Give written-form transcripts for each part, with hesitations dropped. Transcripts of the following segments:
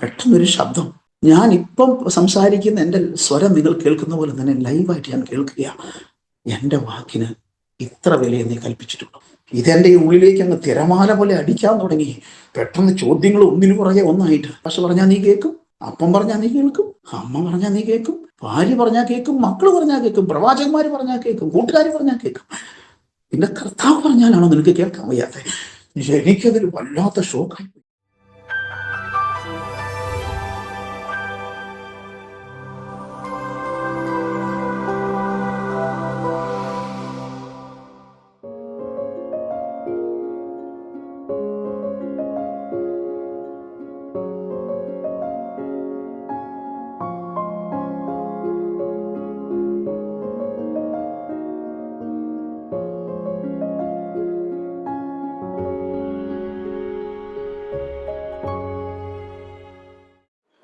പെട്ടെന്നൊരു ശബ്ദം. ഞാൻ ഇപ്പം സംസാരിക്കുന്ന എൻ്റെ സ്വരം നിങ്ങൾ കേൾക്കുന്ന പോലെ തന്നെ ലൈവായിട്ട് ഞാൻ കേൾക്കുകയാണ്. എൻ്റെ വാക്കിന് ഇത്ര വിലയെ നീ കൽപ്പിച്ചിട്ടുള്ളൂ. ഇതെൻ്റെ ഈ ഉള്ളിലേക്ക് അങ്ങ് തിരമാല പോലെ അടിക്കാൻ തുടങ്ങി. പെട്ടെന്ന് ചോദ്യങ്ങൾ ഒന്നിനു പുറകെ ഒന്നായിട്ട്. പക്ഷെ പറഞ്ഞാൽ നീ കേൾക്കും, അപ്പം പറഞ്ഞാൽ നീ കേൾക്കും, അമ്മ പറഞ്ഞാൽ നീ കേൾക്കും, ഭാര്യ പറഞ്ഞാൽ കേൾക്കും, മക്കള് പറഞ്ഞാൽ കേൾക്കും, പ്രവാചകന്മാര് പറഞ്ഞാൽ കേൾക്കും, കൂട്ടുകാർ പറഞ്ഞാൽ കേൾക്കും. പിന്നെ കർത്താവ് പറഞ്ഞാലാണോ നിനക്ക് കേൾക്കാൻ വയ്യാതെ? എനിക്കതൊരു വല്ലാത്ത ഷോക്കായി.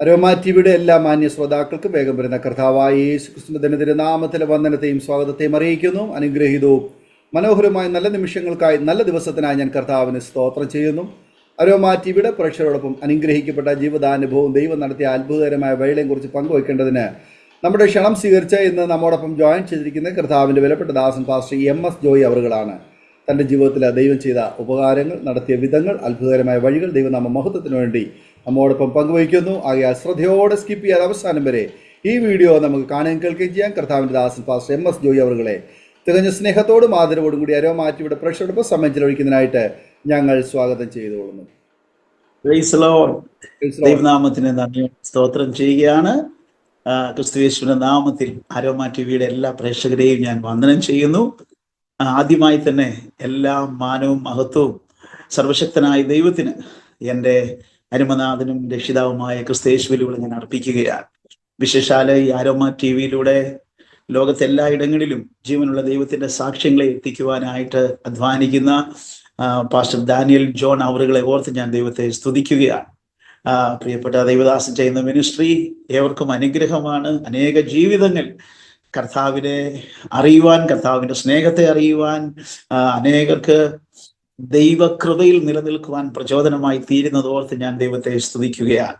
അരോമ ടിവിയുടെ എല്ലാ മാന്യ ശ്രോതാക്കൾക്കും വേഗം വരുന്ന കർത്താവായ യേശു ക്രിസ്തുവിന്റെ തിരുനാമത്തിലെ വന്ദനത്തെയും സ്വാഗതത്തെയും അറിയിക്കുന്നു. അനുഗ്രഹീതവും മനോഹരമായ നല്ല നിമിഷങ്ങൾക്കായി, നല്ല ദിവസത്തിനായി ഞാൻ കർത്താവിന് സ്തോത്രം ചെയ്യുന്നു. അരോമ ടിവിയുടെ പ്രേക്ഷകരോടൊപ്പം അനുഗ്രഹിക്കപ്പെട്ട ജീവിതാനുഭവവും ദൈവം നടത്തിയ അത്ഭുതകരമായ വഴികളെയും കുറിച്ച് പങ്കുവയ്ക്കേണ്ടതിന് നമ്മുടെ ക്ഷണം സ്വീകരിച്ച് ഇന്ന് നമ്മോടൊപ്പം ജോയിൻ ചെയ്തിരിക്കുന്ന കർത്താവിൻ്റെ വിലപ്പെട്ട ദാസൻ പാസ്റ്റർ MS ജോയി അവറുകളാണ്. തൻ്റെ ജീവിതത്തിൽ ദൈവം ചെയ്ത ഉപകാരങ്ങൾ, നടത്തിയ വിധങ്ങൾ, അത്ഭുതകരമായ വഴികൾ ദൈവനാമ മഹത്വത്തിന് വേണ്ടി നമ്മോടൊപ്പം പങ്കുവയ്ക്കുന്നു. ആകയാൽ ശ്രദ്ധയോടെ സ്കിപ്പ് ചെയ്യാതെ അവസാനം വരെ ഈ വീഡിയോ നമുക്ക് കാണുകയും കേൾക്കുകയും ചെയ്യാം. കർത്താവിൻ്റെ ദാസൻ പാസ്റ്റർ MS ജോയി അവറുകളെ തികഞ്ഞ സ്നേഹത്തോടും ആദരവോടും കൂടി അരോമ ടിവിയുടെ പ്രേക്ഷകരോടൊപ്പം സമയം ചെലവഴിക്കുന്നതിനായിട്ട് ഞങ്ങൾ സ്വാഗതം ചെയ്തുകൊള്ളുന്നു. ദൈവനാമത്തിന് നന്ദി സ്തോത്രം ചെയ്യുകയാണ്. ക്രിസ്തുയേശുവിന്റെ നാമത്തിൽ അരോമ ടിവിയുടെ എല്ലാ പ്രേക്ഷകരെയും ഞാൻ വന്ദനം ചെയ്യുന്നു. ആദ്യമായി തന്നെ എല്ലാ മാനവും മഹത്വവും സർവശക്തനായ ദൈവത്തിന്, എൻ്റെ അരുമനാഥനും രക്ഷിതാവുമായ ക്രിസ്തുയേശുവിലൂടെ ഞാൻ അർപ്പിക്കുകയാണ്. വിശേഷാൽ ഈ അരോമ ടിവിയിലൂടെ ലോകത്തെല്ലാ ഇടങ്ങളിലും ജീവനുള്ള ദൈവത്തിന്റെ സാക്ഷ്യങ്ങളെ എത്തിക്കുവാനായിട്ട് അധ്വാനിക്കുന്ന പാസ്റ്റർ ഡാനിയൽ ജോൺ അവറുകളെ ഓർത്ത് ഞാൻ ദൈവത്തെ സ്തുതിക്കുകയാണ്. പ്രിയപ്പെട്ട ദൈവദാസൻ ചെയ്യുന്ന മിനിസ്ട്രി ഏവർക്കും അനുഗ്രഹമാണ്. അനേക ജീവിതങ്ങൾ കർത്താവിനെ അറിയുവാൻ, കർത്താവിന്റെ സ്നേഹത്തെ അറിയുവാൻ, അനേകർക്ക് ദൈവകൃപയിൽ നിലനിൽക്കുവാൻ പ്രചോദനമായി തീരുന്നതോർത്ത് ഞാൻ ദൈവത്തെ സ്തുതിക്കുകയാണ്.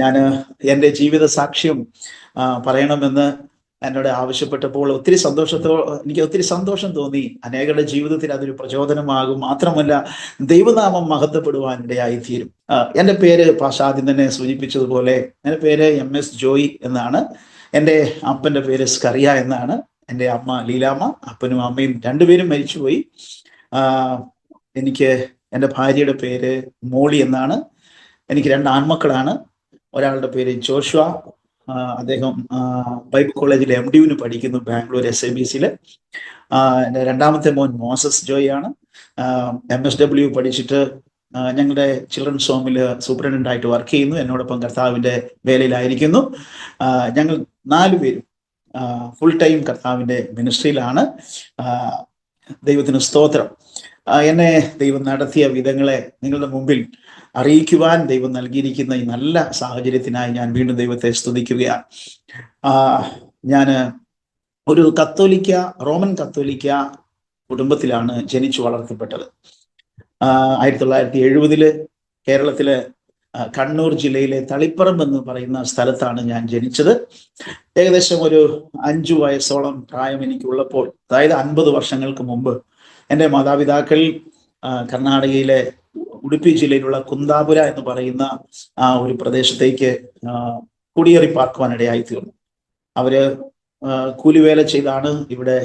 ഞാൻ എൻ്റെ ജീവിത സാക്ഷ്യം പറയണമെന്ന് എന്നോട് ആവശ്യപ്പെട്ടപ്പോൾ എനിക്ക് ഒത്തിരി സന്തോഷം തോന്നി. അനേകരുടെ ജീവിതത്തിൽ അതൊരു പ്രചോദനമാകും. മാത്രമല്ല ദൈവനാമം മഹത്വപ്പെടുവാനിടയായി തീരും. എൻ്റെ പേര് ആദ്യം തന്നെ സൂചിപ്പിച്ചതുപോലെ എൻ്റെ പേര് MS ജോയി എന്നാണ്. എൻ്റെ അപ്പൻ്റെ പേര് സ്കറിയ എന്നാണ്. എൻ്റെ അമ്മ ലീലാമ്മ, അപ്പനും അമ്മയും രണ്ടുപേരും മരിച്ചുപോയി. എൻ്റെ ഭാര്യയുടെ പേര് മോളി എന്നാണ്. എനിക്ക് 2 ആൺമക്കളാണ്. ഒരാളുടെ പേര് ജോഷുവ, അദ്ദേഹം ബൈബിൾ കോളേജിൽ MDUവിന് പഠിക്കുന്നു, ബാംഗ്ലൂർ SIBCയിൽ. എൻ്റെ രണ്ടാമത്തെ മോൻ മോസസ് ജോയി ആണ്. MSW പഠിച്ചിട്ട് ഞങ്ങളുടെ ചിൽഡ്രൻസ് ഹോമിൽ സൂപ്രണ്ടൻ്റായിട്ട് വർക്ക് ചെയ്യുന്നു. എന്നോടൊപ്പം കർത്താവിൻ്റെ വേലയിലായിരിക്കുന്നു. ഞങ്ങൾ 4 പേരും ഫുൾ ടൈം കർത്താവിൻ്റെ മിനിസ്ട്രിയിലാണ്. ദൈവത്തിന് സ്തോത്രം. എന്നെ ദൈവം നടത്തിയ വിധങ്ങളെ നിങ്ങളുടെ മുമ്പിൽ അറിയിക്കുവാൻ ദൈവം നൽകിയിരിക്കുന്ന ഈ നല്ല സാഹചര്യത്തിനായി ഞാൻ വീണ്ടും ദൈവത്തെ സ്തുതിക്കുകയാണ്. ഞാൻ ഒരു റോമൻ കത്തോലിക്ക കുടുംബത്തിലാണ് ജനിച്ചു വളർത്തപ്പെട്ടത്. 1970 കേരളത്തിലെ കണ്ണൂർ ജില്ലയിലെ തളിപ്പറമ്പ് എന്ന് പറയുന്ന സ്ഥലത്താണ് ഞാൻ ജനിച്ചത്. ഏകദേശം ഒരു 5 വയസ്സോളം പ്രായം എനിക്കുള്ളപ്പോൾ, അതായത് 50 വർഷങ്ങൾക്ക് മുമ്പ്, എൻ്റെ മാതാപിതാക്കൾ കർണാടകയിലെ ഉടുപ്പി ജില്ലയിലുള്ള കുന്താപുര എന്ന് പറയുന്ന ഒരു പ്രദേശത്തേക്ക് കുടിയേറി പാർക്കുവാനിടയായി തീർന്നു. അവര് കൂലിവേല ചെയ്താണ് ഇവിടെ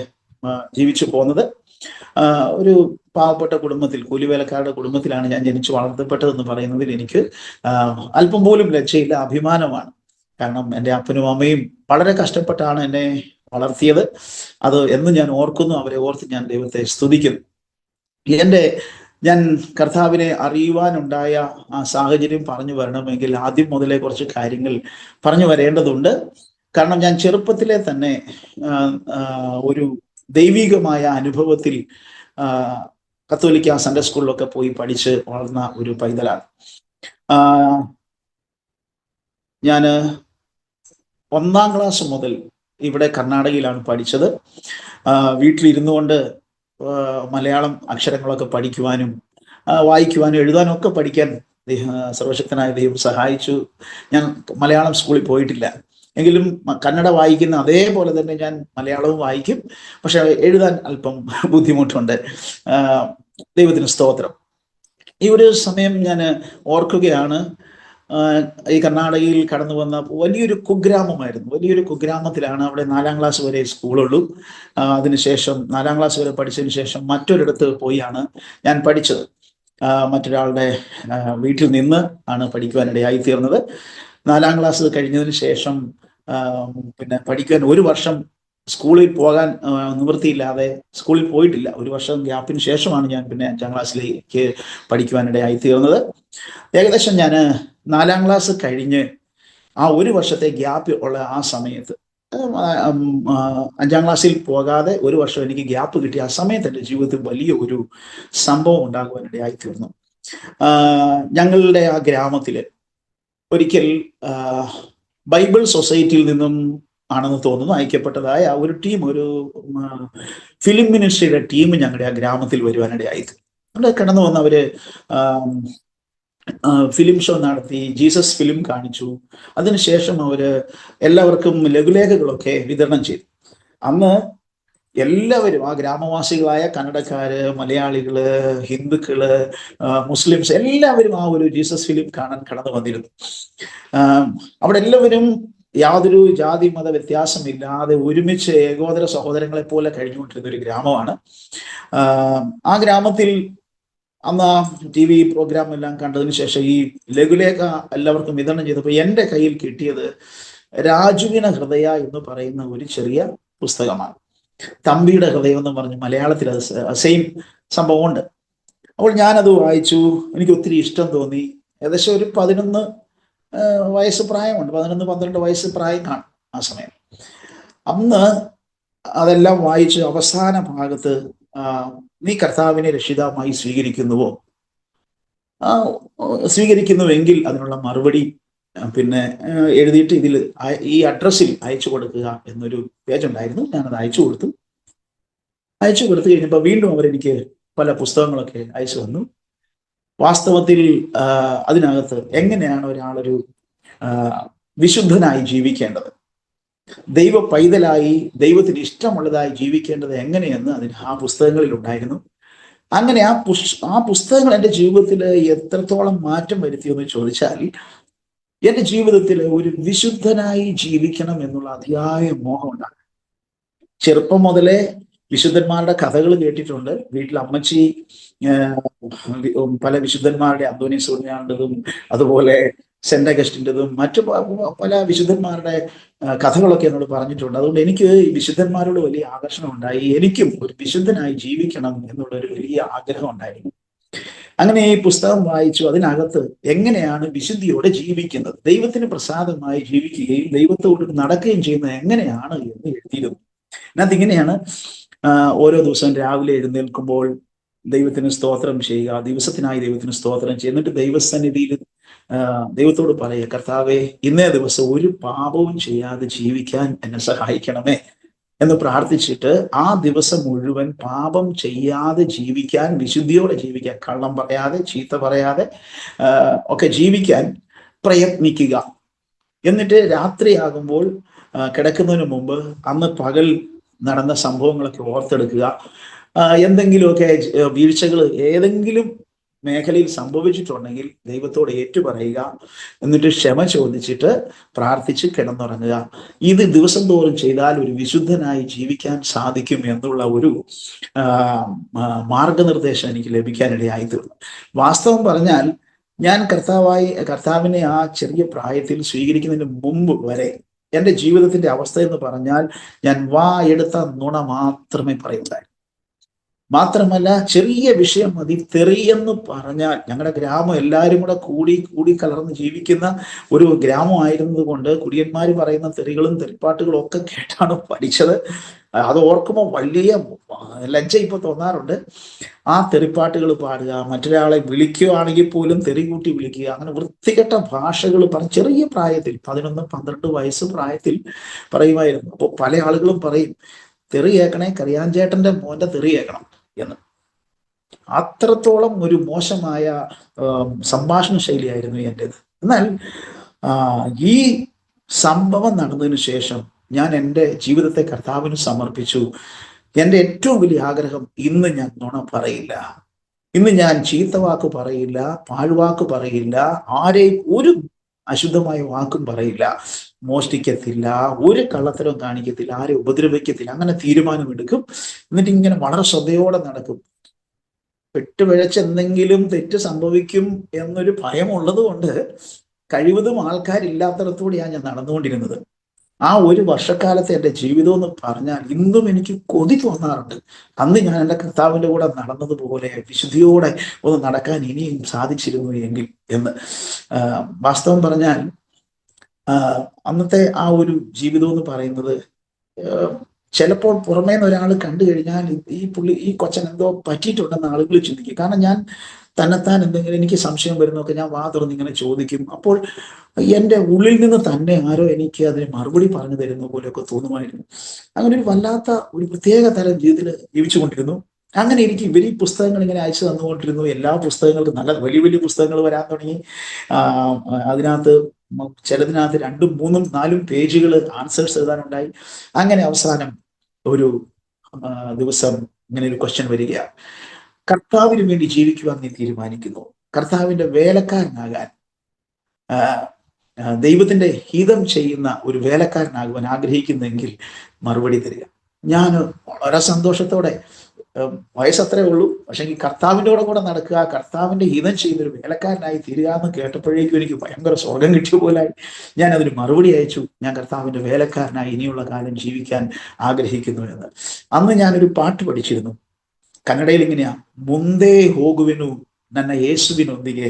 ജീവിച്ചു പോകുന്നത്. ഒരു പാവപ്പെട്ട കുടുംബത്തിൽ, കൂലിവേലക്കാരുടെ കുടുംബത്തിലാണ് ഞാൻ ജനിച്ചു വളർത്തപ്പെട്ടതെന്ന് പറയുന്നതിൽ എനിക്ക് അല്പം പോലും ലജ്ജയില്ല, അഭിമാനമാണ്. കാരണം എൻ്റെ അപ്പനും അമ്മയും വളരെ കഷ്ടപ്പെട്ടാണ് എന്നെ വളർത്തിയത്. അത് എന്ന് ഞാൻ ഓർക്കുന്നു. അവരെ ഓർത്ത് ഞാൻ ദൈവത്തെ സ്തുതിക്കുന്നു. ഞാൻ കർത്താവിനെ അറിയുവാനുണ്ടായ ആ സാഹചര്യം പറഞ്ഞു വരണമെങ്കിൽ ആദ്യം മുതലേ കുറച്ച് കാര്യങ്ങൾ പറഞ്ഞു വരേണ്ടതുണ്ട്. കാരണം ഞാൻ ചെറുപ്പത്തിലെ തന്നെ ഒരു ദൈവികമായ അനുഭവത്തിൽ കത്തോലിക്ക സൺഡേ സ്കൂളിലൊക്കെ പോയി പഠിച്ച് വളർന്ന ഒരു പൈതലാണ്. ഞാൻ 1ാം ക്ലാസ് മുതൽ ഇവിടെ കർണാടകയിലാണ് പഠിച്ചത്. വീട്ടിലിരുന്നു കൊണ്ട് മലയാളം അക്ഷരങ്ങളൊക്കെ പഠിക്കുവാനും വായിക്കുവാനും എഴുതാനും ഒക്കെ പഠിക്കാൻ സർവശക്തനായ ദൈവം സഹായിച്ചു. ഞാൻ മലയാളം സ്കൂളിൽ പോയിട്ടില്ല, എങ്കിലും കന്നഡ വായിക്കുന്ന അതേപോലെ തന്നെ ഞാൻ മലയാളവും വായിക്കും. പക്ഷെ എഴുതാൻ അല്പം ബുദ്ധിമുട്ടുണ്ട്. ദൈവത്തിന് സ്തോത്രം. ഈ ഒരു സമയം ഞാൻ ഓർക്കുകയാണ്, ഈ കർണാടകയിൽ കടന്നു വന്ന വലിയൊരു കുഗ്രാമമായിരുന്നു. വലിയൊരു കുഗ്രാമത്തിലാണ്. അവിടെ 4ാം ക്ലാസ് വരെ സ്കൂളുള്ളൂ. അതിനുശേഷം 4ാം ക്ലാസ് വരെ പഠിച്ചതിന് ശേഷം മറ്റൊരിടത്ത് പോയാണ് ഞാൻ പഠിച്ചത്. മറ്റൊരാളുടെ വീട്ടിൽ നിന്ന് ആണ് പഠിക്കുവാനിടയായി തീർന്നത്. 4ാം ക്ലാസ് കഴിഞ്ഞതിന് ശേഷം പിന്നെ പഠിക്കാൻ 1 വർഷം സ്കൂളിൽ പോകാൻ നിവൃത്തിയില്ലാതെ സ്കൂളിൽ പോയിട്ടില്ല. 1 വർഷം ഗ്യാപ്പിന് ശേഷമാണ് ഞാൻ പിന്നെ 5ാം ക്ലാസ്സിലേക്ക് പഠിക്കുവാനിടയായി തീർന്നത്. ഏകദേശം ഞാൻ 4ാം ക്ലാസ് കഴിഞ്ഞ് ആ 1 വർഷത്തെ ഗ്യാപ്പ് ഉള്ള ആ സമയത്ത്, 5ാം ക്ലാസ്സിൽ പോകാതെ 1 വർഷം എനിക്ക് ഗ്യാപ്പ് കിട്ടിയ ആ സമയത്ത് എൻ്റെ ജീവിതത്തിൽ വലിയ ഒരു സംഭവം ഉണ്ടാകുവാനിടയായി തീർന്നു. ഞങ്ങളുടെ ആ ഗ്രാമത്തില് ഒരിക്കൽ ബൈബിൾ സൊസൈറ്റിയിൽ നിന്നും ആണെന്ന് തോന്നുന്നു അയക്കപ്പെട്ടതായ ഒരു ടീം, ഒരു ഫിലിം മിനിസ്ട്രിയുടെ ടീം ഞങ്ങളുടെ ആ ഗ്രാമത്തിൽ വരുവാനിടയായി. അവിടെ കടന്നു വന്ന് അവര് ഫിലിം ഷോ നടത്തി, ജീസസ് ഫിലിം കാണിച്ചു. അതിനുശേഷം അവര് എല്ലാവർക്കും ലഘുലേഖകളൊക്കെ വിതരണം ചെയ്തു. അന്ന് എല്ലാവരും, ആ ഗ്രാമവാസികളായ കന്നഡക്കാര്, മലയാളികള്, ഹിന്ദുക്കള്, മുസ്ലിംസ് എല്ലാവരും ആ ഒരു ജീസസ് ഫിലിം കാണാൻ കടന്നു വന്നിരുന്നു. അവിടെ എല്ലാവരും യാതൊരു ജാതി മത വ്യത്യാസമില്ലാതെ ഒരുമിച്ച് ഏകോദര സഹോദരങ്ങളെ പോലെ കഴിഞ്ഞുകൊണ്ടിരുന്ന ഒരു ഗ്രാമമാണ്. ആ ഗ്രാമത്തിൽ അന്ന് ആ TV പ്രോഗ്രാം എല്ലാം കണ്ടതിന് ശേഷം ഈ ലഘുലേഖ എല്ലാവർക്കും വിതരണം ചെയ്തപ്പോൾ എൻ്റെ കയ്യിൽ കിട്ടിയത് രാജുവിന ഹൃദയ എന്ന് പറയുന്ന ഒരു ചെറിയ പുസ്തകമാണ്. തമ്പിയുടെ ഹൃദയം എന്ന് പറഞ്ഞ് മലയാളത്തിൽ അത് സെയിം സംഭവമുണ്ട്. അപ്പോൾ ഞാനത് വായിച്ചു. എനിക്ക് ഒത്തിരി ഇഷ്ടം തോന്നി. ഏകദേശം ഒരു 11 വയസ്സ് പ്രായമുണ്ട്, 11-12 വയസ്സ് പ്രായം കാണും ആ സമയം. അന്ന് അതെല്ലാം വായിച്ച് അവസാന ഭാഗത്ത് നീ കർത്താവിനെ രക്ഷിതാവായി സ്വീകരിക്കുന്നുവെങ്കിൽ അതിനുള്ള മറുപടി പിന്നെ എഴുതിയിട്ട് ഇതിൽ ഈ അഡ്രസ്സിൽ അയച്ചു കൊടുക്കുക എന്നൊരു പേജ് ഉണ്ടായിരുന്നു. ഞാനത് അയച്ചു കൊടുത്തു കഴിഞ്ഞപ്പോൾ വീണ്ടും അവരെനിക്ക് പല പുസ്തകങ്ങളൊക്കെ അയച്ചു വന്നു. വാസ്തവത്തിൽ അതിനകത്ത് എങ്ങനെയാണ് ഒരാളൊരു വിശുദ്ധനായി ജീവിക്കേണ്ടത്, ദൈവ പൈതലായി ദൈവത്തിന് ഇഷ്ടമുള്ളതായി ജീവിക്കേണ്ടത് എങ്ങനെയെന്ന് അതിന് ആ പുസ്തകങ്ങളിൽ ഉണ്ടായിരുന്നു. അങ്ങനെ ആ പുസ്തകങ്ങൾ എൻ്റെ ജീവിതത്തിൽ എത്രത്തോളം മാറ്റം വരുത്തിയെന്ന് ചോദിച്ചാൽ, എൻ്റെ ജീവിതത്തിൽ ഒരു വിശുദ്ധനായി ജീവിക്കണം എന്നുള്ള അതിയായ മോഹം ഉണ്ടാകും. ചെറുപ്പം മുതലേ വിശുദ്ധന്മാരുടെ കഥകൾ കേട്ടിട്ടുണ്ട്. വീട്ടിൽ അമ്മച്ചി പല വിശുദ്ധന്മാരുടെ, അന്തോണീസ് പുണ്യാളൻ്റെതും അതുപോലെ സെന്റ് അഗസ്റ്റിൻ്റെതും മറ്റു പല വിശുദ്ധന്മാരുടെ കഥകളൊക്കെ എന്നോട് പറഞ്ഞിട്ടുണ്ട്. അതുകൊണ്ട് എനിക്ക് ഈ വിശുദ്ധന്മാരോട് വലിയ ആകർഷണം ഉണ്ടായി. എനിക്കും ഒരു വിശുദ്ധനായി ജീവിക്കണം എന്നുള്ളൊരു വലിയ ആഗ്രഹം ഉണ്ടായിരുന്നു. അങ്ങനെ ഈ പുസ്തകം വായിച്ചു. അതിനകത്ത് എങ്ങനെയാണ് വിശുദ്ധിയോടെ ജീവിക്കുന്നത്, ദൈവത്തിന് പ്രസാദമായി ജീവിക്കുകയും ദൈവത്തോട് നടക്കുകയും ചെയ്യുന്നത് എങ്ങനെയാണ് എന്ന് എഴുതിയിരുന്നു. അതിനകത്ത് ഇങ്ങനെയാണ്: ഓരോ ദിവസവും രാവിലെ എഴുന്നേൽക്കുമ്പോൾ ദൈവത്തിന് സ്തോത്രം ചെയ്യുക, ദിവസത്തിനായി ദൈവത്തിന് സ്തോത്രം ചെയ്യുക, എന്നിട്ട് ദൈവസന്നിധിയിൽ ദൈവത്തോട് പറയുക, കർത്താവേ, ഇന്നേ ദിവസം ഒരു പാപവും ചെയ്യാതെ ജീവിക്കാൻ എന്നെ സഹായിക്കണമേ എന്ന് പ്രാർത്ഥിച്ചിട്ട് ആ ദിവസം മുഴുവൻ പാപം ചെയ്യാതെ ജീവിക്കാൻ, വിശുദ്ധിയോടെ ജീവിക്കാൻ, കള്ളം പറയാതെ ചീത്ത പറയാതെ ഒക്കെ ജീവിക്കാൻ പ്രയത്നിക്കുക. എന്നിട്ട് രാത്രിയാകുമ്പോൾ കിടക്കുന്നതിന് മുമ്പ് അന്ന് പകൽ നടന്ന സംഭവങ്ങളൊക്കെ ഓർത്തെടുക്കുക. എന്തെങ്കിലുമൊക്കെ വീഴ്ചകൾ ഏതെങ്കിലും മേഖലയിൽ സംഭവിച്ചിട്ടുണ്ടെങ്കിൽ ദൈവത്തോട് ഏറ്റുപറയുക. എന്നിട്ട് ക്ഷമ ചോദിച്ചിട്ട് പ്രാർത്ഥിച്ച് കിടന്നുറങ്ങുക. ഇത് ദിവസം തോറും ചെയ്താൽ ഒരു വിശുദ്ധനായി ജീവിക്കാൻ സാധിക്കും എന്നുള്ള ഒരു മാർഗനിർദ്ദേശം എനിക്ക് ലഭിക്കാനിടയായി തീർന്നു. വാസ്തവം പറഞ്ഞാൽ ഞാൻ കർത്താവിനെ ആ ചെറിയ പ്രായത്തിൽ സ്വീകരിക്കുന്നതിന് മുമ്പ് വരെ എൻ്റെ ജീവിതത്തിന്റെ അവസ്ഥ എന്ന് പറഞ്ഞാൽ ഞാൻ എടുത്ത നുണ മാത്രമേ പറയുണ്ടായിരുന്നു. മാത്രമല്ല, ചെറിയ വിഷയം മതി തെറിയെന്ന് പറഞ്ഞാൽ, ഞങ്ങളുടെ ഗ്രാമം എല്ലാവരും കൂടി കലർന്ന് ജീവിക്കുന്ന ഒരു ഗ്രാമമായിരുന്നത് കൊണ്ട് കുടിയന്മാർ പറയുന്ന തെറികളും തെറിപ്പാട്ടുകളും ഒക്കെ കേട്ടാണ് പഠിച്ചത്. അത് ഓർക്കുമ്പോൾ വലിയ ലജ്ജ ഇപ്പോൾ തോന്നാറുണ്ട്. ആ തെറിപ്പാട്ടുകൾ പാടുക, മറ്റൊരാളെ വിളിക്കുകയാണെങ്കിൽ പോലും തെറി കൂട്ടി വിളിക്കുക, അങ്ങനെ വൃത്തികെട്ട ഭാഷകൾ പറഞ്ഞ് ചെറിയ പ്രായത്തിൽ 11-12 വയസ്സ് പ്രായത്തിൽ പറയുമായിരുന്നു. അപ്പോൾ പല ആളുകളും പറയും, തെറി കേൾക്കണേ, കറിയാഞ്ചേട്ടന്റെ മോന്റെ തെറി കേൾക്കണം എന്ന്. അത്രത്തോളം ഒരു മോശമായ സംഭാഷണ ശൈലിയായിരുന്നു എൻ്റെത്. എന്നാൽ ഈ സംഭവം നടന്നതിന് ശേഷം ഞാൻ എൻ്റെ ജീവിതത്തെ കർത്താവിന് സമർപ്പിച്ചു. എൻ്റെ ഏറ്റവും വലിയ ആഗ്രഹം, ഇന്ന് ഞാൻ നുണ പറയില്ല, ഇന്ന് ഞാൻ ചീത്തവാക്ക് പറയില്ല, പാഴ്വാക്ക് പറയില്ല, ആരെയും ഒരു അശുദ്ധമായ വാക്കും പറയില്ല, മോഷ്ടിക്കത്തില്ല, ഒരു കള്ളത്തരവും കാണിക്കത്തില്ല, ആരെ ഉപദ്രവിക്കത്തില്ല. അങ്ങനെ തീരുമാനമെടുക്കും. എന്നിട്ട് ഇങ്ങനെ വളരെ ശ്രദ്ധയോടെ നടക്കും. പെട്ടുപിഴച്ച് എന്തെങ്കിലും തെറ്റ് സംഭവിക്കും എന്നൊരു ഭയമുള്ളത് കൊണ്ട് കഴിവതും ആൾക്കാരില്ലാത്തടത്തൂടെയാണ് ഞാൻ നടന്നുകൊണ്ടിരുന്നത്. ആ ഒരു വർഷക്കാലത്തെ എൻ്റെ ജീവിതം എന്ന് പറഞ്ഞാൽ ഇന്നും എനിക്ക് കൊതി തോന്നാറുണ്ട്. അന്ന് ഞാൻ എൻ്റെ കർത്താവിൻ്റെ കൂടെ നടന്നതുപോലെ വിശുദ്ധിയോടെ ഒന്ന് നടക്കാൻ ഇനിയും സാധിച്ചിരുന്നു എങ്കിൽ എന്ന്. വാസ്തവം പറഞ്ഞാൽ അന്നത്തെ ആ ഒരു ജീവിതം എന്ന് പറയുന്നത്, ചിലപ്പോൾ പുറമേ നിന്ന് ഒരാൾ കണ്ടു കഴിഞ്ഞാൽ ഈ കൊച്ചൻ എന്തോ പറ്റിയിട്ടുണ്ടെന്ന് ആളുകൾ ചിന്തിക്കും. കാരണം ഞാൻ തന്നെത്താൻ എന്തെങ്കിലും എനിക്ക് സംശയം വരുന്നൊക്കെ ഞാൻ വാ തുറന്ന് ഇങ്ങനെ ചോദിക്കും. അപ്പോൾ എൻ്റെ ഉള്ളിൽ നിന്ന് തന്നെ ആരോ എനിക്ക് അതിന് മറുപടി പറഞ്ഞു തരുന്ന പോലെയൊക്കെ തോന്നുമായിരുന്നു. അങ്ങനെ ഒരു വല്ലാത്ത ഒരു പ്രത്യേക തരം ജീവിതത്തിൽ ജീവിച്ചുകൊണ്ടിരുന്നു. അങ്ങനെ എനിക്ക് ഇവർ ഈ പുസ്തകങ്ങൾ ഇങ്ങനെ അയച്ചു തന്നുകൊണ്ടിരുന്നു. എല്ലാ പുസ്തകങ്ങൾക്കും നല്ല വലിയ വലിയ പുസ്തകങ്ങൾ വരാൻ തുടങ്ങി. അതിനകത്ത് ചിലതിനകത്ത് 2, 3, 4 പേജുകൾ ആൻസേഴ്സ് എഴുതാനുണ്ടായി. അങ്ങനെ അവസാനം ഒരു ദിവസം ഇങ്ങനെ ഒരു ക്വസ്റ്റ്യൻ വരിക, കർത്താവിന് വേണ്ടി ജീവിക്കുവാൻ നീ തീരുമാനിക്കുന്നു, കർത്താവിന്റെ വേലക്കാരനാകാൻ, ദൈവത്തിന്റെ ഹിതം ചെയ്യുന്ന ഒരു വേലക്കാരനാകുവാൻ ആഗ്രഹിക്കുന്നെങ്കിൽ മറുപടി തരിക. ഞാൻ വളരെ സന്തോഷത്തോടെ, വയസ്സത്രേ ഉള്ളൂ, പക്ഷെ ഈ കർത്താവിൻ്റെ കൂടെ നടക്കുക, കർത്താവിന്റെ ഹിതം ചെയ്യുന്നൊരു വേലക്കാരനായി തീരുക എന്ന് കേട്ടപ്പോഴേക്കും എനിക്ക് ഭയങ്കര സ്വർഗം കിട്ടിയ പോലായി. ഞാൻ അതിന് മറുപടി അയച്ചു, ഞാൻ കർത്താവിന്റെ വേലക്കാരനായി ഇനിയുള്ള കാലം ജീവിക്കാൻ ആഗ്രഹിക്കുന്നു എന്ന്. അന്ന് ഞാനൊരു പാട്ട് പഠിച്ചിരുന്നു. കന്നഡയിൽ ഇങ്ങനെയാ, മുന്തേ ಹೋಗುವೆನು ನನ್ನ ಯೇಸುವಿನೊಂದಿಗೆ,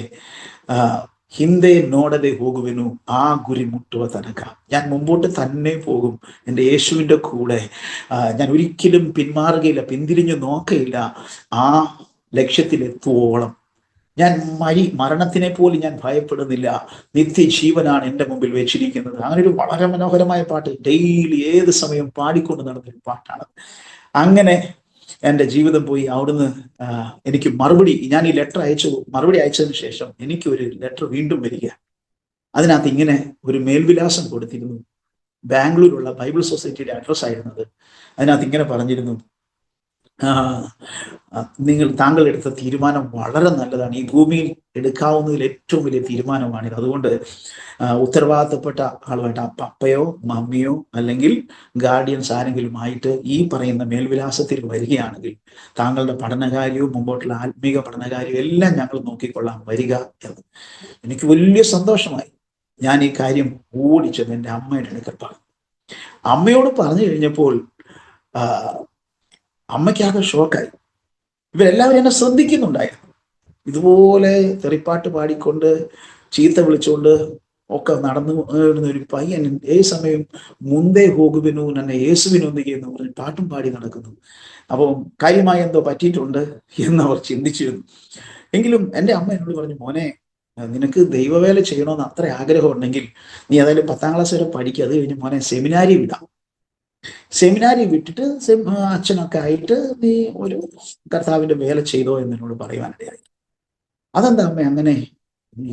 ಹಿಂದೆ ನೋಡದೆ ಹೋಗುವೆನು ആ ഗുരി മുട്ടുവ തനക. ഞാൻ മുമ്പോട്ട് തന്നെ പോകും എൻ്റെ യേശുവിൻ്റെ കൂടെ. ഞാൻ ഒരിക്കലും പിന്മാറുകയില്ല, പിന്തിരിഞ്ഞു നോക്കയില്ല. ആ ലക്ഷ്യത്തിലെത്തുവോളം ഞാൻ മരണത്തിനെ പോലും ഞാൻ ഭയപ്പെടുന്നില്ല. നിത്യജീവനാണ് എൻ്റെ മുമ്പിൽ വെച്ചിരിക്കുന്നത്. അങ്ങനെ ഒരു വളരെ മനോഹരമായ പാട്ട്, ഡെയിലി ഏത് സമയം പാടിക്കൊണ്ട് നടന്നൊരു പാട്ടാണ്. അങ്ങനെ എൻ്റെ ജീവിതം പോയി. അവിടുന്ന് എനിക്ക് മറുപടി, ഞാൻ ഈ മറുപടി അയച്ചതിന് ശേഷം എനിക്ക് ഒരു ലെറ്റർ വീണ്ടും വരിക. അതിനകത്ത് ഇങ്ങനെ ഒരു മേൽവിലാസം കൊടുത്തിരുന്നു. ബാംഗ്ലൂരുള്ള ബൈബിൾ സൊസൈറ്റിയുടെ അഡ്രസ് ആയിരുന്നത്. അതിനകത്ത് ഇങ്ങനെ പറഞ്ഞിരുന്നു, താങ്കൾ എടുത്ത തീരുമാനം വളരെ നല്ലതാണ്. ഈ ഭൂമിയിൽ എടുക്കാവുന്നതിൽ ഏറ്റവും വലിയ തീരുമാനമാണിത്. അതുകൊണ്ട് ഉത്തരവാദിത്തപ്പെട്ട ആളുമായിട്ട് പപ്പയോ മമ്മിയോ അല്ലെങ്കിൽ ഗാർഡിയൻസ് ആരെങ്കിലും ആയിട്ട് ഈ പറയുന്ന മേൽവിലാസത്തിൽ വരികയാണെങ്കിൽ താങ്കളുടെ പഠനകാര്യവും മുമ്പോട്ടുള്ള ആത്മീക പഠനകാര്യവും എല്ലാം ഞങ്ങൾ നോക്കിക്കൊള്ളാം, വരിക എന്ന്. എനിക്ക് വലിയ സന്തോഷമായി. ഞാൻ ഈ കാര്യം ഓടിച്ചത് എൻ്റെ അമ്മയുടെ അടുക്കൽ പറഞ്ഞു. അമ്മയോട് പറഞ്ഞു കഴിഞ്ഞപ്പോൾ അമ്മയ്ക്കാകെ ഷോക്കായി. ഇവരെല്ലാവരും എന്നെ ശ്രദ്ധിക്കുന്നുണ്ടായിരുന്നു. ഇതുപോലെ തെറിപ്പാട്ട് പാടിക്കൊണ്ട് ചീത്ത വിളിച്ചുകൊണ്ട് ഒക്കെ നടന്നു ഒരു പയ്യൻ ഏ സമയം മുന്തേ പോകുവിനു എന്നെ യേശുവിനൊന്നിಗೆ എന്ന് പറഞ്ഞ് പാട്ടും പാടി നടക്കുന്നു. അപ്പം കാര്യമായി എന്തോ പറ്റിയിട്ടുണ്ട് എന്നവർ ചിന്തിച്ചിരുന്നു. എങ്കിലും എൻ്റെ അമ്മ എന്നോട് പറഞ്ഞു, മോനെ, നിനക്ക് ദൈവവേല ചെയ്യണമെന്ന് അത്ര ആഗ്രഹം ഉണ്ടെങ്കിൽ നീ ഏതായാലും 10ാം ക്ലാസ് വരെ പഠിക്കുക. അത് കഴിഞ്ഞ് മോനെ സെമിനാരി വിടാം. സെമിനാരി വിട്ടിട്ട് അച്ഛനൊക്കെ ആയിട്ട് നീ ഒരു കർത്താവിന്റെ വേല ചെയ്തോ എന്നോട് പറയുവാനിടയായി. അതെന്താ അമ്മ അങ്ങനെ?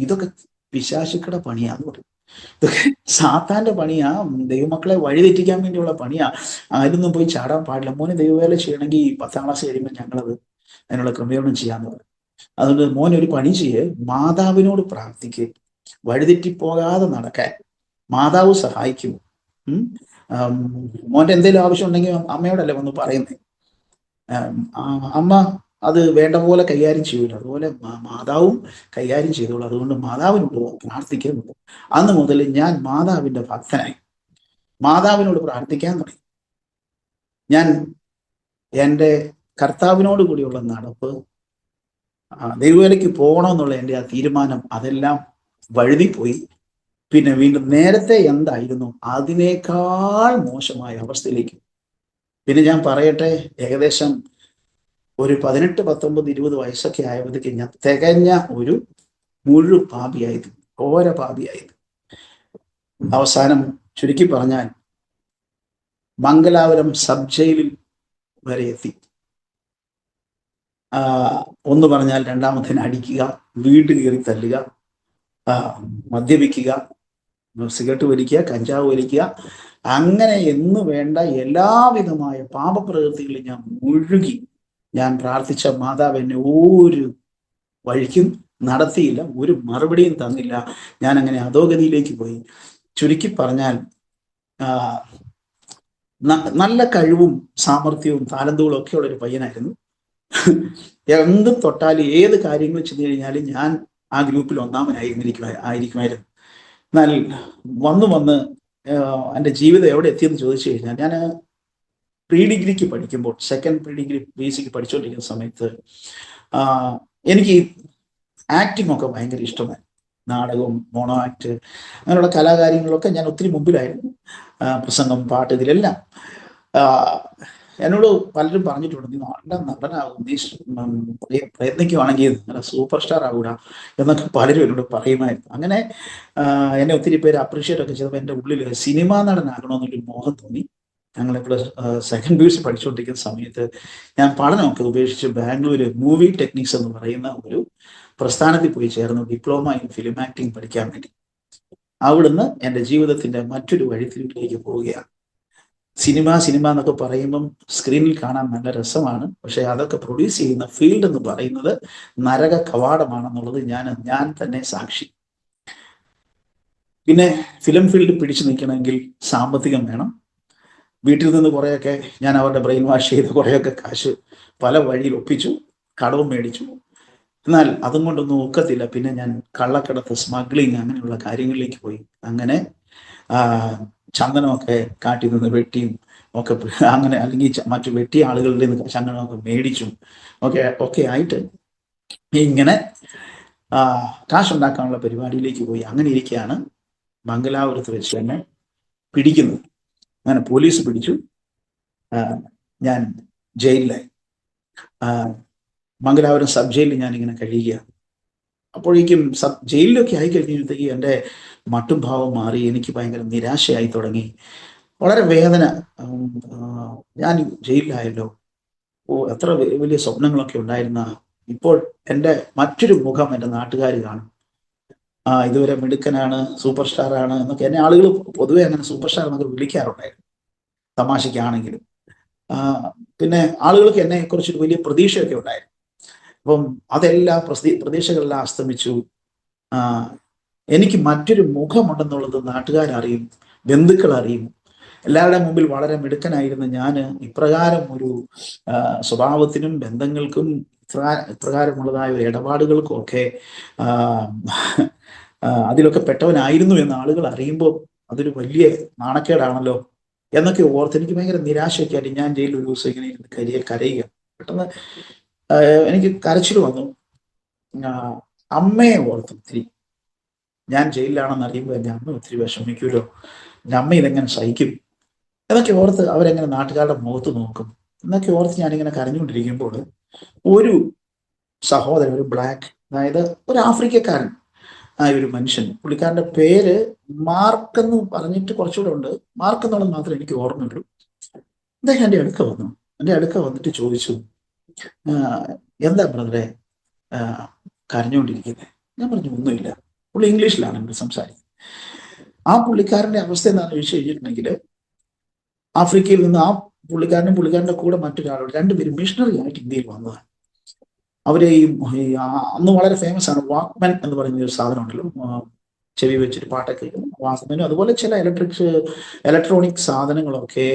ഇതൊക്കെ പിശാചുക്കളുടെ പണിയാന്ന് പറയും. ഇതൊക്കെ സാത്താന്റെ പണിയാ, ദൈവമക്കളെ വഴിതെറ്റിക്കാൻ വേണ്ടിയുള്ള പണിയാ. അതിലൊന്നും പോയി ചാടാൻ പാടില്ല. മോനെ ദൈവവേല ചെയ്യണമെങ്കിൽ 10ാം ക്ലാസ് കഴിയുമ്പോൾ ഞങ്ങളത് അതിനുള്ള ക്രമീകരണം ചെയ്യാന്ന് പറയും. അതുകൊണ്ട് മോനെ ഒരു പണി ചെയ്യേ, മാതാവിനോട് പ്രാർത്ഥിക്ക്, വഴിതെറ്റിപ്പോകാതെ നടക്കാൻ മാതാവ് സഹായിക്കും. മോന്റെ എന്തെങ്കിലും ആവശ്യം ഉണ്ടെങ്കിൽ അമ്മയോടല്ലേ വന്ന് പറയുന്നേ. അമ്മ അത് വേണ്ട പോലെ കൈകാര്യം ചെയ്യൂല, അതുപോലെ മാതാവും കൈകാര്യം ചെയ്തോളൂ. അതുകൊണ്ട് മാതാവിനോട് പ്രാർത്ഥിക്കുന്നുണ്ട്. അന്ന് മുതൽ ഞാൻ മാതാവിന്റെ ഭക്തനായി, മാതാവിനോട് പ്രാർത്ഥിക്കാൻ തുടങ്ങി. ഞാൻ എൻ്റെ കർത്താവിനോട് കൂടിയുള്ള നടപ്പ്, ദൈവവേലയ്ക്ക് പോകണമെന്നുള്ള എൻ്റെ ആ തീരുമാനം, അതെല്ലാം വഴുതിപ്പോയി. പിന്നെ വീണ്ടും നേരത്തെ എന്തായിരുന്നു അതിനേക്കാൾ മോശമായ അവസ്ഥയിലേക്ക്. പിന്നെ ഞാൻ പറയട്ടെ, ഏകദേശം ഒരു 18, 19, 20 വയസ്സൊക്കെ ആയപ്പോഴത്തേക്ക് ഞാൻ തികഞ്ഞ ഒരു മുഴു പാപിയായത്, ഘോര പാപിയായത്. അവസാനം ചുരുക്കി പറഞ്ഞാൽ മംഗലാപുരം സബ് ജയിലിൽ വരെ എത്തി. ആ, ഒന്ന് പറഞ്ഞാൽ രണ്ടാമത്തേന് അടിക്കുക, വീട് കയറി തല്ലുക, ആ, മദ്യപിക്കുക, സിഗരറ്റ് വലിക്കുക, കഞ്ചാവ് വലിക്കുക, അങ്ങനെ എന്ന് വേണ്ട എല്ലാവിധമായ പാപപ്രവൃത്തികളിൽ ഞാൻ മുഴുകി. ഞാൻ പ്രാർത്ഥിച്ച മാതാവ് എന്നെ ഒരു വഴിക്കും നടത്തിയില്ല, ഒരു മറുപടിയും തന്നില്ല. ഞാൻ അങ്ങനെ അധോഗതിയിലേക്ക് പോയി. ചുരുക്കി പറഞ്ഞാൽ ആ, നല്ല കഴിവും സാമർഥ്യവും താലന്തുകളും ഒക്കെ ഉള്ള ഒരു പയ്യനായിരുന്നു. എന്ത് തൊട്ടാലും ഏത് കാര്യങ്ങൾ ചെന്ന് കഴിഞ്ഞാലും ഞാൻ ആ ഗ്രൂപ്പിൽ ആയിരിക്കുമായിരുന്നു. എന്നാൽ വന്ന് എൻ്റെ ജീവിതം എവിടെ എത്തിയെന്ന് ചോദിച്ചു കഴിഞ്ഞാൽ, ഞാൻ പ്രീ ഡിഗ്രിക്ക് പഠിക്കുമ്പോൾ, സെക്കൻഡ് പ്രീ ഡിഗ്രി BSc പഠിച്ചുകൊണ്ടിരിക്കുന്ന സമയത്ത് എനിക്ക് ആക്ടിംഗ് ഒക്കെ ഭയങ്കര ഇഷ്ടമായി. നാടകവും മോണോ ആക്ട് അങ്ങനെയുള്ള കലാകാര്യങ്ങളിലൊക്കെ ഞാൻ ഒത്തിരി മുമ്പിലായിരുന്നു. പ്രസംഗം, പാട്ട്, ഇതിലെല്ലാം എന്നോട് പലരും പറഞ്ഞിട്ടുണ്ട്, നീ നല്ല നടനാകും, നീ പ്രയത്നിക്കുവാണെങ്കിൽ നല്ല സൂപ്പർ സ്റ്റാർ ആകൂടാ എന്നൊക്കെ പലരും എന്നോട് പറയുമായിരുന്നു. അങ്ങനെ എന്നെ ഒത്തിരി പേര് അപ്രീഷിയേറ്റ് ഒക്കെ ചെയ്തപ്പോൾ എൻ്റെ ഉള്ളിൽ സിനിമാ നടനാകണമെന്നൊരു മോഹം തോന്നി. ഞങ്ങളിപ്പോൾ സെക്കൻഡ് BSc പഠിച്ചുകൊണ്ടിരിക്കുന്ന സമയത്ത് ഞാൻ പഠനമൊക്കെ ഉപേക്ഷിച്ച് ബാംഗ്ലൂർ മൂവി ടെക്നിക്സ് എന്ന് പറയുന്ന ഒരു പ്രസ്ഥാനത്തിൽ പോയി ചേർന്നു, ഡിപ്ലോമ ഇൻ ഫിലിം ആക്ടിങ് പഠിക്കാൻ വേണ്ടി. അവിടുന്ന് എൻ്റെ ജീവിതത്തിന്റെ മറ്റൊരു വഴിത്തിരിവിലേക്ക് പോവുകയാണ്. സിനിമ എന്നൊക്കെ പറയുമ്പം സ്ക്രീനിൽ കാണാൻ നല്ല രസമാണ്, പക്ഷെ അതൊക്കെ പ്രൊഡ്യൂസ് ചെയ്യുന്ന ഫീൽഡ് എന്ന് പറയുന്നത് നരക കവാടമാണെന്നുള്ളത് ഞാൻ തന്നെ സാക്ഷി. പിന്നെ ഫിലിം ഫീൽഡ് പിടിച്ചു നിൽക്കണമെങ്കിൽ സാമ്പത്തികം വേണം. വീട്ടിൽ നിന്ന് കുറേയൊക്കെ ഞാൻ അവരുടെ ബ്രെയിൻ വാഷ് ചെയ്ത് കുറേയൊക്കെ കാശ് പല വഴിയിൽ ഒപ്പിച്ചു, കടവും മേടിച്ചു. എന്നാൽ അതും കൊണ്ടൊന്നും ഒക്കത്തില്ല. പിന്നെ ഞാൻ കള്ളക്കടത്ത്, സ്മഗ്ലിങ് അങ്ങനെയുള്ള കാര്യങ്ങളിലേക്ക് പോയി. അങ്ങനെ ചന്ദനമൊക്കെ കാട്ടിൽ നിന്ന് വെട്ടിയും ഒക്കെ അങ്ങനെ, അല്ലെങ്കിൽ മറ്റു വെട്ടിയ ആളുകളുടെ നിന്ന് ചന്ദനമൊക്കെ മേടിച്ചും ഒക്കെ ആയിട്ട് ഇങ്ങനെ കാശുണ്ടാക്കാനുള്ള പരിപാടിയിലേക്ക് പോയി. അങ്ങനെ ഇരിക്കുകയാണ് മംഗലാപുരത്ത് വെച്ച് തന്നെ പിടിക്കുന്നത്. അങ്ങനെ പോലീസ് പിടിച്ചു, ഞാൻ ജയിലിലായി. മംഗലാപുരം സബ് ജയിലിൽ ഞാനിങ്ങനെ കഴിയുക. അപ്പോഴേക്കും ജയിലിലൊക്കെ ആയി കഴിഞ്ഞപ്പോഴത്തേക്ക് എൻ്റെ മട്ടും ഭാവം മാറി. എനിക്ക് ഭയങ്കര നിരാശയായി തുടങ്ങി, വളരെ വേദന. ഞാൻ ജയിലിലായല്ലോ, എത്ര വലിയ സ്വപ്നങ്ങളൊക്കെ ഉണ്ടായിരുന്ന, ഇപ്പോൾ എൻ്റെ മറ്റൊരു മുഖം എൻ്റെ നാട്ടുകാർ കാണും. ഇതുവരെ മിടുക്കനാണ്, സൂപ്പർ സ്റ്റാർ ആണ് എന്നൊക്കെ എന്നെ ആളുകൾ പൊതുവെ അങ്ങനെ സൂപ്പർ സ്റ്റാർ എന്നൊക്കെ വിളിക്കാറുണ്ടായിരുന്നു, തമാശയ്ക്കാണെങ്കിലും. പിന്നെ ആളുകൾക്ക് എന്നെ കുറിച്ചൊരു വലിയ പ്രതീക്ഷയൊക്കെ ഉണ്ടായിരുന്നു. അപ്പം അതെല്ലാം പ്രതീക്ഷകളെല്ലാം അസ്തമിച്ചു. എനിക്ക് മറ്റൊരു മുഖമുണ്ടെന്നുള്ളത് നാട്ടുകാരറിയും, ബന്ധുക്കൾ അറിയും. എല്ലാവരുടെ മുമ്പിൽ വളരെ മിടുക്കനായിരുന്ന ഞാൻ ഇപ്രകാരം ഒരു സ്വഭാവത്തിനും ബന്ധങ്ങൾക്കും ഇപ്രകാരമുള്ളതായ ഒരു ഇടപാടുകൾക്കും ഒക്കെ അതിലൊക്കെ പെട്ടവനായിരുന്നു എന്ന് ആളുകൾ അറിയുമ്പോൾ അതൊരു വലിയ നാണക്കേടാണല്ലോ എന്നൊക്കെ ഓർത്ത് എനിക്ക് ഭയങ്കര നിരാശയൊക്കെ ആയിട്ട് ഞാൻ ജയിലിൽ ഒരു ദിവസം ഇങ്ങനെ ഇരുന്ന് കരയുക. പെട്ടെന്ന് എനിക്ക് കരച്ചിൽ വന്നു. അമ്മയെ ഓർത്ത് ഒത്തിരി. ഞാൻ ജയിലിലാണെന്ന് അറിയുമ്പോൾ എൻ്റെ അമ്മ ഒത്തിരി വിഷമിക്കുമല്ലോ, എൻ്റെ അമ്മ ഇതെങ്ങനെ സഹിക്കും എന്നൊക്കെ ഓർത്ത്, അവരെങ്ങനെ നാട്ടുകാരുടെ മുഖത്ത് നോക്കും എന്നൊക്കെ ഓർത്ത് ഞാനിങ്ങനെ കരഞ്ഞുകൊണ്ടിരിക്കുമ്പോൾ ഒരു സഹോദരൻ, ഒരു ബ്ലാക്ക്, അതായത് ഒരു ആഫ്രിക്കക്കാരൻ ആയ ഒരു മനുഷ്യൻ, പുള്ളിക്കാരൻ്റെ പേര് മാർക്ക് എന്ന് പറഞ്ഞിട്ട് കുറച്ചുകൂടെ ഉണ്ട്, മാർക്ക് എന്നുള്ളത് മാത്രമേ എനിക്ക് ഓർമ്മയുള്ളൂ. അദ്ദേഹം എൻ്റെ അടുക്ക വന്നിട്ട് ചോദിച്ചു, എന്താ ബ്രദറെ കരഞ്ഞുകൊണ്ടിരിക്കുന്നത്? ഞാൻ പറഞ്ഞു, ഒന്നുമില്ല. പുള്ളി ഇംഗ്ലീഷിലാണ് എന്നോട് സംസാരിക്കുന്നത്. ആ പുള്ളിക്കാരൻ്റെ അവസ്ഥ എന്താണെന്ന് ചോദിച്ചു കഴിഞ്ഞിട്ടുണ്ടെങ്കിൽ, ആഫ്രിക്കയിൽ നിന്ന് ആ പുള്ളിക്കാരൻ്റെ കൂടെ മറ്റൊരാളോട്, രണ്ടുപേരും മിഷണറി ആയിട്ട് ഇന്ത്യയിൽ വന്നതാണ്. അവരെ ഈ അന്ന് വളരെ ഫേമസ് ആണ് വാക്ക്മാൻ എന്ന് പറയുന്ന ഒരു സാധനം ഉണ്ടല്ലോ, ചെവി വെച്ചിട്ട് പാട്ടൊക്കെ കേൾക്കുന്നു, വാക്ക്മാനും അതുപോലെ ചില ഇലക്ട്രോണിക് സാധനങ്ങളൊക്കെ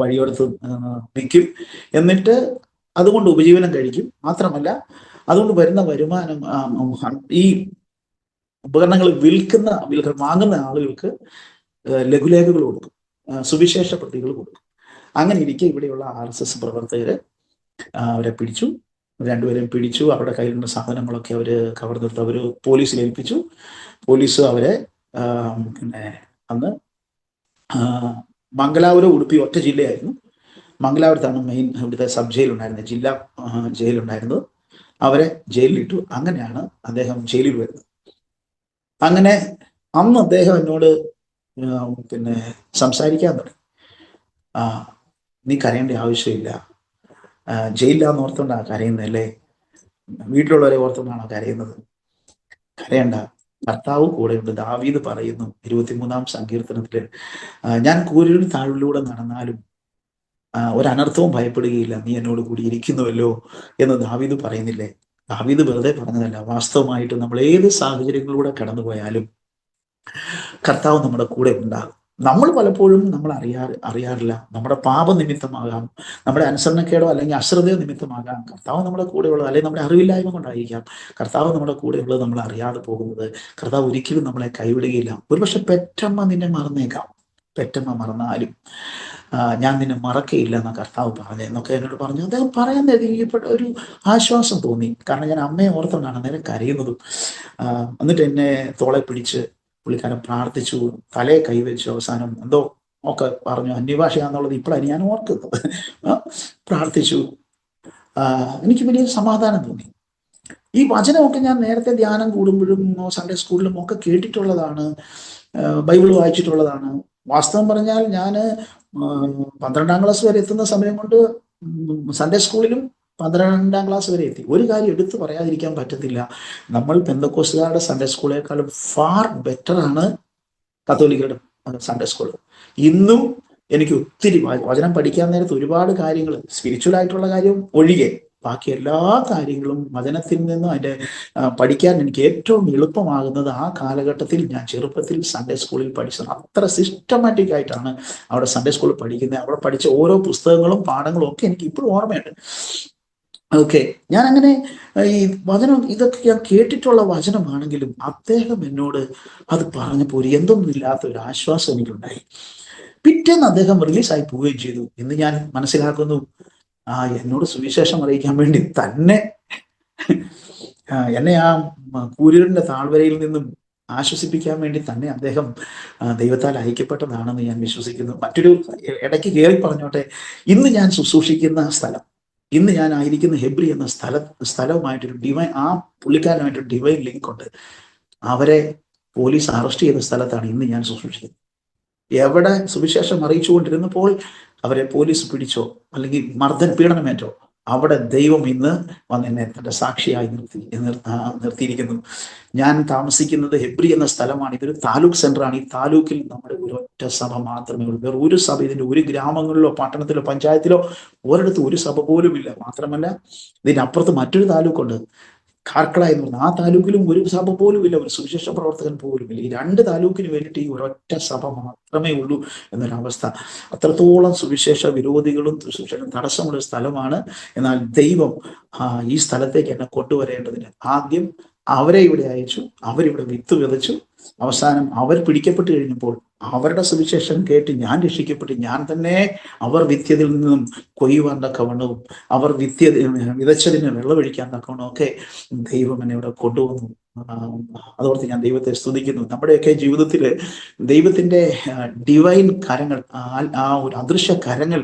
വഴിയോടത്ത് വിൽക്കും. എന്നിട്ട് അതുകൊണ്ട് ഉപജീവനം കഴിക്കും. മാത്രമല്ല അതുകൊണ്ട് വരുന്ന വരുമാനം ഈ ഉപകരണങ്ങൾ വാങ്ങുന്ന ആളുകൾക്ക് ലഘുലേഖകൾ കൊടുക്കും, സുവിശേഷ പ്രതികൾ കൊടുക്കും. അങ്ങനെ ഇരിക്കെ ഇവിടെയുള്ള RSS പ്രവർത്തകര് അവരെ പിടിച്ചു. രണ്ടുപേരെയും പിടിച്ചു. അവരുടെ കയ്യിലുള്ള സാധനങ്ങളൊക്കെ അവർ കവർന്നെടുത്ത് അവർ പോലീസിൽ ഏൽപ്പിച്ചു. പോലീസ് അവരെ പിന്നെ അന്ന് മംഗലാപുരം, ഉടുപ്പി ഒറ്റ ജില്ലയായിരുന്നു. മംഗലാപുരത്താണ് മെയിൻ ഇവിടുത്തെ സബ് ജയിലുണ്ടായിരുന്നത്, ജില്ലാ ജയിലുണ്ടായിരുന്നത്. അവരെ ജയിലിലിട്ടു. അങ്ങനെയാണ് അദ്ദേഹം ജയിലിൽ വരുന്നത്. അങ്ങനെ അന്ന് അദ്ദേഹം എന്നോട് പിന്നെ സംസാരിക്കാൻ തുടങ്ങി. നീ കരയേണ്ട ആവശ്യമില്ല, ജയിലിലാന്ന് ഓർത്തോണ്ടാ കരയുന്നതല്ലേ, വീട്ടിലുള്ളവരെ ഓർത്തുകൊണ്ടാണോ കരയുന്നത്? കരയണ്ട, കർത്താവ് കൂടെയുണ്ട്. ദാവീദ് പറയുന്നു 23-ാം സങ്കീർത്തനത്തില്, ഞാൻ കൂരിരുൾ താഴിലൂടെ നടന്നാലും ഒരനർത്ഥവും ഭയപ്പെടുകയില്ല, നീ എന്നോട് കൂടി ഇരിക്കുന്നുവല്ലോ എന്ന് ദാവീദ് പറയുന്നില്ലേ? ദാവീദ് വെറുതെ പറഞ്ഞതല്ല, വാസ്തവമായിട്ട് നമ്മൾ ഏത് സാഹചര്യങ്ങളിലൂടെ കടന്നുപോയാലും കർത്താവ് നമ്മുടെ കൂടെ ഉണ്ടാകും. നമ്മൾ പലപ്പോഴും നമ്മൾ അറിയാറില്ല. നമ്മുടെ പാപനിമിത്തമാകാം, നമ്മുടെ അനുസരണക്കേടോ അല്ലെങ്കിൽ അശ്രദ്ധയോ നിമിത്തമാകാം കർത്താവ് നമ്മുടെ കൂടെയുള്ളത്, അല്ലെങ്കിൽ നമ്മുടെ അറിവില്ലായ്മ കൊണ്ടായിരിക്കാം കർത്താവ് നമ്മുടെ കൂടെയുള്ളത് നമ്മൾ അറിയാതെ പോകുന്നത്. കർത്താവ് ഒരിക്കലും നമ്മളെ കൈവിടുകയില്ല. ഒരുപക്ഷെ പെറ്റമ്മ നിന്നെ മറന്നേക്കാം, പെറ്റമ്മ മറന്നാലും ഞാൻ നിന്നെ മറക്കയില്ല എന്ന കർത്താവ് പറഞ്ഞു എന്നൊക്കെ എന്നോട് പറഞ്ഞു. അദ്ദേഹം പറയാൻ ധൈര്യപ്പെട്ട ഒരു ആശ്വാസം തോന്നി. കാരണം ഞാൻ അമ്മയെ ഓർത്തുകൊണ്ടാണ് നേരെ കരയുന്നതും. എന്നിട്ട് എന്നെ തോളെ പിടിച്ച് പുള്ളിക്കാരൻ പ്രാർത്ഥിച്ചു, തലയെ കൈവച്ചു, അവസാനം എന്തോ ഒക്കെ പറഞ്ഞു. അന്യഭാഷയാന്നുള്ളത് ഇപ്പോഴാണ് ഞാൻ ഓർക്കുന്നത്. പ്രാർത്ഥിച്ചു. എനിക്ക് വലിയ സമാധാനം തോന്നി. ഈ വചനമൊക്കെ ഞാൻ നേരത്തെ ധ്യാനം കൂടുമ്പോഴും സൺഡേ സ്കൂളിലും ഒക്കെ കേട്ടിട്ടുള്ളതാണ്, ബൈബിൾ വായിച്ചിട്ടുള്ളതാണ്. വാസ്തവം പറഞ്ഞാൽ ഞാൻ 12-ാം ക്ലാസ് വരെ എത്തുന്ന സമയം കൊണ്ട് സൺഡേ സ്കൂളിലും 12-ാം ക്ലാസ് വരെ എത്തി. ഒരു കാര്യം എടുത്തു പറയാതിരിക്കാൻ പറ്റത്തില്ല, നമ്മൾ പെന്തക്കോസ്തുകാരുടെ സൺഡേ സ്കൂളേക്കാളും ഫാർ ബെറ്റർ ആണ് കത്തോലിക്കരുടെ സൺഡേ സ്കൂൾ. ഇന്നും എനിക്ക് ഒത്തിരി വചനം പഠിക്കാൻ നേരത്ത് ഒരുപാട് കാര്യങ്ങൾ, സ്പിരിച്വൽ ആയിട്ടുള്ള കാര്യം ഒഴികെ ബാക്കി എല്ലാ കാര്യങ്ങളും വചനത്തിൽ നിന്ന് അതിൻ്റെ പഠിക്കാൻ എനിക്ക് ഏറ്റവും എളുപ്പമാകുന്നത് ആ കാലഘട്ടത്തിൽ ഞാൻ ചെറുപ്പത്തിൽ സൺഡേ സ്കൂളിൽ പഠിച്ചത്. അത്ര സിസ്റ്റമാറ്റിക് ആയിട്ടാണ് അവിടെ സൺഡേ സ്കൂളിൽ പഠിക്കുന്നത്. അവിടെ പഠിച്ച ഓരോ പുസ്തകങ്ങളും പാഠങ്ങളും ഒക്കെ എനിക്ക് ഇപ്പോഴും ഓർമ്മയുണ്ട്. ഓക്കെ, ഞാൻ അങ്ങനെ ഈ വചനം ഇതൊക്കെ ഞാൻ കേട്ടിട്ടുള്ള വചനമാണെങ്കിലും അദ്ദേഹം എന്നോട് അത് പറഞ്ഞപ്പോൾ എന്തൊന്നും ഇല്ലാത്ത ഒരു ആശ്വാസം എനിക്കുണ്ടായി. പിറ്റേന്ന് അദ്ദേഹം റിലീസായി പോവുകയും ചെയ്തു. ഇന്ന് ഞാൻ മനസ്സിലാക്കുന്നു, എന്നോട് സുവിശേഷം അറിയിക്കാൻ വേണ്ടി തന്നെ എന്നെ ആ കൂരിരുളിന്റെ താഴ്വരയിൽ നിന്നും ആശ്വസിപ്പിക്കാൻ വേണ്ടി തന്നെ അദ്ദേഹം ദൈവത്താൽ അയക്കപ്പെട്ടതാണെന്ന് ഞാൻ വിശ്വസിക്കുന്നു. മറ്റൊരു ഇടയ്ക്ക് കയറി പറഞ്ഞോട്ടെ, ഇന്ന് ഞാൻ ശുശ്രൂഷിക്കുന്ന സ്ഥലം, ഇന്ന് ഞാൻ ആയിരിക്കുന്ന ഹെബ്രി എന്ന സ്ഥലവുമായിട്ടൊരു ഡിവൈൻ, ആ പുള്ളിക്കാരനുമായിട്ടൊരു ഡിവൈൻ ലിങ്ക് ഉണ്ട്. അവരെ പോലീസ് അറസ്റ്റ് ചെയ്ത സ്ഥലത്താണ് ഇന്ന് ഞാൻ ശുശ്രൂഷിക്കുന്നത്. എവിടെ സുവിശേഷം അറിയിച്ചുകൊണ്ടിരുന്നപ്പോൾ അവരെ പോലീസ് പിടിച്ചോ അല്ലെങ്കിൽ പീഡനമേറ്റോ, അവിടെ ദൈവം ഇന്ന് വന്ന് എന്നെ തന്റെ സാക്ഷിയായി നിർത്തിയിരിക്കുന്നു. ഞാൻ താമസിക്കുന്നത് ഹെബ്രി എന്ന സ്ഥലമാണ്. ഇതൊരു താലൂക്ക് സെന്ററാണ്. ഈ താലൂക്കിൽ നമ്മുടെ ഒരൊറ്റ സഭ മാത്രമേ ഉള്ളൂ. വേറെ ഒരു സഭ ഇതിന്റെ ഒരു ഗ്രാമങ്ങളിലോ പട്ടണത്തിലോ പഞ്ചായത്തിലോ ഒരിടത്തും ഒരു സഭ പോലും ഇല്ല. മാത്രമല്ല ഇതിനപ്പുറത്ത് മറ്റൊരു താലൂക്കുണ്ട്, കാർക്കള എന്ന് പറഞ്ഞ, ആ താലൂക്കിലും ഒരു സഭ പോലും ഇല്ല, ഒരു സുവിശേഷ പ്രവർത്തകൻ പോലും ഇല്ല. ഈ 2 താലൂക്കിന് വേണ്ടിയിട്ട് ഈ ഒരൊറ്റ സഭ മാത്രമേ ഉള്ളൂ എന്നൊരവസ്ഥ. അത്രത്തോളം സുവിശേഷ വിരോധികളും സുവിശേഷം തടസ്സമുള്ള സ്ഥലമാണ്. എന്നാൽ ദൈവം ഈ സ്ഥലത്തേക്ക് എന്നെ കൊണ്ടുവരേണ്ടതിന് ആദ്യം അവരെ ഇവിടെ അയച്ചു, അവരിവിടെ വിത്ത് വിതച്ചു. അവസാനം അവർ പിടിക്കപ്പെട്ട് കഴിഞ്ഞപ്പോൾ അവരുടെ സുവിശേഷം കേട്ട് ഞാൻ രക്ഷിക്കപ്പെട്ട് ഞാൻ തന്നെ അവർ വിത്യതിൽ നിന്നും കൊയ്യുവാൻ തക്കവണ്ണവും അവർ വിതച്ചതിന് വെള്ളമൊഴിക്കാൻ തക്കവണ്ണം ഒക്കെ ദൈവം എന്നെ ഇവിടെ കൊണ്ടുവന്നു. അതോർത്ത് ഞാൻ ദൈവത്തെ സ്തുതിക്കുന്നു. നമ്മുടെയൊക്കെ ജീവിതത്തിൽ ദൈവത്തിന്റെ ഡിവൈൻ കരങ്ങൾ, ആ ഒരു അദൃശ്യ കരങ്ങൾ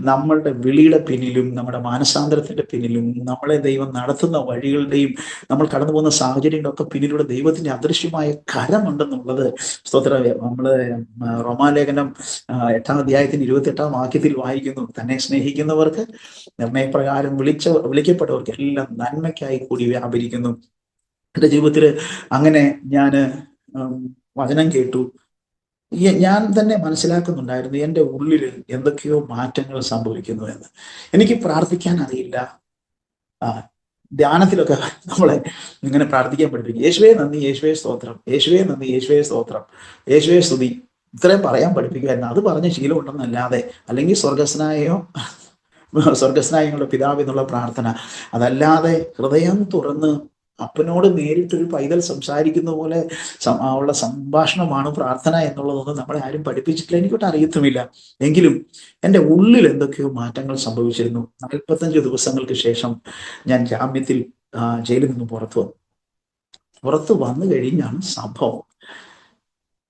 നമ്മളുടെ വിളിയുടെ പിന്നിലും നമ്മുടെ മാനസാന്തരത്തിന്റെ പിന്നിലും നമ്മളെ ദൈവം നടത്തുന്ന വഴികളുടെയും നമ്മൾ കടന്നു പോകുന്ന സാഹചര്യങ്ങളുടെ ഒക്കെ പിന്നിലൂടെ ദൈവത്തിന്റെ അദൃശ്യമായ കരമുണ്ടെന്നുള്ളത് സ്തോത്രം. നമ്മള് റോമാലേഖനം 8-ാം അധ്യായത്തിന് 28-ാം വാക്യത്തിൽ വായിക്കുന്നു, തന്നെ സ്നേഹിക്കുന്നവർക്ക് നിർണയപ്രകാരം വിളിക്കപ്പെട്ടവർക്ക് എല്ലാം നന്മയ്ക്കായി കൂടി വ്യാപരിക്കുന്നു. എൻ്റെ ജീവിതത്തിൽ അങ്ങനെ ഞാൻ വചനം കേട്ടു. ഞാൻ തന്നെ മനസ്സിലാക്കുന്നുണ്ടായിരുന്നു എൻ്റെ ഉള്ളിൽ എന്തൊക്കെയോ മാറ്റങ്ങൾ സംഭവിക്കുന്നു എന്ന്. എനിക്ക് പ്രാർത്ഥിക്കാൻ അറിയില്ല. ധ്യാനത്തിലൊക്കെ നമ്മളെ ഇങ്ങനെ പ്രാർത്ഥിക്കാൻ പഠിപ്പിക്കും, യേശുവേ നന്ദി, യേശുവേ സ്തോത്രം, യേശുവേ നന്ദി, യേശുവേ സ്തോത്രം, യേശുവേ സ്തുതി, ഇത്രയും പറയാൻ പഠിപ്പിക്കുമായിരുന്നു. അത് പറഞ്ഞ ശീലമുണ്ടെന്നല്ലാതെ, അല്ലെങ്കിൽ സ്വർഗസ്നായങ്ങളുടെ പിതാവ് എന്നുള്ള പ്രാർത്ഥന, അതല്ലാതെ ഹൃദയം തുറന്ന് അപ്പനോട് നേരിട്ടൊരു പൈതൽ സംസാരിക്കുന്ന പോലെ ഉള്ള സംഭാഷണമാണ് പ്രാർത്ഥന എന്നുള്ളതൊന്നും നമ്മളെ ആരും പഠിപ്പിച്ചിട്ടില്ല, എനിക്കൊട്ട് അറിയത്തുമില്ല. എങ്കിലും എൻ്റെ ഉള്ളിൽ എന്തൊക്കെയോ മാറ്റങ്ങൾ സംഭവിച്ചിരുന്നു. 45 ദിവസങ്ങൾക്ക് ശേഷം ഞാൻ ജാമ്യത്തിൽ ജയിലിൽ നിന്ന് പുറത്തു വന്നു കഴിഞ്ഞാണ് സംഭവം.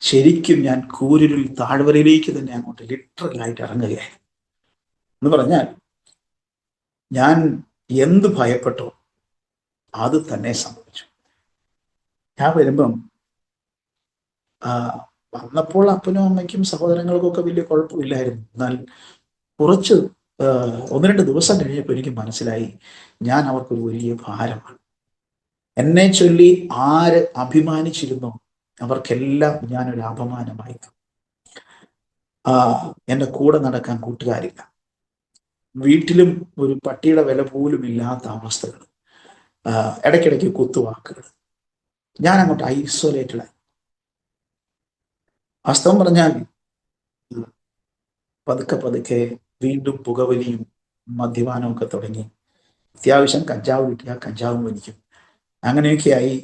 ശരിക്കും ഞാൻ കൂരിരുൾ താഴ്വരയിലേക്ക് തന്നെ അങ്ങോട്ട് ലിറ്ററലായിട്ട് ഇറങ്ങുകയായി എന്ന് പറഞ്ഞാൽ, ഞാൻ എന്ത് ഭയപ്പെട്ടോ അത് തന്നെ സംഭവിച്ചു. ഞാൻ വരുമ്പം വന്നപ്പോൾ അപ്പനും അമ്മയ്ക്കും സഹോദരങ്ങൾക്കും ഒക്കെ വലിയ കുഴപ്പമില്ലായിരുന്നു. എന്നാൽ കുറച്ച് 1-2 ദിവസം കഴിഞ്ഞപ്പോൾ എനിക്ക് മനസ്സിലായി ഞാൻ അവർക്കൊരു വലിയ ഭാരമാണ്. എന്നെ ചൊല്ലി ആര് അഭിമാനിച്ചിരുന്നോ അവർക്കെല്ലാം ഞാനൊരു അപമാനമായി. എൻ്റെ കൂടെ നടക്കാൻ കൂട്ടുകാരില്ല. വീട്ടിലും ഒരു പട്ടിയുടെ വില പോലും ഇല്ലാത്ത അവസ്ഥകൾ, ഇടയ്ക്കിടയ്ക്ക് കുത്തുവാക്കുകൾ. ഞാൻ അങ്ങോട്ട് ഐസൊലേറ്റഡ് ആയി. വാസ്തവം പറഞ്ഞാൽ പതുക്കെ പതുക്കെ വീണ്ടും പുകവലിയും മദ്യപാനവും ഒക്കെ തുടങ്ങി. അത്യാവശ്യം കഞ്ചാവ് കിട്ടിയാൽ കഞ്ചാവും വലിക്കും. അങ്ങനെയൊക്കെയായി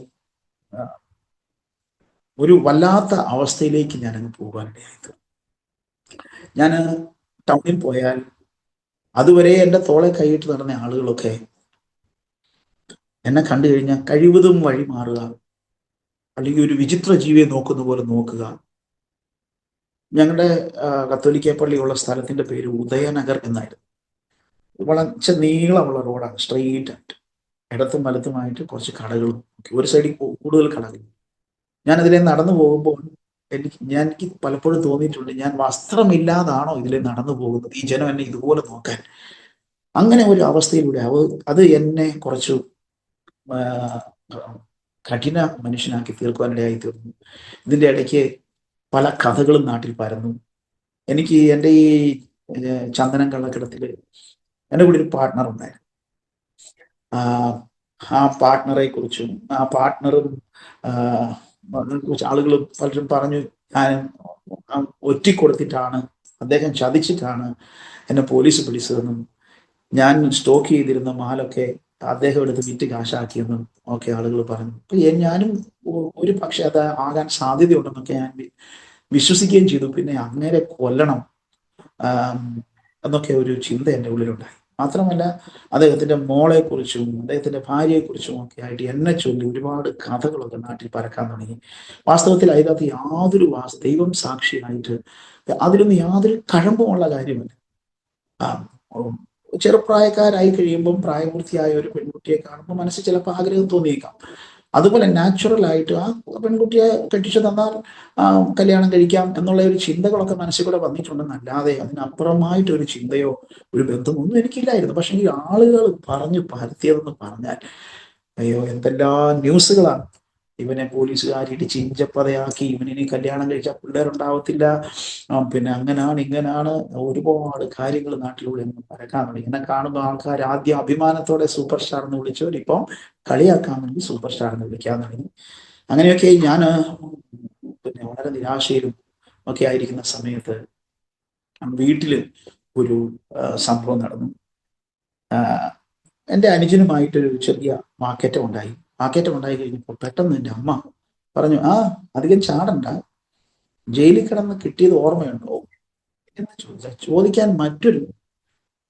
ഒരു വല്ലാത്ത അവസ്ഥയിലേക്ക് ഞാനങ്ങ് പോകാനിടയായത്. ഞാൻ ടൗണിൽ പോയാൽ അതുവരെ എൻ്റെ തോളെ കൈയിട്ട് നടന്ന ആളുകളൊക്കെ എന്നെ കണ്ടു കഴിഞ്ഞാൽ കഴിവതും വഴി മാറുക, അല്ലെങ്കിൽ ഒരു വിചിത്ര ജീവിയെ നോക്കുന്ന പോലെ നോക്കുക. ഞങ്ങളുടെ കത്തോലിക്ക പള്ളിയുള്ള സ്ഥലത്തിന്റെ പേര് ഉദയനഗർ എന്നായിരുന്നു. വളച്ച നീളമുള്ള റോഡാണ്, സ്ട്രെയിറ്റ് ആയിട്ട് ഇടത്തും വലത്തുമായിട്ട് കുറച്ച് കടകളും, ഒരു സൈഡിൽ കൂടുതൽ കടകൾ. ഞാൻ അതിലെ നടന്നു പോകുമ്പോൾ എനിക്ക് പലപ്പോഴും തോന്നിയിട്ടുണ്ട്, ഞാൻ വസ്ത്രമില്ലാതാണോ ഇതിലെ നടന്നു പോകുന്നത്, ഈ ജനം എന്നെ ഇതുപോലെ നോക്കാൻ. അങ്ങനെ ഒരു അവസ്ഥയിലൂടെ അത് എന്നെ കുറച്ചു കഠിന മനുഷ്യനാക്കി തീർക്കുവാനിടയായി തീർന്നു. ഇതിൻ്റെ ഇടയ്ക്ക് പല കഥകളും നാട്ടിൽ പരന്നു. എനിക്ക് എൻ്റെ ഈ ചന്ദനം കള്ളക്കടത്തിൽ എൻ്റെ കൂടെ ഒരു പാർട്ട്ണർ ഉണ്ടായിരുന്നു. ആ പാർട്ട്ണറെ കുറിച്ചും ആ പാർട്ട്ണറും കുറിച്ച് ആളുകൾ പലരും പറഞ്ഞു, ഞാൻ ഒറ്റിക്കൊടുത്തിട്ടാണ്, അദ്ദേഹം ചതിച്ചിട്ടാണ് എന്നെ പോലീസ് പിടിച്ചതെന്നും ഞാൻ സ്റ്റോക്ക് ചെയ്തിരുന്ന മാലൊക്കെ അദ്ദേഹം എടുത്ത് വിറ്റ് കാശാക്കിയെന്നും ഒക്കെ ആളുകൾ പറഞ്ഞു. അപ്പൊ ഞാനും ഒരു പക്ഷെ അത് ആകാൻ സാധ്യതയുണ്ടെന്നൊക്കെ ഞാൻ വിശ്വസിക്കുകയും ചെയ്തു. പിന്നെ അങ്ങനെ കൊല്ലണം എന്നൊക്കെ ഒരു ചിന്ത എൻ്റെ ഉള്ളിലുണ്ടായി. മാത്രമല്ല, അദ്ദേഹത്തിന്റെ മോളെ കുറിച്ചും അദ്ദേഹത്തിന്റെ ഭാര്യയെ കുറിച്ചും ഒക്കെ ആയിട്ട് എന്നെ ചൊല്ലി ഒരുപാട് കഥകളൊക്കെ നാട്ടിൽ പരക്കാൻ തുടങ്ങി. വാസ്തവത്തിൽ അതിനകത്ത് യാതൊരു ദൈവം സാക്ഷിയായിട്ട് അതിലൊന്നും യാതൊരു കഴമ്പുമുള്ള കാര്യമല്ല. ചെറുപ്രായക്കാരായി കഴിയുമ്പം പ്രായപൂർത്തിയായ ഒരു പെൺകുട്ടിയെ കാണുമ്പോൾ മനസ്സിൽ ചിലപ്പോൾ ആഗ്രഹം തോന്നിയേക്കാം. അതുപോലെ നാച്ചുറൽ ആയിട്ട് ആ പെൺകുട്ടിയെ കെട്ടിച്ചു തന്നാൽ കല്യാണം കഴിക്കാം എന്നുള്ള ഒരു ചിന്തകളൊക്കെ മനസ്സിൽ കൂടെ വന്നിട്ടുണ്ടെന്നല്ലാതെ അതിനപ്പുറമായിട്ടൊരു ചിന്തയോ ഒരു ബന്ധമൊന്നും എനിക്കില്ലായിരുന്നു. പക്ഷെ ഈ ആളുകൾ പറഞ്ഞു പരത്തിയതെന്ന് പറഞ്ഞാൽ അയ്യോ, എന്തെല്ലാം ന്യൂസുകളാണ്. ഇവനെ പോലീസുകാർ ഇടിച്ച് ഇഞ്ചപ്പതയാക്കി, ഇവനിനി കല്യാണം കഴിച്ചാൽ പിള്ളേരുണ്ടാവത്തില്ല, പിന്നെ അങ്ങനാണ് ഇങ്ങനാണ്, ഒരുപാട് കാര്യങ്ങൾ നാട്ടിലൂടെ പരക്കാൻ തുടങ്ങി. എന്നെ കാണുമ്പോൾ ആൾക്കാർ ആദ്യം അഭിമാനത്തോടെ സൂപ്പർ സ്റ്റാർ എന്ന് വിളിച്ചവർ ഇപ്പം കളിയാക്കാൻ വേണ്ടി സൂപ്പർ സ്റ്റാർ എന്ന് വിളിക്കാൻ തുടങ്ങി. അങ്ങനെയൊക്കെ ഞാൻ പിന്നെ വളരെ നിരാശയിലും ഒക്കെ ആയിരിക്കുന്ന സമയത്ത് വീട്ടില് ഒരു സംഭവം നടന്നു. എൻ്റെ അനുജനുമായിട്ടൊരു ചെറിയ വാക്കേറ്റം ഉണ്ടായി കഴിഞ്ഞപ്പോൾ പെട്ടെന്ന് എൻ്റെ അമ്മ പറഞ്ഞു, അധികം ചാടണ്ട, ജയിലിൽ കിടന്ന് കിട്ടിയത് ഓർമ്മയുണ്ടോ എന്ന് ചോദിക്കാൻ മറ്റൊരു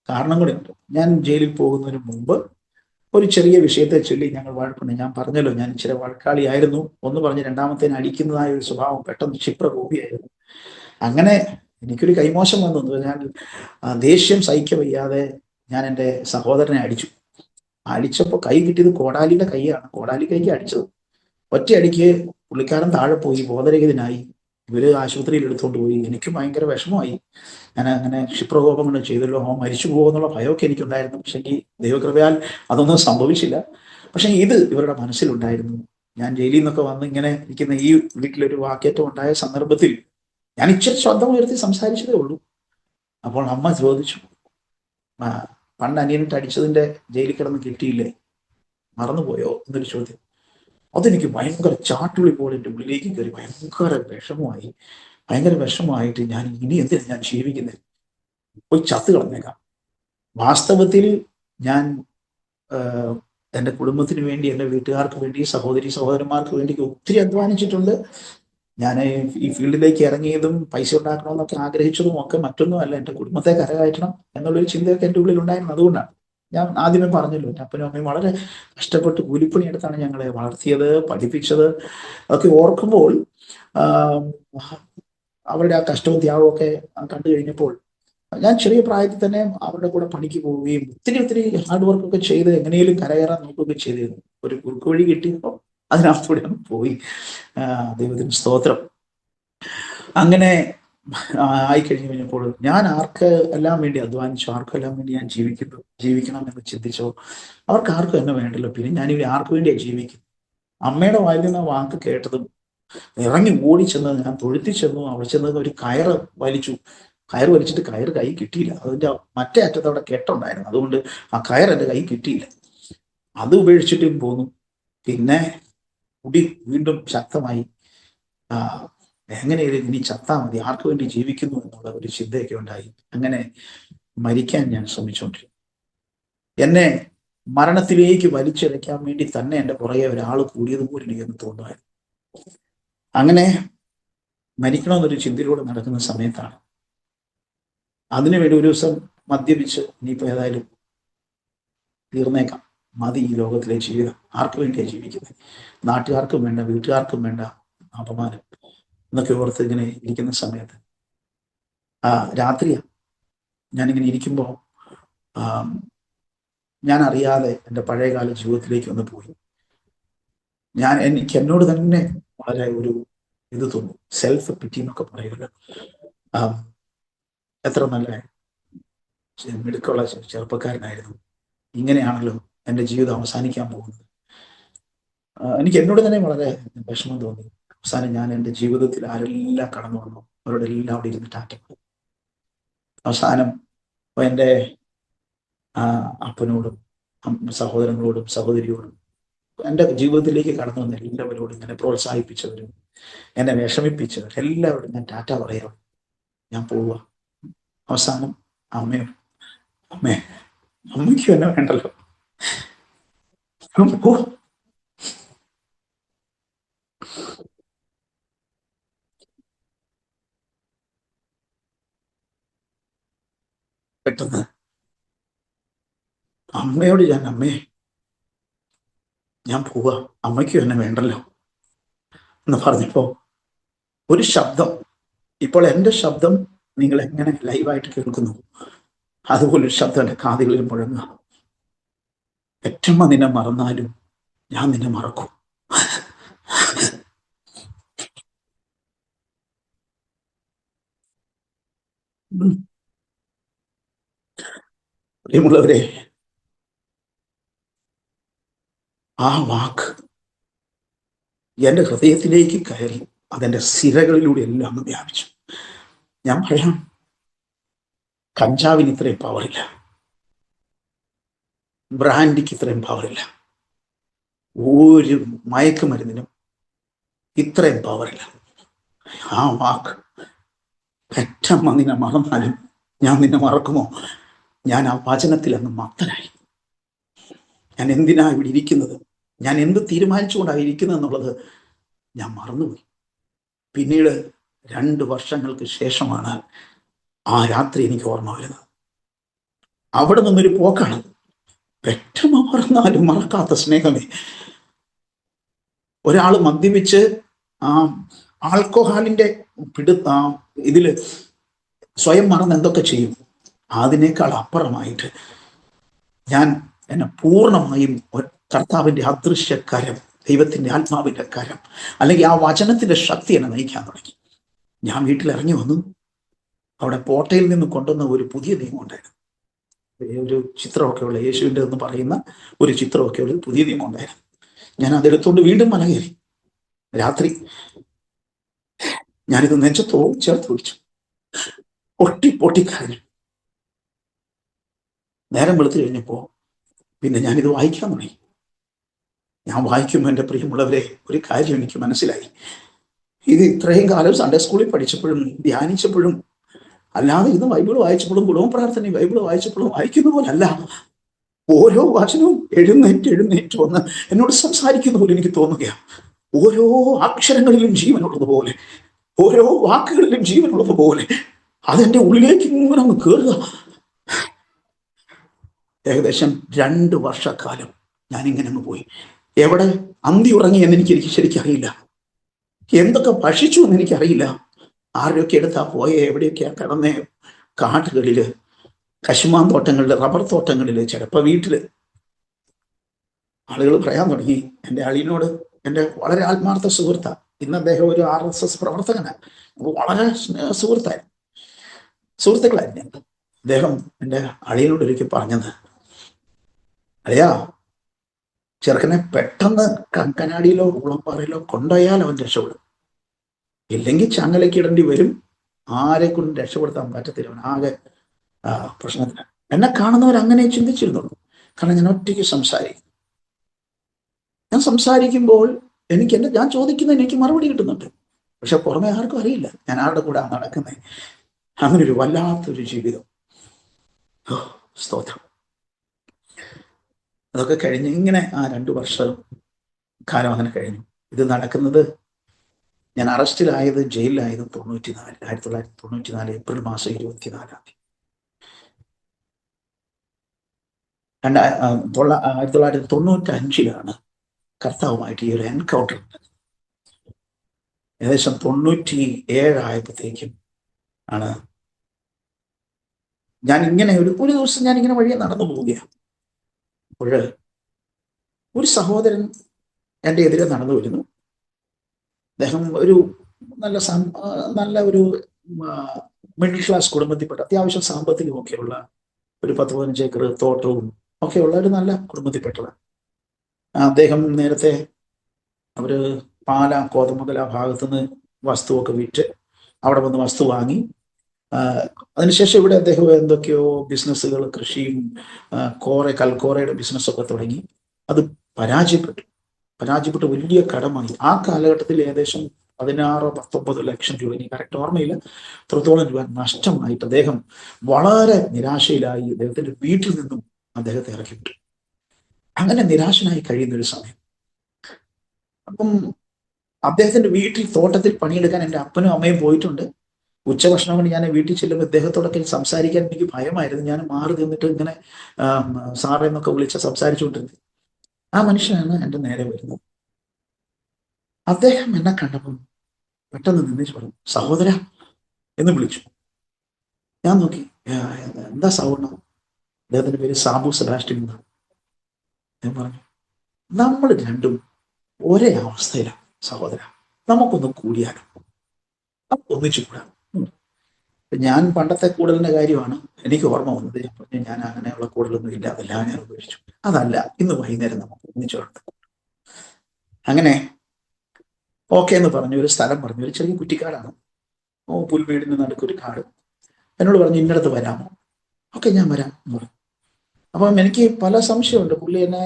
കാരണം കൂടെ ഉണ്ട്. ഞാൻ ജയിലിൽ പോകുന്നതിന് മുമ്പ് ഒരു ചെറിയ വിഷയത്തെ ചൊല്ലി ഞങ്ങൾ വഴക്കുണ്ട്. ഞാൻ പറഞ്ഞല്ലോ, ഞാൻ ഇച്ചിരി വഴക്കാളിയായിരുന്നു. ഒന്ന് പറഞ്ഞ് രണ്ടാമത്തേന് അടിക്കുന്നതായ ഒരു സ്വഭാവം പെട്ടെന്ന് ക്ഷിപ്രകോപിയായിരുന്നു. അങ്ങനെ എനിക്കൊരു കൈമോശം വന്നു. ഞാൻ ദേഷ്യം സഹിക്ക വയ്യാതെ ഞാൻ എൻ്റെ സഹോദരനെ അടിച്ചപ്പോൾ കൈ കിട്ടിയത് കോടാലിയുടെ കൈയാണ്. കോടാലി കൈക്ക് അടിച്ചത്. ഒറ്റയടിക്ക് പുള്ളിക്കാരൻ താഴെ പോയി, ബോധരഹിതനായി. ഇവര് ആശുപത്രിയിൽ എടുത്തുകൊണ്ട് പോയി. എനിക്ക് ഭയങ്കര വിഷമമായി. ഞാൻ അങ്ങനെ ക്ഷിപ്രകോപം കൊണ്ട് ചെയ്തല്ലോ, മരിച്ചു പോകുമെന്നുള്ള ഭയമൊക്കെ എനിക്കുണ്ടായിരുന്നു. പക്ഷെ ഈ ദൈവകൃപയാൽ അതൊന്നും സംഭവിച്ചില്ല. പക്ഷെ ഇത് ഇവരുടെ മനസ്സിലുണ്ടായിരുന്നു. ഞാൻ ജയിലിൽ നിന്നൊക്കെ വന്ന് ഇങ്ങനെ ഇരിക്കുന്ന ഈ വീട്ടിലൊരു വാക്കേറ്റം ഉണ്ടായ സന്ദർഭത്തിൽ ഞാൻ ഇച്ചിരി ശ്രദ്ധ ഉയർത്തി സംസാരിച്ചതേ ഉള്ളൂ. അപ്പോൾ അമ്മ ചോദിച്ചു, പണ്ട് അനിയനിട്ട് അടിച്ചതിന്റെ ജയിലിൽ കിടന്ന് കിട്ടിയില്ലേ, മറന്നുപോയോ എന്നൊരു ചോദ്യം. അതെനിക്ക് ഭയങ്കര ചാട്ടുളി പോലെ എൻ്റെ ഉള്ളിലേക്ക് കയറി. ഭയങ്കര വിഷമമായിട്ട് ഞാൻ ഇനി എന്തിനാ ഞാൻ ജീവിക്കുന്നത്, പോയി ചത്ത് കളഞ്ഞേക്കാം. വാസ്തവത്തിൽ ഞാൻ എൻ്റെ കുടുംബത്തിന് വേണ്ടി, എൻ്റെ വീട്ടുകാർക്ക് വേണ്ടി, സഹോദരന്മാർക്ക് വേണ്ടി ഒത്തിരി അധ്വാനിച്ചിട്ടുണ്ട്. ഞാൻ ഈ ഫീൽഡിലേക്ക് ഇറങ്ങിയതും പൈസ ഉണ്ടാക്കണമെന്നൊക്കെ ആഗ്രഹിച്ചതും ഒക്കെ മറ്റൊന്നുമല്ല, എൻ്റെ കുടുംബത്തെ കരകയറ്റണം എന്നുള്ളൊരു ചിന്തയൊക്കെ എൻ്റെ ഉള്ളിൽ ഉണ്ടായിരുന്നു. അതുകൊണ്ടാണ് ഞാൻ ആദ്യമേ പറഞ്ഞല്ലോ, എൻ്റെ അപ്പനും അമ്മയും വളരെ കഷ്ടപ്പെട്ട് കൂലിപ്പണി എടുത്താണ് ഞങ്ങളെ വളർത്തിയത്, പഠിപ്പിച്ചത്. അതൊക്കെ ഓർക്കുമ്പോൾ അവരുടെ ആ കഷ്ടവും ത്യാഗവും ഒക്കെ കണ്ടു കഴിഞ്ഞപ്പോൾ ഞാൻ ചെറിയ പ്രായത്തിൽ തന്നെ അവരുടെ കൂടെ പണിക്ക് പോവുകയും ഒത്തിരി ഹാർഡ് വർക്കൊക്കെ ചെയ്ത് എങ്ങനെയും കരകയറാൻ നോക്കുകയൊക്കെ ചെയ്തിരുന്നു. ഒരു കുറുക്ക് വഴി കിട്ടിയപ്പോൾ അതിനകത്തൂടെ പോയി. ദൈവത്തിന് സ്തോത്രം. അങ്ങനെ ആയിക്കഴിഞ്ഞു കഴിഞ്ഞപ്പോൾ ഞാൻ ആർക്ക് എല്ലാം വേണ്ടി അധ്വാനിച്ചോ, ആർക്കെല്ലാം വേണ്ടി ഞാൻ ജീവിക്കണം എന്ന് ചിന്തിച്ചോ, അവർക്ക് ആർക്കും എന്നെ വേണ്ടല്ലോ, പിന്നെ ഞാൻ ഇവർ ആർക്ക് വേണ്ടിയാണ് ജീവിക്കുന്നത്, അമ്മയുടെ വായിൽ നിന്ന് ആ വാക്ക് കേട്ടതും ഇറങ്ങി ഓടിച്ചെന്ന് ഞാൻ തൊഴുത്തി ചെന്നു. അവിടെ ചെന്ന് ഒരു കയറ് വലിച്ചു. കയറ് വലിച്ചിട്ട് കയറ് കൈ കിട്ടിയില്ല. അതിന്റെ മറ്റേ അറ്റത്ത് അവിടെ കെട്ടുണ്ടായിരുന്നു. അതുകൊണ്ട് ആ കയർ എൻ്റെ കൈ കിട്ടിയില്ല. അത് ഉപേക്ഷിച്ചിട്ടും പോന്നു. പിന്നെ മുടി വീണ്ടും ശക്തമായി. എങ്ങനെയും ഇനി ചത്താ മതി, ആർക്ക് വേണ്ടി ജീവിക്കുന്നു എന്നുള്ള ഒരു ചിന്തയൊക്കെ ഉണ്ടായി. അങ്ങനെ മരിക്കാൻ ഞാൻ ശ്രമിച്ചുകൊണ്ടിരുന്നു. എന്നെ മരണത്തിലേക്ക് വലിച്ചിഴയ്ക്കാൻ വേണ്ടി തന്നെ എൻ്റെ പുറകെ ഒരാൾ കൂടിയതുപോലെ എനിക്കെന്ന് തോന്നുമായിരുന്നു. അങ്ങനെ മരിക്കണമെന്നൊരു ചിന്തയിലൂടെ നടക്കുന്ന സമയത്താണ് അതിനുവേണ്ടി ഒരു ദിവസം മദ്യപിച്ച് ഇനിയിപ്പോൾ ഏതായാലും തീർന്നേക്കാം, മതി ഈ ലോകത്തിലെ ജീവിതം, ആർക്ക് വേണ്ടിയാണ് ജീവിക്കുന്നത്, നാട്ടുകാർക്കും വേണ്ട, വീട്ടുകാർക്കും വേണ്ട അപമാനം എന്നൊക്കെ ഓർത്ത് ഇങ്ങനെ ഇരിക്കുന്ന സമയത്ത് രാത്രിയാണ്. ഞാനിങ്ങനെ ഇരിക്കുമ്പോൾ ഞാൻ അറിയാതെ എൻ്റെ പഴയകാല ജീവിതത്തിലേക്ക് ഒന്ന് പോയി. എനിക്ക് എന്നോട് തന്നെ വളരെ ഒരു ഇത് തോന്നും, സെൽഫ് പിറ്റി എന്നൊക്കെ പറയുമല്ലോ. എത്ര നല്ല മിടുക്കുള്ള ചെറുപ്പക്കാരനായിരുന്നു, ഇങ്ങനെയാണല്ലോ എൻ്റെ ജീവിതം അവസാനിക്കാൻ പോകുന്നത്. എനിക്ക് എന്നോട് തന്നെ വളരെ വിഷമം തോന്നി. അവസാനം ഞാൻ എൻ്റെ ജീവിതത്തിൽ ആരെല്ലാം കടന്നു വന്നു അവരോടെല്ലാം അവിടെ ഇരുന്ന് ടാറ്റ. അവസാനം എൻ്റെ അപ്പനോടും സഹോദരങ്ങളോടും സഹോദരിയോടും എൻ്റെ ജീവിതത്തിലേക്ക് കടന്നു വന്ന എല്ലാവരോടും എന്നെ പ്രോത്സാഹിപ്പിച്ചവരും എന്നെ വിഷമിപ്പിച്ചവർ എല്ലാവരോടും ഞാൻ ടാറ്റ പറയാം, ഞാൻ പോവുക. അവസാനം അമ്മയ്ക്കും എന്നെ വേണ്ടല്ലോ, പെട്ടെന്ന് അമ്മയോട് ഞാൻ പോവാ, അമ്മയ്ക്കും എന്നെ വേണ്ടല്ലോ എന്ന് പറഞ്ഞപ്പോ ഒരു ശബ്ദം, ഇപ്പോൾ എൻ്റെ ശബ്ദം നിങ്ങൾ എങ്ങനെ ലൈവായിട്ട് കേൾക്കുന്നു അതുപോലൊരു ശബ്ദം എൻ്റെ കാതുകളിൽ മുഴങ്ങുക. ഏറ്റവും നിന്നെ മറന്നാലും ഞാൻ നിന്നെ മറക്കും. പ്രിയമുള്ളവരെ, ആ വാക്ക് എൻ്റെ ഹൃദയത്തിലേക്ക് കയറി അതെൻ്റെ സിരകളിലൂടെ എല്ലാം വ്യാപിച്ചു. ഞാൻ പറയാം, കഞ്ചാവിന് ഇത്രയും പവറില്ല, ബ്രാൻഡിക്ക് ഇത്രയും പവറില്ല, ഒരു മയക്കുമരുന്നിനും ഇത്രയും പവറില്ല. ആ വാക്ക്, പെറ്റമ്മ നിന്നെ മറന്നാലും ഞാൻ നിന്നെ മറക്കുമോ? ഞാൻ ആ വചനത്തിൽ അങ്ങ് മത്തനായി. ഞാൻ എന്തിനാ ഇവിടെ ഇരിക്കുന്നത്, ഞാൻ എന്ത് തീരുമാനിച്ചുകൊണ്ടാണ് ഇരിക്കുന്നത് എന്നുള്ളത് ഞാൻ മറന്നുപോയി. പിന്നീട് 2 വർഷങ്ങൾക്ക് ശേഷമാണ് ആ രാത്രി എനിക്ക് ഓർമ്മ വരുന്നത്. അവിടെ നിന്നൊരു പോക്കാണ്. പെറ്റമ്മ മറന്നാലും മറക്കാത്ത സ്നേഹമേ. ഒരാൾ മദ്യപിച്ച് ആൽക്കഹോളിന്റെ ഇതില് സ്വയം മറന്ന് എന്തൊക്കെ ചെയ്യും, അതിനേക്കാൾ അപ്പുറമായിട്ട് ഞാൻ എന്നെ പൂർണ്ണമായും കർത്താവിന്റെ അദൃശ്യകരം, ദൈവത്തിന്റെ ആത്മാവിന്റെ കരം, അല്ലെങ്കിൽ ആ വചനത്തിന്റെ ശക്തി എന്നെ നയിക്കാൻ തുടങ്ങി. ഞാൻ വീട്ടിൽ ഇറങ്ങി വന്നു. അവിടെ പോട്ടയിൽ നിന്ന് കൊണ്ടുവന്ന ഒരു പുതിയ നിയമം ഉണ്ടായിരുന്നു. ഒരു ചിത്രമൊക്കെ ഉള്ള, യേശുവിൻ്റെ എന്ന് പറയുന്ന ഒരു ചിത്രമൊക്കെ ഉള്ള പുതിയ നിയമം ഉണ്ടായിരുന്നു. ഞാൻ അതെടുത്തുകൊണ്ട് വീണ്ടും മല കയറി. രാത്രി ഞാനിത് നെഞ്ചത്തോട് ചേർത്ത് പിടിച്ചു, പൊട്ടിക്കരഞ്ഞു. നേരം വെളുത്തു കഴിഞ്ഞപ്പോ പിന്നെ ഞാനിത് വായിക്കാൻ തുടങ്ങി. ഞാൻ വായിക്കുമ്പോൾ എൻ്റെ പ്രിയമുള്ളവരെ, ഒരു കാര്യം എനിക്ക് മനസ്സിലായി. ഇത് ഇത്രയും കാലം സൺഡേ സ്കൂളിൽ പഠിച്ചപ്പോഴും ധ്യാനിച്ചപ്പോഴും അല്ലാതെ ഇന്ന് ബൈബിൾ വായിച്ചപ്പോഴും കുടുംബ പ്രാർത്ഥന ബൈബിൾ വായിച്ചപ്പോഴും വായിക്കുന്ന പോലെ അല്ല. ഓരോ വചനവും എഴുന്നേറ്റ് വന്ന് എന്നോട് സംസാരിക്കുന്ന പോലെ എനിക്ക് തോന്നുകയാണ്. ഓരോ അക്ഷരങ്ങളിലും ജീവനുള്ളതുപോലെ, ഓരോ വാക്കുകളിലും ജീവനുള്ളതുപോലെ അതെന്റെ ഉള്ളിലേക്ക് ഇങ്ങനെ അങ്ങ് കയറുക. ഏകദേശം 2 വർഷക്കാലം ഞാനിങ്ങനെ അങ്ങ് പോയി. എവിടെ അന്തി ഉറങ്ങി എന്ന് എനിക്ക് ശരിക്കറിയില്ല, എന്തൊക്കെ ഭക്ഷിച്ചു എന്ന് എനിക്കറിയില്ല, ആരുടെയൊക്കെ എടുത്താ പോയെ, എവിടെയൊക്കെയാ കിടന്നേ, കാട്ടുകളില്, കശുമാൻ തോട്ടങ്ങളില്, റബ്ബർ തോട്ടങ്ങളില്, ചിലപ്പോൾ വീട്ടില്. ആളുകൾ പറയാൻ തുടങ്ങി. എൻ്റെ അളിയനോട്, എൻ്റെ വളരെ ആത്മാർത്ഥ സുഹൃത്താണ്, ഇന്ന് അദ്ദേഹം ഒരു RSS പ്രവർത്തകനാണ്, വളരെ സുഹൃത്തുക്കളായിരുന്നു. അദ്ദേഹം എൻ്റെ അളിയനോട് ഒരിക്കൽ പറഞ്ഞത്, അളിയാ, ചെറുക്കനെ പെട്ടെന്ന് കങ്കനാടിയിലോ ഉളംപാറയിലോ കൊണ്ടുപോയാൽ അവൻ രക്ഷപ്പെടും, ഇല്ലെങ്കിൽ ചങ്ങലയ്ക്ക് ഇടേണ്ടി വരും. ആരെ കൊണ്ടും രക്ഷപ്പെടുത്താൻ പറ്റത്തില്ല, അവൻ ആകെ പ്രശ്നത്തിലാണ്. എന്നെ കാണുന്നവർ അങ്ങനെ ചിന്തിച്ചിരുന്നുള്ളൂ. കാരണം ഞാൻ ഒറ്റയ്ക്ക് സംസാരിക്കും. ഞാൻ സംസാരിക്കുമ്പോൾ ഞാൻ ചോദിക്കുന്നതിന് എനിക്ക് മറുപടി കിട്ടുന്നുണ്ട്. പക്ഷെ പുറമെ ആർക്കും അറിയില്ല ഞാൻ ആരുടെ കൂടെ നടക്കുന്നത്. അങ്ങനെ ഒരു വല്ലാത്തൊരു ജീവിതം. സ്തോത്രം. അതൊക്കെ കഴിഞ്ഞ് ഇങ്ങനെ 2 വർഷം കാലം അങ്ങനെ കഴിഞ്ഞു. ഇത് നടക്കുന്നത്, ഞാൻ അറസ്റ്റിലായത് ജയിലിലായത് 1994 ഏപ്രിൽ മാസം 24-ാം തീയതി. 1995 കർത്താവുമായിട്ട് ഈ ഒരു എൻകൗണ്ടർ. ഏകദേശം 97 ആയപ്പോഴത്തേക്കും ആണ് ഞാൻ ഇങ്ങനെ ഒരു ദിവസം ഞാൻ ഇങ്ങനെ വഴിയെ നടന്നു പോവുകയാണ്. അപ്പോൾ ഒരു സഹോദരൻ എൻ്റെ എതിരെ നടന്നു വരുന്നു. അദ്ദേഹം ഒരു നല്ല ഒരു മിഡിൽ ക്ലാസ് കുടുംബത്തിൽപ്പെട്ട, അത്യാവശ്യം സാമ്പത്തികമൊക്കെയുള്ള, ഒരു 10-15 ഏക്കർ തോട്ടവും ഒക്കെയുള്ള ഒരു നല്ല കുടുംബത്തിൽപ്പെട്ടതാണ്. അദ്ദേഹം നേരത്തെ അവര് പാല, കോതമംഗല ഭാഗത്തുനിന്ന് വസ്തുവൊക്കെ വിറ്റ് അവിടെ വന്ന് വസ്തു വാങ്ങി. അതിനുശേഷം ഇവിടെ അദ്ദേഹം എന്തൊക്കെയോ ബിസിനസ്സുകൾ, കൃഷിയും കൽക്കോറയുടെ ബിസിനസ്സൊക്കെ തുടങ്ങി. അത് പരാജയപ്പെട്ട് വലിയ കടമായി. ആ കാലഘട്ടത്തിൽ ഏകദേശം 16-19 ലക്ഷം രൂപ, എനിക്ക് കറക്റ്റ് ഓർമ്മയില്ല, അത്രത്തോളം രൂപ നഷ്ടമായിട്ട് അദ്ദേഹം വളരെ നിരാശയിലായി. അദ്ദേഹത്തിന്റെ വീട്ടിൽ നിന്നും അദ്ദേഹത്തെ ഇറക്കിവിട്ടു. അങ്ങനെ നിരാശനായി കഴിയുന്ന ഒരു സമയം, അപ്പം അദ്ദേഹത്തിന്റെ വീട്ടിൽ തോട്ടത്തിൽ പണിയെടുക്കാൻ എൻ്റെ അപ്പനും അമ്മയും പോയിട്ടുണ്ട്. ഉച്ചഭക്ഷണം കൊണ്ട് ഞാൻ വീട്ടിൽ ചെല്ലുമ്പോൾ ഇദ്ദേഹത്തോടൊക്കെ സംസാരിക്കാൻ എനിക്ക് ഭയമായിരുന്നു. ഞാൻ മാറി നിന്നിട്ട് ഇങ്ങനെ സാറേ എന്നൊക്കെ വിളിച്ച് സംസാരിച്ചുകൊണ്ടിരുന്നത്. ആ മനുഷ്യനാണ് എൻ്റെ നേരെ വരുന്നത്. അദ്ദേഹം എന്നെ കണ്ടപ്പം പെട്ടെന്ന് നിന്നിച്ച് പറഞ്ഞു, സഹോദര എന്ന് വിളിച്ചു. ഞാൻ നോക്കി, എന്താ സഹോദരൻ? അദ്ദേഹത്തിന്റെ പേര് സാബു സെബാസ്റ്റ്യൻ എന്നാണ്. ഞാൻ പറഞ്ഞു, നമ്മൾ രണ്ടും ഒരേ അവസ്ഥയിലാണ് സഹോദര, നമുക്കൊന്ന് കൂടിയാലോ, ഒന്നിച്ചു കൂടാം. ഞാൻ പണ്ടത്തെ കൂടലിന്റെ കാര്യമാണ് എനിക്ക് ഓർമ്മ വന്നത്. ഞാൻ പറഞ്ഞു, ഞാൻ അങ്ങനെയുള്ള കൂടലൊന്നും ഇല്ല, അതെല്ലാം ഞാൻ ഉപേക്ഷിച്ചു. അതല്ല, ഇന്ന് വൈകുന്നേരം നമുക്ക് ഒന്നിച്ചു നടത്തും. അങ്ങനെ ഓക്കെ എന്ന് പറഞ്ഞു. ഒരു സ്ഥലം പറഞ്ഞു, ഒരു ചെറിയ കുറ്റിക്കാടാണ്, പുൽമേടിന് നടുക്കൊരു കാട്. എന്നോട് പറഞ്ഞു, ഇന്നടത്ത് വരാമോ? ഓക്കെ, ഞാൻ വരാം എന്ന് പറഞ്ഞു. അപ്പം എനിക്ക് പല സംശയമുണ്ട്, പുള്ളി എന്നെ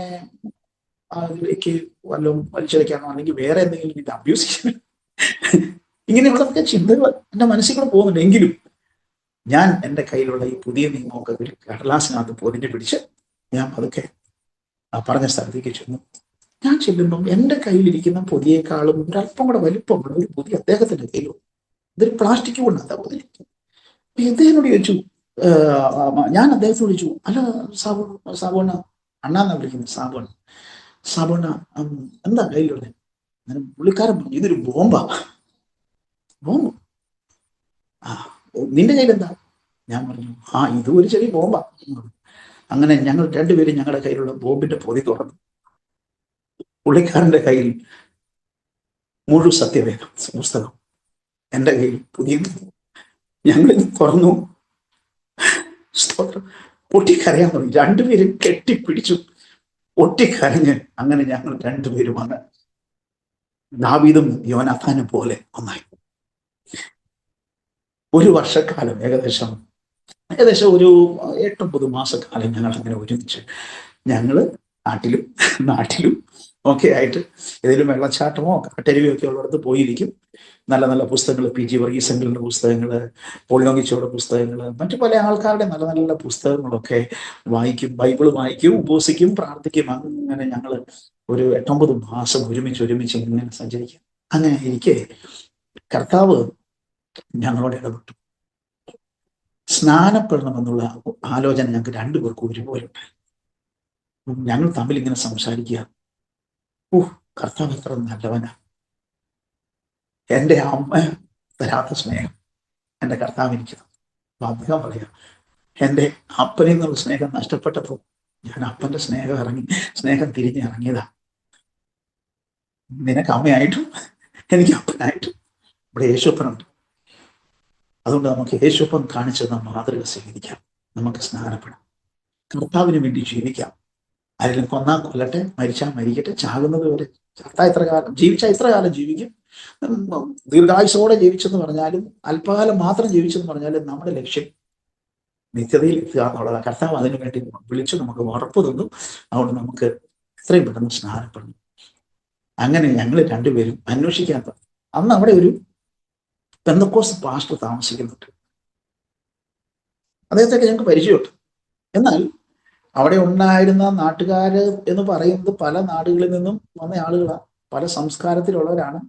അതിലേക്ക് വല്ലതും വലിച്ചെടുക്കാനോ അല്ലെങ്കിൽ വേറെ എന്തെങ്കിലും ഇത് അബ്യൂസ് ചെയ്യാൻ, ഇങ്ങനെയുള്ളതൊക്കെ ചിന്തകൾ എൻ്റെ മനസ്സിൽ കൂടെ പോകുന്നുണ്ട്. എങ്കിലും ഞാൻ എൻ്റെ കയ്യിലുള്ള ഈ പുതിയ നിയമമൊക്കെ ഒരു കടലാസിനകത്ത് പൊതിഞ്ഞ് പിടിച്ച് ഞാൻ അതൊക്കെ പറഞ്ഞ സ്ഥലത്തേക്ക് ചെന്നു. ഞാൻ ചെല്ലുമ്പം എൻ്റെ കയ്യിലിരിക്കുന്ന പൊതിയേക്കാളും ഒരല്പം കൂടെ വലിപ്പമുള്ള ഒരു പൊതി അദ്ദേഹത്തിന്റെ കയ്യിലും. ഇതൊരു പ്ലാസ്റ്റിക് കൊണ്ടാണ് പൊതിഞ്ഞിരിക്കുന്നത്. ഇദ്ദേഹത്തോട് ചോദിച്ചു, ഞാൻ അദ്ദേഹത്തോട് ചോദിച്ചു, അല്ല സാബുണ്ണ, അണ്ണാന്നാ വിളിക്കുന്നത്, സാബുണ്ണ എന്താ കയ്യിലുള്ളത്? പുള്ളിക്കാരൻ പറഞ്ഞു, ഇതൊരു ബോംബ്. നിന്റെ കയ്യിലെന്താ? ഞാൻ പറഞ്ഞു, ഇതും ഒരു ചെറിയ ബോംബാ. അങ്ങനെ ഞങ്ങൾ രണ്ടുപേരും ഞങ്ങളുടെ കയ്യിലുള്ള ബോംബിന്റെ പൊതി തുറന്നു. പുള്ളിക്കാരന്റെ കയ്യിൽ മുഴു സത്യവേദ പുസ്തകം, എൻ്റെ കയ്യിൽ പുതിയ. ഞങ്ങളിത് തുറന്നു, പൊട്ടിക്കരയാൻ തുടങ്ങി. രണ്ടുപേരും കെട്ടിപ്പിടിച്ചു പൊട്ടിക്കരഞ്ഞ് അങ്ങനെ ഞങ്ങൾ രണ്ടുപേരും വന്ന് ദാവീദും യോനാഥാനും പോലെ ഒന്നായി. ഒരു വർഷക്കാലം, ഏകദേശം ഒരു 8-9 മാസക്കാലം ഞങ്ങൾ അങ്ങനെ ഒരുമിച്ച് ഞങ്ങള് നാട്ടിലും ഒക്കെ ആയിട്ട് ഏതെങ്കിലും വെള്ളച്ചാട്ടമോ കാട്ടരുവിയോ ഒക്കെ ഉള്ളിടത്ത് പോയിരിക്കും. നല്ല നല്ല പുസ്തകങ്ങൾ, PG വർഗീസങ്ങളുടെ പുസ്തകങ്ങൾ, പോളിനോഗിച്ചോയുടെ പുസ്തകങ്ങൾ, മറ്റു പല ആൾക്കാരുടെ നല്ല നല്ല പുസ്തകങ്ങളൊക്കെ വായിക്കും, ബൈബിൾ വായിക്കും, ഉപവസിക്കും, പ്രാർത്ഥിക്കും. അങ്ങനെ ഞങ്ങൾ ഒരു 8-9 മാസം ഒരുമിച്ച് ഇങ്ങനെ സഞ്ചരിക്കും. അങ്ങനെ ഇരിക്കെ കർത്താവ് ഞങ്ങളോട് ഇടപെട്ടു. സ്നാനപ്പെടണമെന്നുള്ള ആലോചന ഞങ്ങൾക്ക് രണ്ടുപേർക്കും ഒരുപോലെ ഉണ്ടായി. ഞങ്ങൾ തമ്മിൽ ഇങ്ങനെ സംസാരിക്കുക. കർത്താവ് എത്ര നല്ലവനാ! എൻ്റെ അമ്മ തരാത്ത സ്നേഹം എൻ്റെ കർത്താവ് എനിക്ക്. അദ്ദേഹം പറയാം, എൻ്റെ അപ്പനിൽ നിന്നുള്ള സ്നേഹം നഷ്ടപ്പെട്ടപ്പോൾ ഞാൻ അപ്പന്റെ സ്നേഹം തിരിഞ്ഞിറങ്ങിയതാ. നിനക്ക് അമ്മയായിട്ടും എനിക്ക് അപ്പനായിട്ടും ഇവിടെ യേശുപ്പനുണ്ട്. അതുകൊണ്ട് നമുക്ക് യേശുപ്പൻ കാണിച്ചു തന്ന മാതൃക സ്വീകരിക്കാം. നമുക്ക് സ്നാനപ്പെടാം, കർത്താവിന് വേണ്ടി ജീവിക്കാം. ആരെങ്കിലും കൊന്നാൽ കൊല്ലട്ടെ, മരിച്ചാൽ മരിക്കട്ടെ, ചാകുന്നത് വരെ, ചത്താ ഇത്ര കാലം, ജീവിച്ചാൽ ഇത്ര കാലം ജീവിക്കും. ദീർഘായുസോടെ ജീവിച്ചെന്ന് പറഞ്ഞാലും അല്പകാലം മാത്രം ജീവിച്ചെന്ന് പറഞ്ഞാലും നമ്മുടെ ലക്ഷ്യം നിത്യതയിൽ എത്തുക എന്നുള്ളതാണ്. കർത്താവ് അതിനു വേണ്ടി വിളിച്ചു നമുക്ക് ഉറപ്പ് തന്നു. അതുകൊണ്ട് നമുക്ക് എത്രയും പെട്ടെന്ന് സ്നാനപ്പെടണം. അങ്ങനെ ഞങ്ങൾ രണ്ടുപേരും അന്വേഷിക്കാൻ തുടങ്ങി. അന്ന് അവിടെ ഒരു പെന്തക്കോസ്ത് പാസ്റ്റർ താമസിക്കുന്നുണ്ട്. അദ്ദേഹത്തെയൊക്കെ ഞങ്ങൾക്ക് പരിചയമുണ്ട്. എന്നാൽ അവിടെ ഉണ്ടായിരുന്ന നാട്ടുകാര് എന്ന് പറയുന്നത് പല നാടുകളിൽ നിന്നും വന്ന ആളുകളാണ്, പല സംസ്കാരത്തിലുള്ളവരാണ്.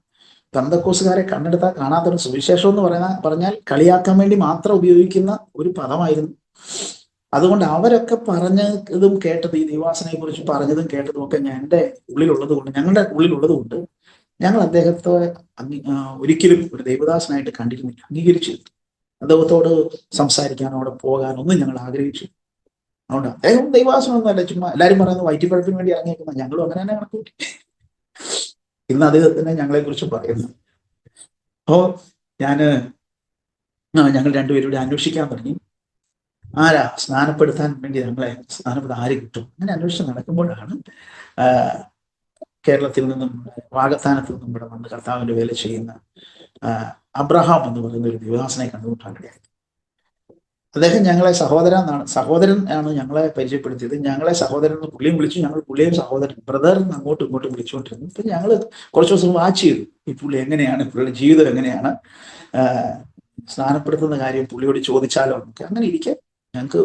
പെന്തക്കോസുകാരെ കണ്ടെടുത്താൽ കാണാത്തൊരു സുവിശേഷം എന്ന് പറഞ്ഞാൽ കളിയാക്കാൻ വേണ്ടി മാത്രം ഉപയോഗിക്കുന്ന ഒരു പദമായിരുന്നു. അതുകൊണ്ട് അവരൊക്കെ പറഞ്ഞതും കേട്ടത്, ഈ ദൈവാസനയെ കുറിച്ച് പറഞ്ഞതും കേട്ടതും ഒക്കെ എൻ്റെ ഉള്ളിലുള്ളത് കൊണ്ട്, ഞങ്ങളുടെ ഉള്ളിലുള്ളത് കൊണ്ട് ഞങ്ങൾ അദ്ദേഹത്തെ ഒരിക്കലും ഒരു ദൈവദാസനായിട്ട് കണ്ടിരുന്നില്ല, അംഗീകരിച്ചു. അദ്ദേഹത്തോട് സംസാരിക്കാനോ അവിടെ പോകാനൊന്നും ഞങ്ങൾ ആഗ്രഹിച്ചു. അതുകൊണ്ട് അദ്ദേഹം ദൈവാസനമൊന്നുമല്ല, ചുമ്മാ എല്ലാവരും പറയുന്നത് വയറ്റിപ്പഴപ്പിന് വേണ്ടി ഇറങ്ങിയേക്കുന്ന, ഞങ്ങളും അങ്ങനെ തന്നെ കണക്കൂട്ടി. ഇന്ന് അദ്ദേഹത്തിനെ ഞങ്ങളെ കുറിച്ച് പറയുന്നു. അപ്പോ ഞങ്ങൾ രണ്ടുപേരും അന്വേഷിക്കാൻ തുടങ്ങി. ആരാ സ്നാനപ്പെടുത്താൻ വേണ്ടി ഞങ്ങളെ സ്നാനപ്പെടുത്താൻ ആര് കിട്ടും? അങ്ങനെ അന്വേഷിച്ച് നടക്കുമ്പോഴാണ് കേരളത്തിൽ നിന്നും വാഗത്താനത്തിൽ നിന്നും ഇവിടെ വന്ന് കർത്താവിന്റെ വേല ചെയ്യുന്ന അബ്രഹാം എന്ന് പറയുന്ന ഒരു ദൈവദാസനെ കണ്ടുമുട്ടാനിടയായി. അദ്ദേഹം ഞങ്ങളെ സഹോദരൻ ആണ് ഞങ്ങളെ പരിചയപ്പെടുത്തിയത്. ഞങ്ങളെ സഹോദരൻ എന്ന് പുള്ളിയും വിളിച്ചു, ഞങ്ങൾ പുള്ളിയും സഹോദരൻ, ബ്രദർ എന്ന് അങ്ങോട്ടും ഇങ്ങോട്ടും വിളിച്ചുകൊണ്ടിരുന്നു. ഇപ്പൊ ഞങ്ങൾ കുറച്ച് ദിവസം വാച്ച് ചെയ്തു, ഈ പുള്ളി എങ്ങനെയാണ്, പുള്ളിയുടെ ജീവിതം എങ്ങനെയാണ്, സ്നാനപ്പെടുത്തുന്ന കാര്യം പുള്ളിയോട് ചോദിച്ചാലോ എന്നൊക്കെ. അങ്ങനെ ഇരിക്കെ ഞങ്ങൾക്ക്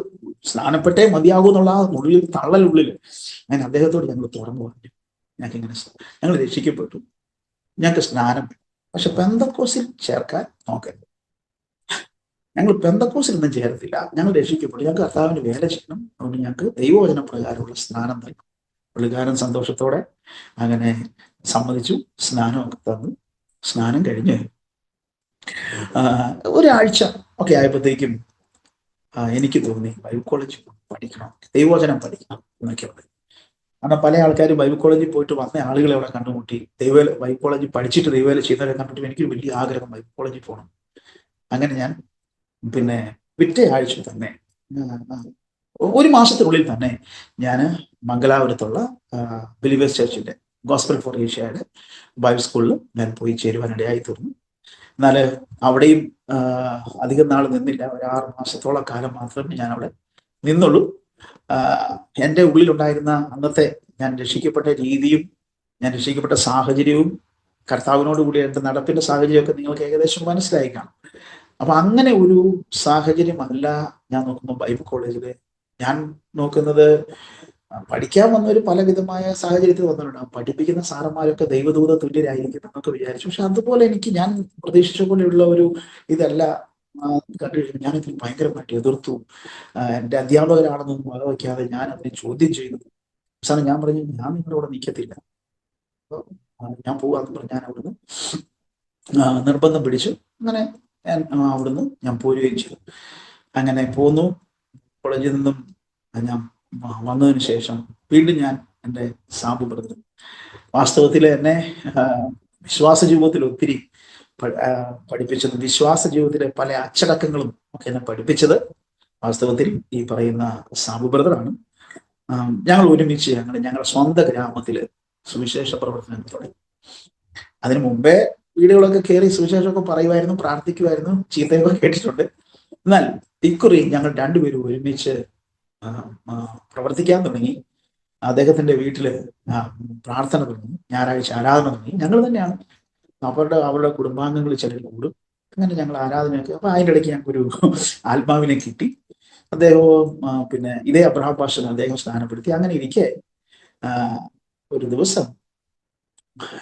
സ്നാനപ്പെട്ടേ മതിയാകൂ എന്നുള്ള ആ ഉള്ളിൽ തള്ളലുള്ളിൽ അങ്ങനെ അദ്ദേഹത്തോട് ഞങ്ങൾ തുറന്നു പറഞ്ഞു, ഞങ്ങൾ രക്ഷിക്കപ്പെട്ടു, ഞങ്ങൾക്ക് സ്നാനം, പക്ഷെ പെന്തക്കോസിൽ ചേർക്കാൻ നോക്കരുത്. ഞങ്ങൾ പെന്തക്കോസിൽ ഒന്നും ചേർത്തില്ല, ഞങ്ങൾ രക്ഷിക്കപ്പെട്ടു, ഞങ്ങൾക്ക് കർത്താവിന് വേല ചെയ്യണം, അതുകൊണ്ട് ഞങ്ങൾക്ക് ദൈവവചന പ്രകാരമുള്ള സ്നാനം നൽകും. പുള്ളിക്കാരൻ സന്തോഷത്തോടെ അങ്ങനെ സമ്മതിച്ചു. സ്നാനമൊക്കെ തന്നു. സ്നാനം കഴിഞ്ഞ് ഒരാഴ്ച ഒക്കെ ആയപ്പോഴത്തേക്കും എനിക്ക് തോന്നി ബൈബിൾ കോളേജിൽ പഠിക്കണം, ദൈവവചനം പഠിക്കണം എന്നൊക്കെ ഉണ്ട്. കാരണം പല ആൾക്കാരും ബൈബിൾ കോളേജിൽ പോയിട്ട് വന്ന ആളുകളെ അവിടെ കണ്ടുമുട്ടി, ബൈബിൾ കോളേജിൽ പഠിച്ചിട്ട് ദൈവവേല ചെയ്യുന്നവരെ കണ്ടിട്ട് എനിക്കൊരു വലിയ ആഗ്രഹം ബൈബിൾ കോളേജിൽ പോകണം. അങ്ങനെ ഞാൻ പിന്നെ പിറ്റേ ആഴ്ച തന്നെ, ഒരു മാസത്തിനുള്ളിൽ തന്നെ ഞാൻ മംഗലാപുരത്തുള്ള ബിലീവേഴ്സ് ചർച്ചിന്റെ ഗോസ്പൽ ഫോർ ഏഷ്യയുടെ ബൈബിൾ സ്കൂളിൽ ഞാൻ പോയി ചേരുവാനിടയായി തീർന്നു. എന്നാൽ അവിടെയും അധികം നാൾ നിന്നില്ല, ഒരു 6 മാസത്തോളം കാലം മാത്രമേ ഞാൻ അവിടെ നിന്നുള്ളൂ. എൻ്റെ ഉള്ളിലുണ്ടായിരുന്ന അന്നത്തെ ഞാൻ രക്ഷിക്കപ്പെട്ട രീതിയും ഞാൻ രക്ഷിക്കപ്പെട്ട സാഹചര്യവും കർത്താവിനോട് കൂടി എൻ്റെ നടപ്പിന്റെ സാഹചര്യമൊക്കെ നിങ്ങൾക്ക് ഏകദേശം മനസ്സിലായി കാണും. അപ്പൊ അങ്ങനെ ഒരു സാഹചര്യമല്ല ഞാൻ നോക്കുമ്പോൾ ബൈബിൾ കോളേജിൽ. ഞാൻ നോക്കുന്നത് പഠിക്കാൻ വന്നവർ പലവിധമായ സാഹചര്യത്തിൽ വന്നിട്ടുണ്ടാകും. പഠിപ്പിക്കുന്ന സാറന്മാരൊക്കെ ദൈവദൂത തുല്യരായിരിക്കും എന്നൊക്കെ വിചാരിച്ചു. പക്ഷെ അതുപോലെ ഞാൻ പ്രതീക്ഷിച്ച പോലെയുള്ള ഒരു ഇതല്ല കണ്ടു. ഞാനതിൽ ഭയങ്കരമായിട്ട് എതിർത്തു. എൻ്റെ അധ്യാപകരാണെന്നൊന്നും വകവയ്ക്കാതെ ഞാൻ അതിനെ ചോദ്യം ചെയ്തു. അവസാനം ഞാൻ പറഞ്ഞു, ഞാൻ നിങ്ങളുടെ കൂടെ നിൽക്കത്തില്ല, ഞാൻ പോവാന്ന് പറഞ്ഞു ഞാൻ അവിടുന്ന് നിർബന്ധം പിടിച്ചു. അങ്ങനെ അവിടുന്ന് ഞാൻ പോരുകയും ചെയ്തു. അങ്ങനെ പോന്നു. കോളേജിൽ നിന്നും ഞാൻ വന്നതിന് ശേഷം വീണ്ടും ഞാൻ എൻ്റെ സാബു ബ്രദർ വാസ്തവത്തിൽ എന്നെ വിശ്വാസ ജീവിതത്തിൽ ഒത്തിരി പഠിപ്പിച്ചത്, വിശ്വാസ ജീവിതത്തിലെ പല അച്ചടക്കങ്ങളും ഒക്കെ എന്നെ പഠിപ്പിച്ചത് വാസ്തവത്തിൽ ഈ പറയുന്ന സാബു ബ്രദറാണ്. ഞങ്ങൾ ഒരുമിച്ച് ഞങ്ങളുടെ സ്വന്തം ഗ്രാമത്തിൽ സുവിശേഷ പ്രവർത്തനങ്ങൾ തുടങ്ങി. അതിനു മുമ്പേ വീടുകളൊക്കെ കയറി സുവിശേഷമൊക്കെ പറയുമായിരുന്നു, പ്രാർത്ഥിക്കുമായിരുന്നു, ചീത്തയൊക്കെ കേട്ടിട്ടുണ്ട്. എന്നാൽ ഇക്കുറി ഞങ്ങൾ രണ്ടുപേരും ഒരുമിച്ച് പ്രവർത്തിക്കാൻ തുടങ്ങി. അദ്ദേഹത്തിന്റെ വീട്ടില് പ്രാർത്ഥന തുടങ്ങി, ഞായറാഴ്ച ആരാധന തുടങ്ങി. ഞങ്ങൾ തന്നെയാണ്, അവരുടെ കുടുംബാംഗങ്ങൾ ചിലർ കൂടും. അങ്ങനെ ഞങ്ങൾ ആരാധനയൊക്കെ. അപ്പൊ അതിൻ്റെ ഇടയ്ക്ക് ഞങ്ങൾക്കൊരു ആത്മാവിനെ കിട്ടി. അദ്ദേഹവും പിന്നെ ഇതേ അബ്രഹാം പാസ്റ്റർ അദ്ദേഹം സ്നാനപ്പെടുത്തി. അങ്ങനെ ഇരിക്കെ ഒരു ദിവസം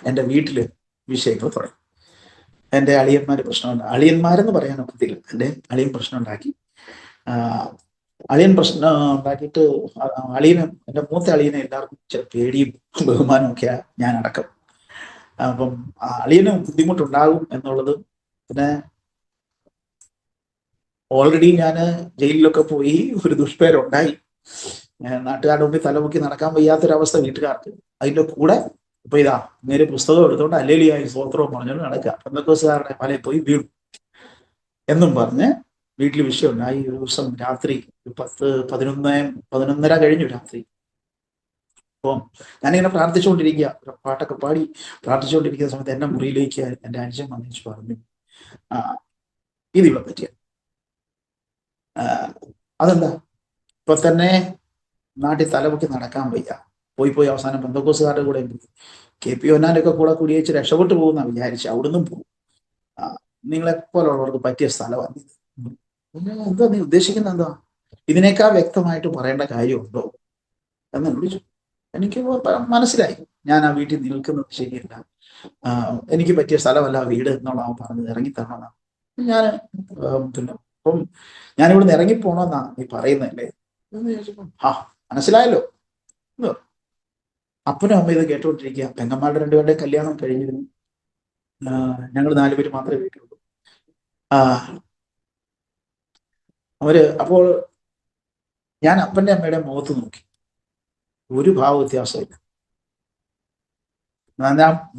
എൻ്റെ വീട്ടില് വിഷയങ്ങൾ തുടങ്ങി. എൻ്റെ അളിയന്മാര് പ്രശ്നമുണ്ട്, അളിയന്മാരെന്ന് പറയാൻ ഒക്കത്തില്ല, എൻ്റെ അളിയൻ പ്രശ്നം ഉണ്ടാക്കി. അളിയൻ പ്രശ്നം ഉണ്ടാക്കിയിട്ട് എൻ്റെ മൂത്ത അളിയനെ എല്ലാവർക്കും ചില പേടിയും ബഹുമാനവും ഒക്കെയാ, ഞാൻ അടക്കം. അപ്പം അളിയന് ബുദ്ധിമുട്ടുണ്ടാകും എന്നുള്ളത്, പിന്നെ ഓൾറെഡി ഞാൻ ജയിലിലൊക്കെ പോയി, ഒരു ദുഷ്പേരുണ്ടായി, നാട്ടുകാരുടെ മുമ്പിൽ തലമുക്കി നടക്കാൻ വയ്യാത്തൊരവസ്ഥ വീട്ടുകാർക്ക്. അതിൻ്റെ കൂടെ ഇപ്പൊ ഇതാ നേരെ പുസ്തകം എടുത്തുകൊണ്ട് അല്ലേലിയായി സ്വോത്രവും പറഞ്ഞുകൊണ്ട് നടക്കുക, പെന്തക്കോസ്തുകാരുടെ പല പോയി വീണു എന്നും പറഞ്ഞ് വീട്ടിൽ വിഷയം ഉണ്ടായി. ഒരു ദിവസം രാത്രി 11:30 കഴിഞ്ഞു രാത്രി. അപ്പം ഞാനിങ്ങനെ പ്രാർത്ഥിച്ചുകൊണ്ടിരിക്കുക, പാട്ടൊക്കെ പാടി പ്രാർത്ഥിച്ചുകൊണ്ടിരിക്കുന്ന സമയത്ത് എന്നെ മുറിയിലേക്ക് എൻ്റെ അനുജൻ വന്നിച്ച് പറഞ്ഞു, ആ ഇത് ഇവിടെ പറ്റിയ അതെന്താ ഇപ്പൊ തന്നെ നാട്ടിൽ തലപൊക്കി നടക്കാൻ വയ്യ, പോയി അവസാനം പെന്തക്കോസുകാരുടെ കൂടെ പോയി, KP യോഹന്നാന്റെ ഒക്കെ കൂടെ കുടിയേച്ച് രക്ഷപ്പെട്ടു പോകുന്ന വിചാരിച്ചു, അവിടുന്ന് പോകും. നിങ്ങളെപ്പോലുള്ളവർക്ക് പറ്റിയ സ്ഥലമാണ് ഇത്. എന്താ നീ ഉദ്ദേശിക്കുന്നത്? എന്താ ഇതിനേക്കാൾ വ്യക്തമായിട്ട് പറയേണ്ട കാര്യമുണ്ടോ എന്ന് വിളിച്ചു. എനിക്ക് മനസ്സിലായി ഞാൻ ആ വീട്ടിൽ നിൽക്കുന്നത് ശരിയല്ല, എനിക്ക് പറ്റിയ സ്ഥലമല്ല വീട് എന്നുള്ള പറഞ്ഞത്, ഇറങ്ങിത്തരണമെന്നാണ് ഞാൻ. പിന്നെ അപ്പം ഞാനിവിടുന്ന് ഇറങ്ങിപ്പോണമെന്നാ നീ പറയുന്നതല്ലേ എന്ന് ചോദിച്ചപ്പം മനസ്സിലായല്ലോ. അപ്പനും അമ്മ ഇത് കേട്ടോണ്ടിരിക്കുക. പെങ്ങന്മാരുടെ രണ്ടുപേരുടെ കല്യാണം കഴിഞ്ഞിരുന്നു, ഞങ്ങൾ 4 പേര് മാത്രമേ വീട്ടിലുള്ളൂ. അപ്പോൾ ഞാൻ അപ്പന്റെ അമ്മയുടെ മുഖത്ത് നോക്കി, ഒരു ഭാവ വ്യത്യാസമില്ല.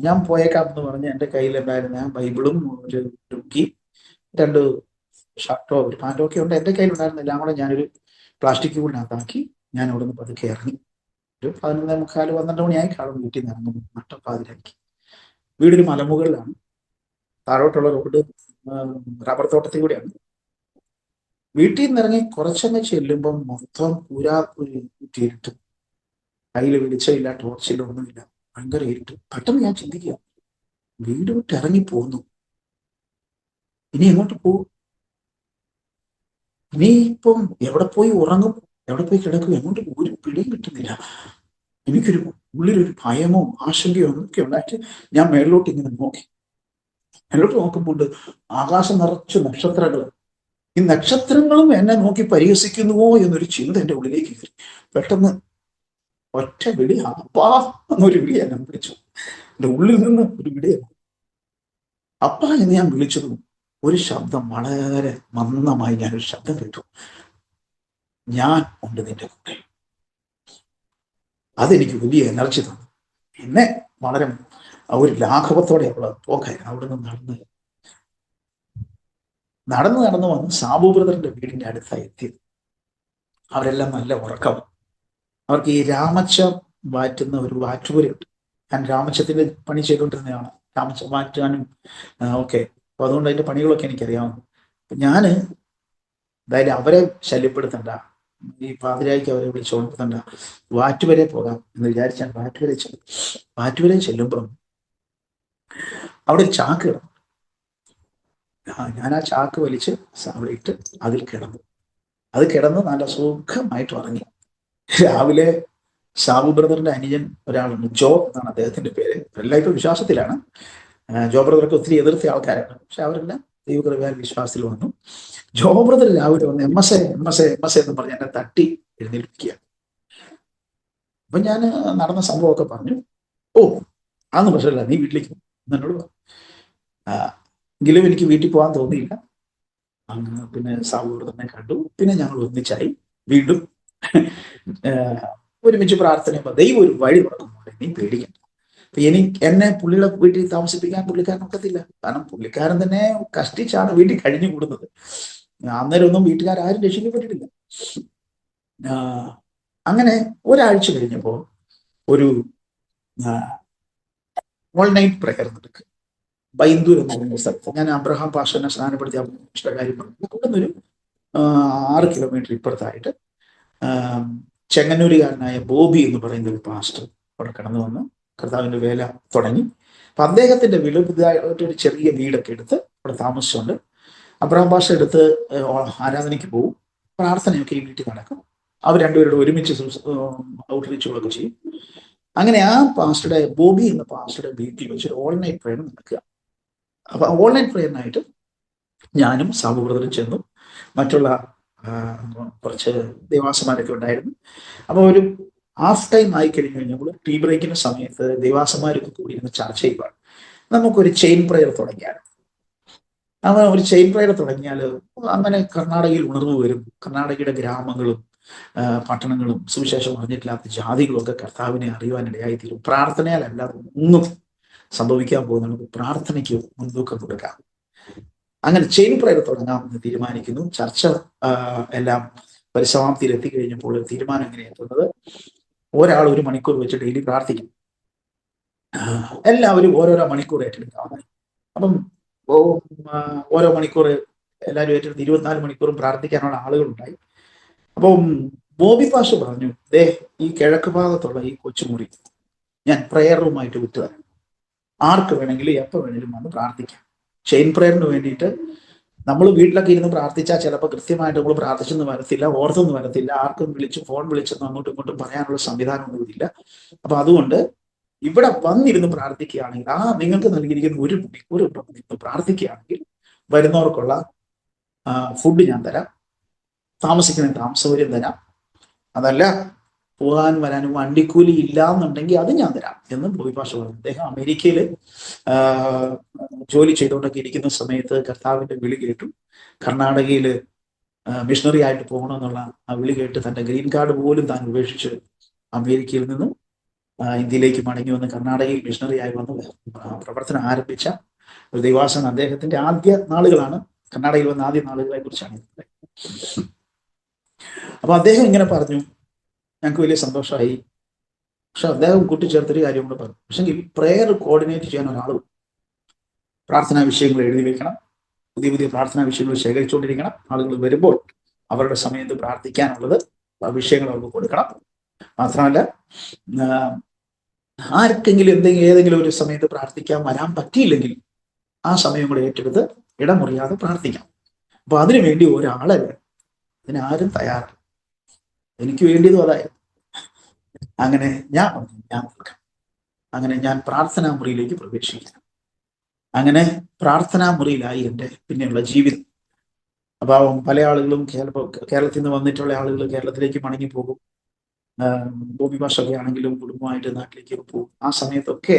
ഞാൻ പോയേക്കാം എന്ന് പറഞ്ഞ് എൻ്റെ കയ്യിലുണ്ടായിരുന്ന ബൈബിളും ഒരു ലുക്കി 2 ഷർട്ടോ ഒരു പാൻറ്റോ ഒക്കെ ഉണ്ട് എൻ്റെ കയ്യിലുണ്ടായിരുന്ന എല്ലാം കൂടെ ഞാനൊരു പ്ലാസ്റ്റിക് കൂടിനകത്താക്കി ഞാൻ അവിടെ നിന്ന് പതുക്കെ ഇറങ്ങി. ഒരു 11:45 12 മണിയായി കാണും വീട്ടിൽ നിന്ന് ഇറങ്ങുന്നു. നട്ടപ്പാതിരാക്കി. വീടൊരു മലമുകളിലാണ്, താഴോട്ടുള്ള റോഡ് റബ്ബർ തോട്ടത്തിൽ കൂടെയാണ്. വീട്ടിൽ നിന്ന് ഇറങ്ങി കുറച്ചങ്ങ് ചെല്ലുമ്പം മൊത്തം ഇരുട്ട്, കയ്യിൽ വെളിച്ചമില്ല, ടോർച്ചില്ല, ഒന്നുമില്ല, ഭയങ്കര ഇരുട്ട്. പെട്ടെന്ന് ഞാൻ ചിന്തിക്കുക, വീട് വിട്ട് ഇറങ്ങി പോന്നു, ഇനി എങ്ങോട്ട് പോകും? ഇനി ഇപ്പം എവിടെ പോയി ഉറങ്ങും, എവിടെ പോയി കിടക്കും, എങ്ങോട്ട് ഒരു പിടിയും കിട്ടുന്നില്ല. എനിക്കൊരു ഉള്ളിലൊരു ഭയമോ ആശങ്കയോ ഒക്കെ ഉണ്ടായിട്ട് ഞാൻ മേളിലോട്ട് ഇങ്ങനെ നോക്കി. മേലോട്ട് നോക്കുമ്പോൾ ആകാശം നിറച്ചു നക്ഷത്രങ്ങൾ. ഈ നക്ഷത്രങ്ങളും എന്നെ നോക്കി പരിഹസിക്കുന്നുവോ എന്നൊരു ചിന്ത എൻ്റെ ഉള്ളിലേക്ക് കയറി. പെട്ടെന്ന് ഒറ്റ വിളി, അപ്പാ എന്നൊരു വിളി എന്നെ വിളിച്ചു. എൻ്റെ ഉള്ളിൽ നിന്ന് ഒരു വിളിയാണ് അപ്പാ എന്ന് ഞാൻ വിളിച്ചതും ഒരു ശബ്ദം, വളരെ മന്ദമായി ഞാനൊരു ശബ്ദം കേട്ടു, ഞാൻ ഉണ്ട് നിന്റെ കൂടെ. അതെനിക്ക് വലിയ എനർജി തന്നു. പിന്നെ വളരെ ഒരു ലാഘവത്തോടെ അവള് പോക്കായിരുന്നു. അവിടെ നിന്ന് നടന്ന് വന്ന് സാബു ബ്രദറിന്റെ വീടിന്റെ അടുത്തായി എത്തിയത്. അവരെല്ലാം നല്ല ഉറക്കം. അവർക്ക് ഈ രാമച്ച വാറ്റുന്ന ഒരു വാറ്റുപുരയുണ്ട്. ഞാൻ രാമച്ചത്തിന്റെ പണി ചെയ്തുകൊണ്ടിരുന്നതാണ്, രാമച്ച വാറ്റാനും ഒക്കെ. അപ്പൊ അതുകൊണ്ട് അതിന്റെ പണികളൊക്കെ എനിക്കറിയാവുന്നു. ഞാന് എന്തായാലും അവരെ ശല്യപ്പെടുത്തണ്ട, ഈ പാതിരായിക്ക് അവരെ വിളിച്ചോണ്ടിരുത്തണ്ട, വാറ്റുവരെ പോകാം എന്ന് വിചാരിച്ചാൽ വാറ്റുവരെ ചെല്ലുമ്പം അവിടെ ഒരു ചാക്ക് കിടന്നു. ഞാൻ ആ ചാക്ക് വലിച്ച് അവിടെ ഇട്ട് അതിൽ കിടന്നു. അത് കിടന്ന് നല്ല സുഖമായിട്ട് ഉറങ്ങി. രാവിലെ സാബു ബ്രദറിന്റെ അനുജൻ ഒരാളുണ്ട്, ജോ എന്നാണ് അദ്ദേഹത്തിന്റെ പേര്. എല്ലാവർക്കും വിശ്വാസത്തിലാണ്. ജോ ബ്രദർക്ക് ഒത്തിരി എതിർത്ത ആൾക്കാരാണ്, പക്ഷെ അവരെല്ലാം ദൈവകൃപയാൽ വിശ്വാസത്തിൽ വന്നു. ജോ ബ്രദർ രാവിലെ വന്ന് എം എസ് എന്ന് പറഞ്ഞ് എന്നെ തട്ടി എഴുന്നേൽപ്പിക്കുക. അപ്പൊ ഞാൻ നടന്ന സംഭവമൊക്കെ പറഞ്ഞു. ഓ അതൊന്നും പ്രശ്നമില്ല, നീ വീട്ടിലേക്ക് എന്നോട് എങ്കിലും എനിക്ക് വീട്ടിൽ പോകാൻ തോന്നിയില്ല. അങ്ങ് പിന്നെ സാബു ബ്രദറിനെ കണ്ടു. പിന്നെ ഞങ്ങൾ ഒന്നിച്ചായി വീണ്ടും ഒരുമിച്ച് പ്രാർത്ഥന. ദൈവം ഒരു വഴി തുറക്കുമ്പോൾ നീ പേടിക്കണ്ട. എന്നെ പുള്ളിയുടെ വീട്ടിൽ താമസിപ്പിക്കാൻ പുള്ളിക്കാരൻ ഒക്കത്തില്ല. കാരണം പുള്ളിക്കാരൻ തന്നെ കഷ്ടിച്ചാണ് വീട്ടിൽ കഴിഞ്ഞു കൂടുന്നത്. അന്നേരം ഒന്നും വീട്ടുകാരും രക്ഷിക്കപ്പെട്ടിട്ടില്ല. അങ്ങനെ ഒരാഴ്ച കഴിഞ്ഞപ്പോൾ ഒരു ഓൾ നൈറ്റ് പ്രയർ നടക്കുക ബൈന്ദൂർ എന്ന് പറയുന്ന സ്ഥലത്ത്. ഞാൻ അബ്രഹാം പാസ്റ്ററിനെ സ്നാനപ്പെടുത്തിയ കാര്യം പറഞ്ഞു. അവിടെ നിന്നൊരു 6 കിലോമീറ്റർ ഇപ്പുറത്തായിട്ട് ചെങ്ങന്നൂരുകാരനായ ബോബി എന്ന് പറയുന്ന ഒരു പാസ്റ്റർ അവിടെ കടന്നു വന്ന് കർത്താവിന്റെ വേല തുടങ്ങി. അപ്പൊ അദ്ദേഹത്തിന്റെ ഒരു ചെറിയ വീടൊക്കെ എടുത്ത് അവിടെ താമസിച്ചുകൊണ്ട് അബ്രഹാം പാസ്റ്റർ എടുത്ത് ആരാധനയ്ക്ക് പോകും, പ്രാർത്ഥനയൊക്കെ ഈ വീട്ടിൽ നടക്കും. അവർ രണ്ടുപേരോട് ഒരുമിച്ച് ഔട്ട്റീച്ചുകളൊക്കെ ചെയ്യും. അങ്ങനെ ആ പാസ്റ്ററുടെ, ബോബി എന്ന പാസ്റ്ററുടെ വീട്ടിൽ വെച്ചൊരു ഓൾ നൈറ്റ് പ്രയർ നടക്കുക. അപ്പൊ ഓൾ നൈറ്റ് പ്രയറിനായിട്ട് ഞാനും സാബു ബ്രദറും ചെന്നു. മറ്റുള്ള കുറച്ച് ദേവാസന്മാരൊക്കെ ഉണ്ടായിരുന്നു. അപ്പൊ ഒരു ഹാഫ് ടൈം ആയി കഴിഞ്ഞു കഴിഞ്ഞപ്പോൾ ടീ ബ്രേക്കിന്റെ സമയത്ത് ദേവാസന്മാരൊക്കെ കൂടി ഇരുന്ന് ചർച്ച ചെയ്യുവാണ്, നമുക്കൊരു ചെയിൻ പ്രയർ തുടങ്ങിയാൽ. അങ്ങനെ ഒരു ചെയിൻ പ്രയർ തുടങ്ങിയാൽ അങ്ങനെ കർണാടകയിൽ ഉണർവ് വരും. കർണാടകയുടെ ഗ്രാമങ്ങളും പട്ടണങ്ങളും സുവിശേഷം അറിഞ്ഞിട്ടില്ലാത്ത ജാതികളും ഒക്കെ കർത്താവിനെ അറിയുവാനിടയായി തീരും. പ്രാർത്ഥനയാലല്ലാതെ ഒന്നും സംഭവിക്കാൻ പോകുന്ന നമുക്ക് പ്രാർത്ഥനയ്ക്ക് മുൻതൂക്കം കൊടുക്കാം. അങ്ങനെ ചെയിൻ പ്രയർ തുടങ്ങാമെന്ന് തീരുമാനിക്കുന്നു. ചർച്ച എല്ലാം പരിസമാപ്തിയിൽ എത്തിക്കഴിഞ്ഞപ്പോൾ തീരുമാനം എങ്ങനെ എത്തുന്നത്, ഒരാൾ 1 മണിക്കൂർ വെച്ച് ഡെയിലി പ്രാർത്ഥിക്കും. എല്ലാവരും ഓരോരോ മണിക്കൂർ ഏറ്റെടുക്കാവുന്നത്. അപ്പം ഓ ഓരോ മണിക്കൂർ എല്ലാവരും ഏറ്റെടുത്ത് 24 മണിക്കൂറും പ്രാർത്ഥിക്കാനുള്ള ആളുകളുണ്ടായി. അപ്പം ബോബി പാഷ പറഞ്ഞു, ഈ കിഴക്ക് ഭാഗത്തുള്ള ഈ കൊച്ചുമുറി ഞാൻ പ്രെയർ റൂമായിട്ട് വിട്ടുതരാം. ആർക്ക് വേണമെങ്കിലും എപ്പോൾ വേണമെങ്കിലും വന്ന് പ്രാർത്ഥിക്കാം. ചെയിൻ പ്രെയറിന് വേണ്ടിയിട്ട് നമ്മൾ വീട്ടിലൊക്കെ ഇരുന്ന് പ്രാർത്ഥിച്ചാൽ ചിലപ്പോൾ കൃത്യമായിട്ട് നമ്മൾ പ്രാർത്ഥിച്ചെന്ന് വരത്തില്ല, ഓർത്തൊന്നും വരത്തില്ല, ആർക്കും ഫോൺ വിളിച്ചൊന്നും അങ്ങോട്ടും ഇങ്ങോട്ടും പറയാനുള്ള സംവിധാനമൊന്നും ഇല്ല. അപ്പൊ അതുകൊണ്ട് ഇവിടെ വന്നിരുന്ന് പ്രാർത്ഥിക്കുകയാണെങ്കിൽ, നിങ്ങൾക്ക് നൽകിയിരിക്കുന്ന 1 മണിക്കൂർ പ്രാർത്ഥിക്കുകയാണെങ്കിൽ വരുന്നവർക്കുള്ള ഫുഡ് ഞാൻ തരാം, താമസിക്കുന്ന താമസസൗകര്യം തരാം, അതല്ല പോകാൻ വരാനും വണ്ടിക്കൂലി ഇല്ല എന്നുണ്ടെങ്കിൽ അത് ഞാൻ തരാം എന്ന് ബോബി പാഷ പറഞ്ഞു. അദ്ദേഹം അമേരിക്കയിൽ ജോലി ചെയ്തുകൊണ്ടൊക്കെ ഇരിക്കുന്ന സമയത്ത് കർത്താവിന്റെ വിളി കേട്ടു. കർണാടകയിൽ മിഷണറി ആയിട്ട് പോകണമെന്നുള്ള ആ വിളി കേട്ട് തന്റെ ഗ്രീൻ കാർഡ് പോലും താൻ ഉപേക്ഷിച്ച് അമേരിക്കയിൽ നിന്നും ഇന്ത്യയിലേക്ക് മടങ്ങി വന്ന് കർണാടകയിൽ മിഷണറി ആയി വന്ന് പ്രവർത്തനം ആരംഭിച്ച ഒരു ദൈവാസൻ. അദ്ദേഹത്തിന്റെ ആദ്യ നാളുകളാണ്, കർണാടകയിൽ വന്ന ആദ്യ നാളുകളെ കുറിച്ചാണ്. അപ്പൊ അദ്ദേഹം ഇങ്ങനെ പറഞ്ഞു, ഞങ്ങൾക്ക് വലിയ സന്തോഷമായി. പക്ഷെ അദ്ദേഹം കൂട്ടിച്ചേർത്തൊരു കാര്യം കൂടെ പറഞ്ഞു, പക്ഷെ ഈ പ്രെയർ കോർഡിനേറ്റ് ചെയ്യാൻ ഒരാൾ, പ്രാർത്ഥനാ വിഷയങ്ങൾ എഴുതി വെക്കണം, പുതിയ പുതിയ പ്രാർത്ഥനാ വിഷയങ്ങൾ ശേഖരിച്ചുകൊണ്ടിരിക്കണം. ആളുകൾ വരുമ്പോൾ അവരുടെ സമയത്ത് പ്രാർത്ഥിക്കാനുള്ളത് വിഷയങ്ങൾ അവർക്ക് കൊടുക്കണം. മാത്രമല്ല ആർക്കെങ്കിലും ഏതെങ്കിലും ഒരു സമയത്ത് പ്രാർത്ഥിക്കാൻ വരാൻ പറ്റിയില്ലെങ്കിൽ ആ സമയം കൂടെ ഏറ്റെടുത്ത് ഇടമുറിയാതെ പ്രാർത്ഥിക്കാം. അപ്പൊ അതിനുവേണ്ടി ഒരാളെ വേണം. അതിനാരും തയ്യാറാണ്. എനിക്ക് വേണ്ടിയതും അതായത്. അങ്ങനെ ഞാൻ നിൽക്കാം. അങ്ങനെ ഞാൻ പ്രാർത്ഥനാ മുറിയിലേക്ക് പ്രവേശിക്കാം. അങ്ങനെ പ്രാർത്ഥനാ മുറിയിലായി എൻ്റെ പിന്നെയുള്ള ജീവിതം. അപ്പൊ പല ആളുകളും കേരളത്തിൽ നിന്ന് വന്നിട്ടുള്ള ആളുകൾ കേരളത്തിലേക്ക് മടങ്ങി പോകും. ബോബി പാഷയൊക്കെ ആണെങ്കിലും കുടുംബമായിട്ട് നാട്ടിലേക്ക് പോകും. ആ സമയത്തൊക്കെ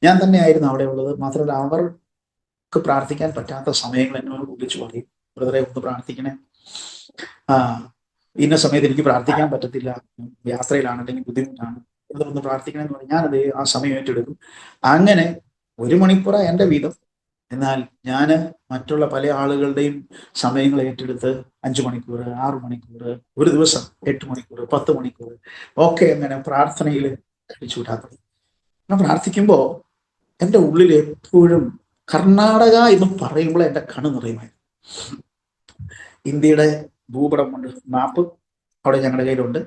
ഞാൻ തന്നെയായിരുന്നു അവിടെ ഉള്ളത്. മാത്രമല്ല അവർക്ക് പ്രാർത്ഥിക്കാൻ പറ്റാത്ത സമയങ്ങൾ എന്നോട് വിളിച്ചു പറയും, ബ്രദറെ ഒന്ന് പ്രാർത്ഥിക്കണേ, ഇന്ന സമയത്ത് എനിക്ക് പ്രാർത്ഥിക്കാൻ പറ്റത്തില്ല, യാത്രയിലാണ് അല്ലെങ്കിൽ ബുദ്ധിമുട്ടാണ്, ഒന്ന് പ്രാർത്ഥിക്കണം എന്ന് പറഞ്ഞാൽ ഞാനത് ആ സമയം ഏറ്റെടുക്കും. അങ്ങനെ 1 മണിക്കൂർ എൻ്റെ വീതം. എന്നാൽ ഞാൻ മറ്റുള്ള പല ആളുകളുടെയും സമയങ്ങൾ ഏറ്റെടുത്ത് 5 മണിക്കൂർ, 6 മണിക്കൂർ, ഒരു ദിവസം 8 മണിക്കൂർ, 10 മണിക്കൂർ ഒക്കെ അങ്ങനെ പ്രാർത്ഥനയിൽ കഴിച്ചു വിടാത്തത്. ഞാൻ പ്രാർത്ഥിക്കുമ്പോൾ എൻ്റെ ഉള്ളിൽ എപ്പോഴും കർണാടക എന്ന് പറയുമ്പോൾ എൻ്റെ കണ്ണ് നിറയുമായിരുന്നു. ഇന്ത്യയുടെ ഭൂപടമുണ്ട്, മാപ്പ് അവിടെ ഞങ്ങളുടെ കയ്യിലുണ്ട്.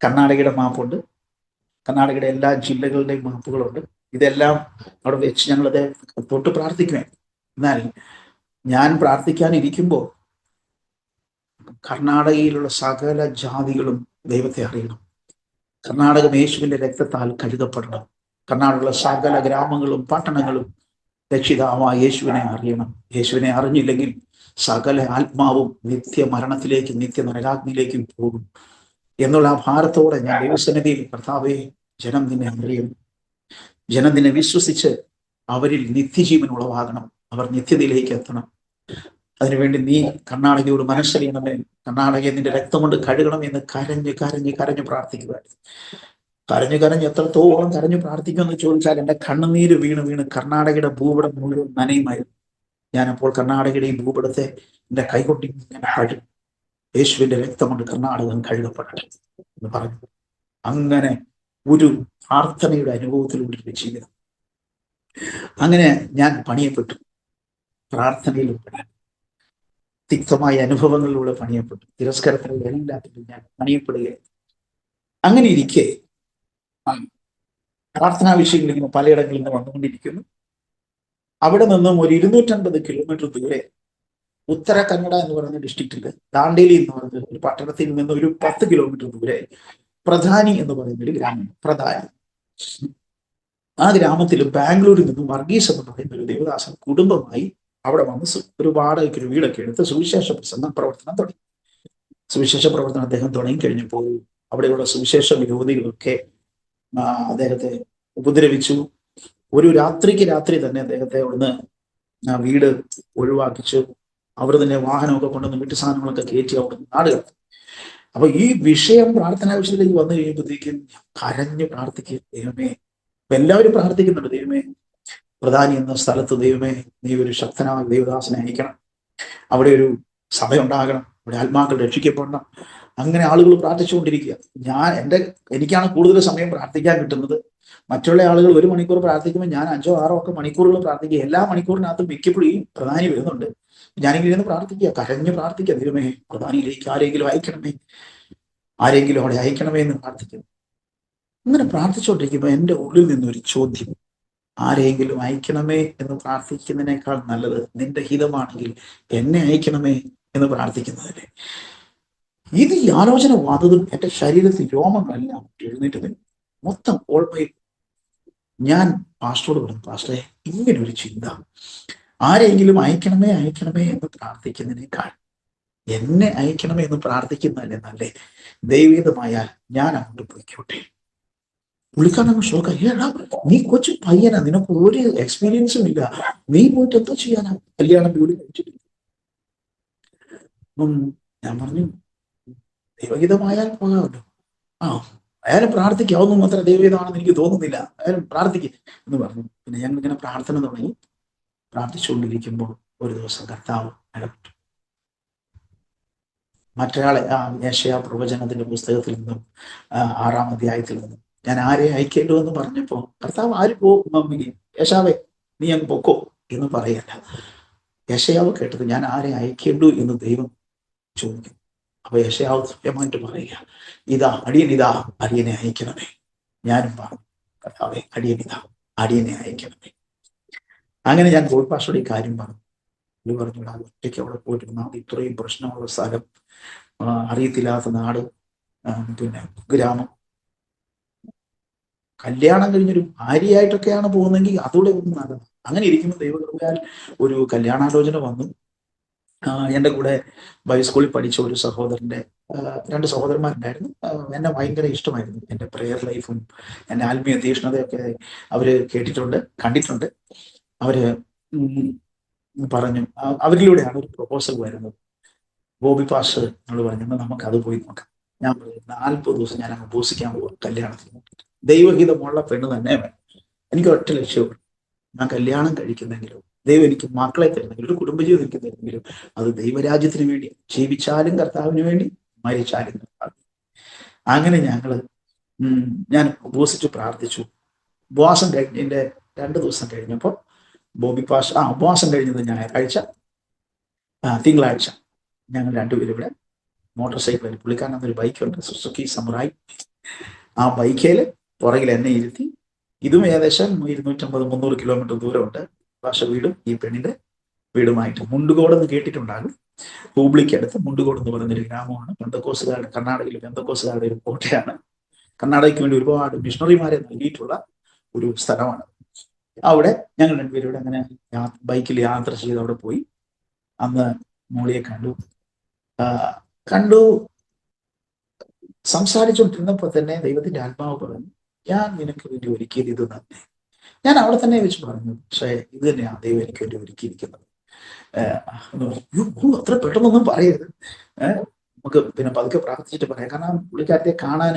കർണാടകയുടെ മാപ്പുണ്ട്, കർണാടകയുടെ എല്ലാ ജില്ലകളുടെയും മാപ്പുകളുണ്ട്. ഇതെല്ലാം അവിടെ വെച്ച് ഞങ്ങളത് തൊട്ട് പ്രാർത്ഥിക്കുമായിരുന്നു. എന്നാൽ ഞാൻ പ്രാർത്ഥിക്കാനിരിക്കുമ്പോൾ കർണാടകയിലുള്ള സകല ജാതികളും ദൈവത്തെ അറിയണം. കർണാടകം യേശുവിന്റെ രക്തത്താൽ കഴുകപ്പെടണം. കർണാടകയിലുള്ള സകല ഗ്രാമങ്ങളും പട്ടണങ്ങളും രക്ഷിതാവായ യേശുവിനെ അറിയണം. യേശുവിനെ അറിഞ്ഞില്ലെങ്കിൽ സകല ആത്മാവും നിത്യമരണത്തിലേക്കും നിത്യനരകാഗ്നിയിലേക്കും പോകും എന്നുള്ള ആ ഭാരത്തോടെ ഞാൻ ദൈവസന്നിധിയിൽ, കർത്താവേ, ജനം നിന്നെ അറിയണം, ജനം നിന്നെ വിശ്വസിച്ച് അവരിൽ നിത്യജീവൻ ഉളവാകണം, അവർ നിത്യതയിലേക്ക് എത്തണം. അതിനുവേണ്ടി നീ കർണാടകയോട് മനസ്സറിയണമേ, കർണാടകയെ നിന്റെ രക്തം കൊണ്ട് കഴുകണം എന്ന് കരഞ്ഞ് കരഞ്ഞ് കരഞ്ഞു പ്രാർത്ഥിക്കുക. കരഞ്ഞ് എത്രത്തോളം കരഞ്ഞു പ്രാർത്ഥിക്കുമെന്ന് ചോദിച്ചാൽ എൻ്റെ കണ്ണുനീര് വീണ് വീണ് കർണാടകയുടെ ഭൂപടം മുഴുവൻ നനയുമായിരുന്നു. ഞാനപ്പോൾ കർണാടകയുടെ ഈ ഭൂപടത്തെ എൻ്റെ കൈകൊട്ടി ഇങ്ങനെ കഴുകും, യേശുവിന്റെ രക്തം കൊണ്ട് കർണാടകം കഴുകപ്പെടട്ടെ എന്ന് പറഞ്ഞു. അങ്ങനെ ഒരു പ്രാർത്ഥനയുടെ അനുഭവത്തിലൂടെ ജീവിതം. അങ്ങനെ ഞാൻ പണിയപ്പെട്ടു, പ്രാർത്ഥനയിലൂടെ തിക്തമായ അനുഭവങ്ങളിലൂടെ പണിയപ്പെട്ടു, തിരസ്കാരത്തിലൂടെ എല്ലാത്തിലും ഞാൻ പണിയപ്പെടുകയായിരുന്നു. അങ്ങനെ ഇരിക്കെ പ്രാർത്ഥനാ വിഷയങ്ങൾ ഇങ്ങനെ പലയിടങ്ങളിൽ നിന്ന് വന്നുകൊണ്ടിരിക്കുന്നു. അവിടെ നിന്നും ഒരു 250 കിലോമീറ്റർ ദൂരെ ഉത്തര കന്നഡ എന്ന് പറയുന്ന ഡിസ്ട്രിക്റ്റില്, ദാണ്ടേലി എന്ന് പറയുന്ന ഒരു പട്ടണത്തിൽ നിന്ന് ഒരു 10 കിലോമീറ്റർ ദൂരെ പ്രധാനി എന്ന് പറയുന്ന ഒരു ഗ്രാമം. പ്രധാനി, ആ ഗ്രാമത്തിൽ ബാംഗ്ലൂരിൽ നിന്നും വർഗീസ് എന്ന് പറയുന്ന ഒരു ദേവദാസൻ കുടുംബമായി അവിടെ വന്ന് ഒരു വാടകയ്ക്ക് ഒരു വീടൊക്കെ എടുത്ത് സുവിശേഷ പ്രവർത്തനം തുടങ്ങി. സുവിശേഷ പ്രവർത്തനം അദ്ദേഹം തുടങ്ങി കഴിഞ്ഞപ്പോൾ അവിടെയുള്ള സുവിശേഷ വിരോധികളൊക്കെ അദ്ദേഹത്തെ ഉപദ്രവിച്ചു. ഒരു രാത്രിക്ക് രാത്രി തന്നെ അദ്ദേഹത്തെ അവിടുന്ന് വീട് ഒഴിവാക്കിച്ചു. അവർ തന്നെ വാഹനമൊക്കെ കൊണ്ടുവന്ന് വീട്ടു സാധനങ്ങളൊക്കെ കയറ്റി അവിടുന്ന് നാട് കടത്തി. അപ്പൊ ഈ വിഷയം പ്രാർത്ഥനാ വിഷയത്തിലേക്ക് വന്നു കഴിയുമ്പോഴത്തേക്കും കരഞ്ഞു പ്രാർത്ഥിക്കുക, ദൈവമേ. അപ്പൊ എല്ലാവരും പ്രാർത്ഥിക്കുന്നുണ്ട്, ദൈവമേ, പ്രധാനി എന്ന സ്ഥലത്ത് ദൈവമേ നീ ഒരു ശക്തനായ ദൈവദാസനെ അയക്കണം, അവിടെ ഒരു സഭ ഉണ്ടാകണം, അവിടെ ആത്മാക്കൾ രക്ഷിക്കപ്പെടണം, അങ്ങനെ ആളുകൾ പ്രാർത്ഥിച്ചുകൊണ്ടിരിക്കുക. എനിക്കാണ് കൂടുതൽ സമയം പ്രാർത്ഥിക്കാൻ കിട്ടുന്നത്. മറ്റുള്ള ആളുകൾ 1 മണിക്കൂർ പ്രാർത്ഥിക്കുമ്പോൾ ഞാൻ 5 6 ഒക്കെ മണിക്കൂറുകൾ പ്രാർത്ഥിക്കുക. എല്ലാ മണിക്കൂറിനകത്തും മിക്കപ്പോഴും ഈ പ്രധാനി വരുന്നുണ്ട്. ഞാനിങ്ങനെ ഇരുന്ന് പ്രാർത്ഥിക്കുക, കരഞ്ഞ് പ്രാർത്ഥിക്കുക, ദൈവമേ പ്രധാനിയിലേക്ക് ആരെങ്കിലും അവിടെ അയക്കണമേ എന്ന് പ്രാർത്ഥിക്കുന്നു. അങ്ങനെ പ്രാർത്ഥിച്ചുകൊണ്ടിരിക്കുമ്പോൾ എൻ്റെ ഉള്ളിൽ നിന്നൊരു ചോദ്യം, ആരെങ്കിലും അയക്കണമേ എന്ന് പ്രാർത്ഥിക്കുന്നതിനേക്കാൾ നല്ലത് നിന്റെ ഹിതമാണെങ്കിൽ എന്നെ അയക്കണമേ എന്ന് പ്രാർത്ഥിക്കുന്നതല്ലേ. ഇത് ഈ ആലോചന വന്നതും എൻ്റെ ശരീരത്തിൽ രോമങ്ങളെല്ലാം എഴുന്നേറ്റ് നിന്നു. മൊത്തം ഓൾമൈ. ഞാൻ പാസ്റ്ററോട് പറഞ്ഞു, പാസ്റ്ററെ, ഇങ്ങനെ ഒരു ചിന്ത, ആരെങ്കിലും അയക്കണമേ എന്ന് പ്രാർത്ഥിക്കുന്നതിനേക്കാൾ എന്നെ അയക്കണമേ എന്ന് പ്രാർത്ഥിക്കുന്നതല്ലേ നല്ലേ. ദൈവീതമായാൽ ഞാൻ അങ്ങോട്ട് പോയിക്കോട്ടെ. പുള്ളിക്കാരനങ്ങ് ഷോക്കായി. ഏടാ, നീ കൊച്ചു പയ്യനാ, നിനക്ക് ഒരു എക്സ്പീരിയൻസും ഇല്ല, നീ പോയിട്ട് എന്തോ ചെയ്യാനാ, കല്യാണം ജോലി കഴിച്ചിട്ടില്ല. ഞാൻ പറഞ്ഞു, ദൈവഹിതമായാൽ പോകാമല്ലോ. അയാലും പ്രാർത്ഥിക്കാവുന്നു മാത്രം ദൈവഹിതമാണെന്ന് എനിക്ക് തോന്നുന്നില്ല, അയാലും പ്രാർത്ഥിക്കും എന്ന് പറഞ്ഞു. പിന്നെ ഞങ്ങൾ ഇങ്ങനെ പ്രാർത്ഥന തുടങ്ങി. പ്രാർത്ഥിച്ചുകൊണ്ടിരിക്കുമ്പോൾ ഒരു ദിവസം കർത്താവ് ഇടപെട്ടു. മറ്റൊരാളെ യെശയ്യാ പ്രവചനത്തിന്റെ പുസ്തകത്തിൽ നിന്നും 6-ാം അധ്യായത്തിൽ നിന്നും ഞാൻ ആരെ അയക്കേണ്ടു എന്ന് പറഞ്ഞപ്പോ കർത്താവ് ആര് പോകും, യേശാവേ നീ അങ്ങ് പൊക്കോ എന്ന് പറയല്ല. യെശയ്യാവ് കേട്ടത് ഞാൻ ആരെ അയക്കേണ്ടു എന്ന് ദൈവം ചോദിക്കും. അപ്പൊ യെശയ്യാവ് സ്വയമായിട്ട് പറയുക, അടിയനെ അയക്കണമേ. ഞാനും പറഞ്ഞു, കർത്താവേ അടിയനെ അയക്കണമേ. അങ്ങനെ ഞാൻ ഗോൾപാഷയുടെ ഈ കാര്യം പറഞ്ഞു. പുള്ളി പറഞ്ഞു, ഒറ്റയ്ക്ക് അവിടെ പോയിരുന്ന ഇത്രയും പ്രശ്നമുള്ള സ്ഥലം, അറിയത്തില്ലാത്ത നാട്, പിന്നെ ഗ്രാമം, കല്യാണം കഴിഞ്ഞൊരു ഭാര്യയായിട്ടൊക്കെയാണ് പോകുന്നതെങ്കിൽ അതുകൂടെ ഒന്നും നല്ലത്. അങ്ങനെ ഇരിക്കുമ്പോൾ ദൈവകൃപയാൽ ഒരു കല്യാണാലോചന വന്നു. എൻ്റെ കൂടെ ബൈസ്കൂളിൽ പഠിച്ച ഒരു സഹോദരന്റെ 2 സഹോദരന്മാരുണ്ടായിരുന്നു. എന്നെ ഭയങ്കര ഇഷ്ടമായിരുന്നു. എൻ്റെ പ്രെയർ ലൈഫും എൻ്റെ ആത്മീയ തീക്ഷ്ണതയൊക്കെ അവര് കണ്ടിട്ടുണ്ട്. അവര് പറഞ്ഞു, അവരിലൂടെയാണ് ഒരു പ്രൊപ്പോസൽ വരുന്നത്. ബോബി പാസ്റ്റർ എന്നോട് പറഞ്ഞു, നമുക്ക് അത് പോയി നോക്കാം. ഞാൻ പറഞ്ഞു, 40 ദിവസം ഞാൻ അങ്ങ് ഉപസിക്കാൻ പോകും കല്യാണത്തിന്. ദൈവഹിതമുള്ള പെണ്ണ് തന്നെ വേണം. എനിക്ക് ഒറ്റ ലക്ഷ്യമുള്ളൂ, ഞാൻ കല്യാണം കഴിക്കുന്നെങ്കിലും ദൈവം എനിക്ക് മക്കളെ തരുന്നെങ്കിലും ഒരു കുടുംബജീവിതം എനിക്ക് തരുന്നെങ്കിലും അത് ദൈവരാജ്യത്തിന് വേണ്ടി, ജീവിച്ചാലും കർത്താവിന് വേണ്ടി, മരിച്ചാലും കർത്താവിന്. അങ്ങനെ ഞാൻ ഉപസിച്ച് പ്രാർത്ഥിച്ചു. ഉപവാസം കഴിഞ്ഞതിന്റെ 2 ദിവസം കഴിഞ്ഞപ്പോൾ ബോബി പാസ്റ്റർ, ഉപവാസം കഴിഞ്ഞത് ഞായറാഴ്ച, തിങ്കളാഴ്ച ഞങ്ങൾ 2 പേരും ഇവിടെ മോട്ടോർ സൈക്കിളിൽ, പുള്ളിക്കാരനൊരു ബൈക്കുണ്ട്, സുസുക്കി സമുറായി. ആ ബൈക്കേല് പുറകിൽ എന്നെ ഇരുത്തി. ഇതും ഏകദേശം 250-300 കിലോമീറ്റർ ദൂരമുണ്ട് ഭാഷ വീടും ഈ പെണ്ണിന്റെ വീടുമായിട്ട്. മുണ്ടുകോട് എന്ന് കേട്ടിട്ടുണ്ടാകും. ഹൂബ്ലിക്ക് അടുത്ത് മുണ്ടുകോട് എന്ന് പറയുന്നൊരു ഗ്രാമമാണ്. കർണാടകയിലെ പെന്തക്കോസുകാരുടെ ഒരു കോട്ടയാണ്. കർണാടകയ്ക്ക് വേണ്ടി ഒരുപാട് മിഷണറിമാരെ നൽകിയിട്ടുള്ള ഒരു സ്ഥലമാണ്. അവിടെ ഞങ്ങൾ 2 പേരും അങ്ങനെ ബൈക്കിൽ യാത്ര ചെയ്ത് അവിടെ പോയി. അന്ന് മോളിയെ കണ്ടു. സംസാരിച്ചുകൊണ്ടിരുന്നപ്പോൾ തന്നെ ദൈവത്തിന്റെ ആത്മാവ് പറഞ്ഞു, ഞാൻ നിനക്ക് വേണ്ടി ഒരുക്കിയത് ഇത് തന്നെ. ഞാൻ അവിടെ തന്നെ വെച്ച് പറഞ്ഞു, പക്ഷേ ഇത് തന്നെയാണ് ദൈവം എനിക്ക് വേണ്ടി ഒരുക്കിയിരിക്കുന്നത്. അത്ര പെട്ടെന്നൊന്നും പറയരുത്, നമുക്ക് പിന്നെ പതുക്കെ പ്രാർത്ഥിച്ചിട്ട് പറയാം. കാരണം പുള്ളിക്കാരത്തെ കാണാൻ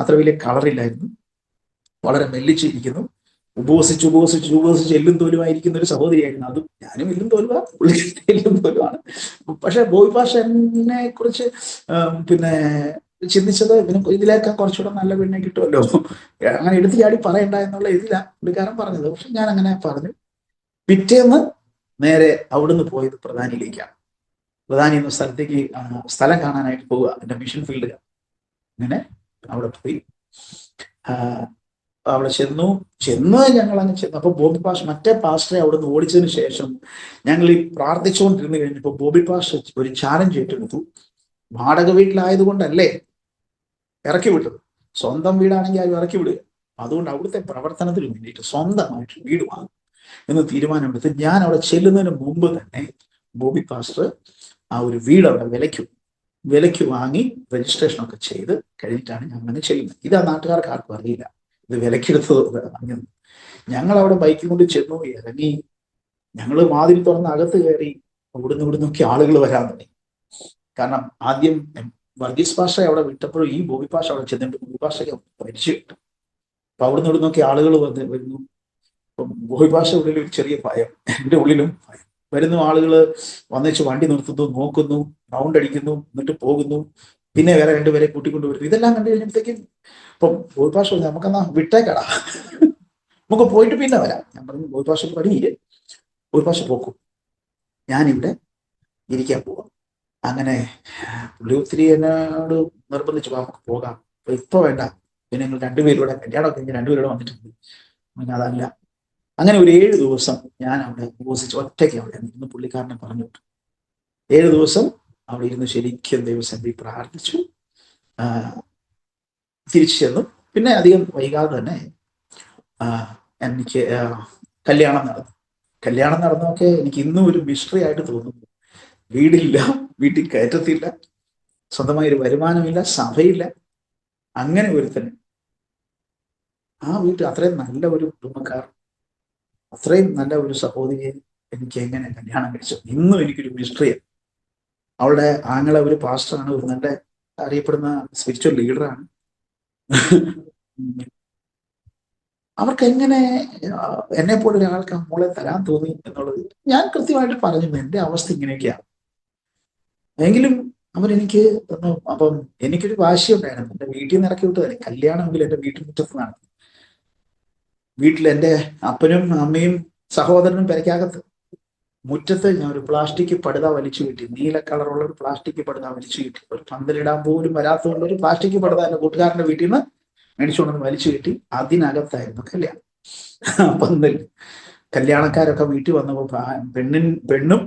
അത്ര വലിയ കളറില്ലായിരുന്നു, വളരെ മെല്ലിച്ചിരിക്കുന്നു. ഉപവസിച്ച് എല്ലും തോലുമായിരിക്കുന്ന ഒരു സഹോദരിയായിരുന്നു. അതും ഞാനും എല്ലും തോലുവാ, പുള്ളിക്കാരത്തെ എല്ലും തോലുവാണ്. പക്ഷെ ബോബി പാസ്റ്ററിനെ കുറിച്ച് പിന്നെ ചിന്തിച്ചത്, ഇതിലേക്കാൾ കുറച്ചുകൂടെ നല്ല പെണ്ണെ കിട്ടുമല്ലോ, അങ്ങനെ എടുത്തു ചാടി പറയണ്ട എന്നുള്ള ഇതിലാണ് പുള്ളിക്കാരൻ പറഞ്ഞത്. പക്ഷെ ഞാൻ അങ്ങനെ പറഞ്ഞു. പിറ്റേന്ന് നേരെ അവിടുന്ന് പോയത് പ്രധാനിയിലേക്കാണ്. പ്രധാനി എന്ന സ്ഥലത്തേക്ക് സ്ഥലം കാണാനായിട്ട് പോവുക, എൻ്റെ മിഷൻ ഫീൽഡ്. അങ്ങനെ അവിടെ പോയി, അവിടെ ചെന്ന് ഞങ്ങൾ അങ്ങ് ചെന്നു. അപ്പൊ ബോബി പാസ്റ്റർ, മറ്റേ പാസ്റ്ററെ അവിടെ നിന്ന് ഓടിച്ചതിന് ശേഷം ഞങ്ങൾ ഈ പ്രാർത്ഥിച്ചുകൊണ്ടിരുന്ന് കഴിഞ്ഞപ്പോൾ ബോബി പാസ്റ്റർ ഒരു ചാലഞ്ച് ഏറ്റെടുത്തു. വാടക വീട്ടിലായതുകൊണ്ടല്ലേ ഇറക്കി വിട്ടത്, സ്വന്തം വീടാണെങ്കിൽ അത് ഇറക്കി വിടുക. അതുകൊണ്ട് അവിടുത്തെ പ്രവർത്തനത്തിന് വേണ്ടിയിട്ട് സ്വന്തമായിട്ട് വീട് വാങ്ങും എന്ന് തീരുമാനമെടുത്ത് ഞാൻ അവിടെ ചെല്ലുന്നതിന് മുമ്പ് തന്നെ ബോബി പാസ്റ്റർ ആ ഒരു വീട് അവിടെ വിലയ്ക്ക് വാങ്ങി രജിസ്ട്രേഷൻ ഒക്കെ ചെയ്ത് കഴിഞ്ഞിട്ടാണ് ഞങ്ങൾ ചെല്ലുന്നത്. ഇത് ആ നാട്ടുകാർക്ക് ആർക്കും അറിയില്ല, ഇത് വിലക്കെടുത്തത് അങ്ങനെ. ഞങ്ങൾ അവിടെ ബൈക്കിൽ കൊണ്ട് ചെന്നു, ഇറങ്ങി. ഞങ്ങൾ വാതിൽ തുറന്ന് അകത്ത് കയറി. ഇവിടുന്നൊക്കെ ആളുകൾ വരാൻ തുടങ്ങി. കാരണം ആദ്യം വർഗീസ് പാഷ അവിടെ വിട്ടപ്പോഴും ഈ ബോബി പാഷ അവിടെ ചെന്നിട്ട് ബോബി പാഷയ്ക്ക് പരിചയപ്പെട്ടു. അപ്പൊ അവിടുന്ന് ആളുകൾ വരുന്നു. അപ്പം ബോബി പാഷ ഉള്ളിൽ ഒരു ചെറിയ ഭയം, എൻ്റെ ഉള്ളിലും ഭയം. വരുന്നു ആളുകൾ വന്നേച്ച് വണ്ടി നിർത്തുന്നു, നോക്കുന്നു, റൗണ്ട് അടിക്കുന്നു, എന്നിട്ട് പോകുന്നു. പിന്നെ വേറെ രണ്ടുപേരെ കൂട്ടിക്കൊണ്ടുവരും. ഇതെല്ലാം കണ്ടു കഴിഞ്ഞപ്പോഴത്തേക്കും ഇപ്പം ബോയ്പാഷ നമുക്കെന്നാ വിട്ടേക്കടാ, നമുക്ക് പോയിട്ട് പിന്നെ വരാം. ഞാൻ പറഞ്ഞു ബോയ്പാഷ പണിയില്ലേ, ബോയ്പാഷ പോക്കും, ഞാനിവിടെ ഇരിക്കാൻ പോവാം. അങ്ങനെ പുള്ളി ഒത്തിരി എന്നോട് നിർബന്ധിച്ചു, നമുക്ക് പോകാം, അപ്പൊ ഇപ്പൊ വേണ്ട, പിന്നെ നിങ്ങൾ രണ്ടുപേരൂടെ കല്യാണം കഴിഞ്ഞ് രണ്ടുപേരൂടെ വന്നിട്ടുണ്ട്. അതല്ല. അങ്ങനെ ഒരു 7 ദിവസം ഞാൻ അവിടെ ഉപസിച്ച് ഒറ്റയ്ക്ക് അവിടെ ഇരുന്ന് പുള്ളിക്കാരനെ പറഞ്ഞു വിട്ടു. 7 ദിവസം അവിടെ ഇരുന്ന് ശരിക്കും ദൈവസന്നിധി പ്രാർത്ഥിച്ചു. തിരിച്ചു ചെന്നു. പിന്നെ അധികം വൈകാതെ തന്നെ എനിക്ക് കല്യാണം നടന്നു. കല്യാണം നടന്നൊക്കെ എനിക്ക് ഇന്നും ഒരു മിസ്റ്ററി ആയിട്ട് തോന്നുന്നു. വീടില്ല, വീട്ടിൽ കയറ്റത്തില്ല, സ്വന്തമായൊരു വരുമാനമില്ല, സഭയില്ല. അങ്ങനെ ഒരുത്തന് ആ വീട്ടിൽ അത്രയും നല്ല ഒരു കുടുംബക്കാർ, അത്രയും നല്ല ഒരു സഹോദരിയെ എനിക്ക് എങ്ങനെ കല്യാണം കഴിച്ചു, ഇന്നും എനിക്കൊരു മിസ്റ്ററിയാണ്. അവളുടെ ആങ്ങളെ ഒരു പാസ്റ്ററാണ്, ഒരു നല്ല അറിയപ്പെടുന്ന സ്പിരിച്വൽ ലീഡറാണ്. അവർക്ക് എങ്ങനെ എന്നെ പോലെ ഒരാൾക്ക് ആ മോളെ തരാൻ തോന്നി എന്നുള്ളത് ഞാൻ കൃത്യമായിട്ട് പറഞ്ഞു, എന്റെ അവസ്ഥ ഇങ്ങനെയൊക്കെയാണ്. എങ്കിലും അവരെനിക്ക് തന്നു. അപ്പം എനിക്കൊരു വാശിയുണ്ടായിരുന്നു, എന്റെ വീട്ടിൽ നിന്ന് ഇറക്കി വിട്ടതല്ലേ, കല്യാണമെങ്കിൽ എന്റെ വീട്ടിൽ മുറ്റത്ത് നടന്നു. വീട്ടിൽ എൻ്റെ അപ്പനും അമ്മയും സഹോദരനും പെരയ്ക്കകത്ത്, മുറ്റത്ത് ഞാൻ ഒരു പ്ലാസ്റ്റിക് പടുത വലിച്ചു കിട്ടി, നീല കളറുള്ള ഒരു പ്ലാസ്റ്റിക് പടുത വലിച്ചു കിട്ടി. ഒരു പന്തലിടാൻ പോലും വരാത്തതുകൊണ്ട് ഒരു പ്ലാസ്റ്റിക് പടുത എന്റെ കൂട്ടുകാരന്റെ വീട്ടിൽ നിന്ന് മേടിച്ചുകൊണ്ടൊന്ന് വലിച്ചു കിട്ടി. അതിനകത്തായിരുന്നു കല്യാണം. പന്തൽ. കല്യാണക്കാരൊക്കെ വീട്ടിൽ വന്നപ്പോൾ പെണ്ണും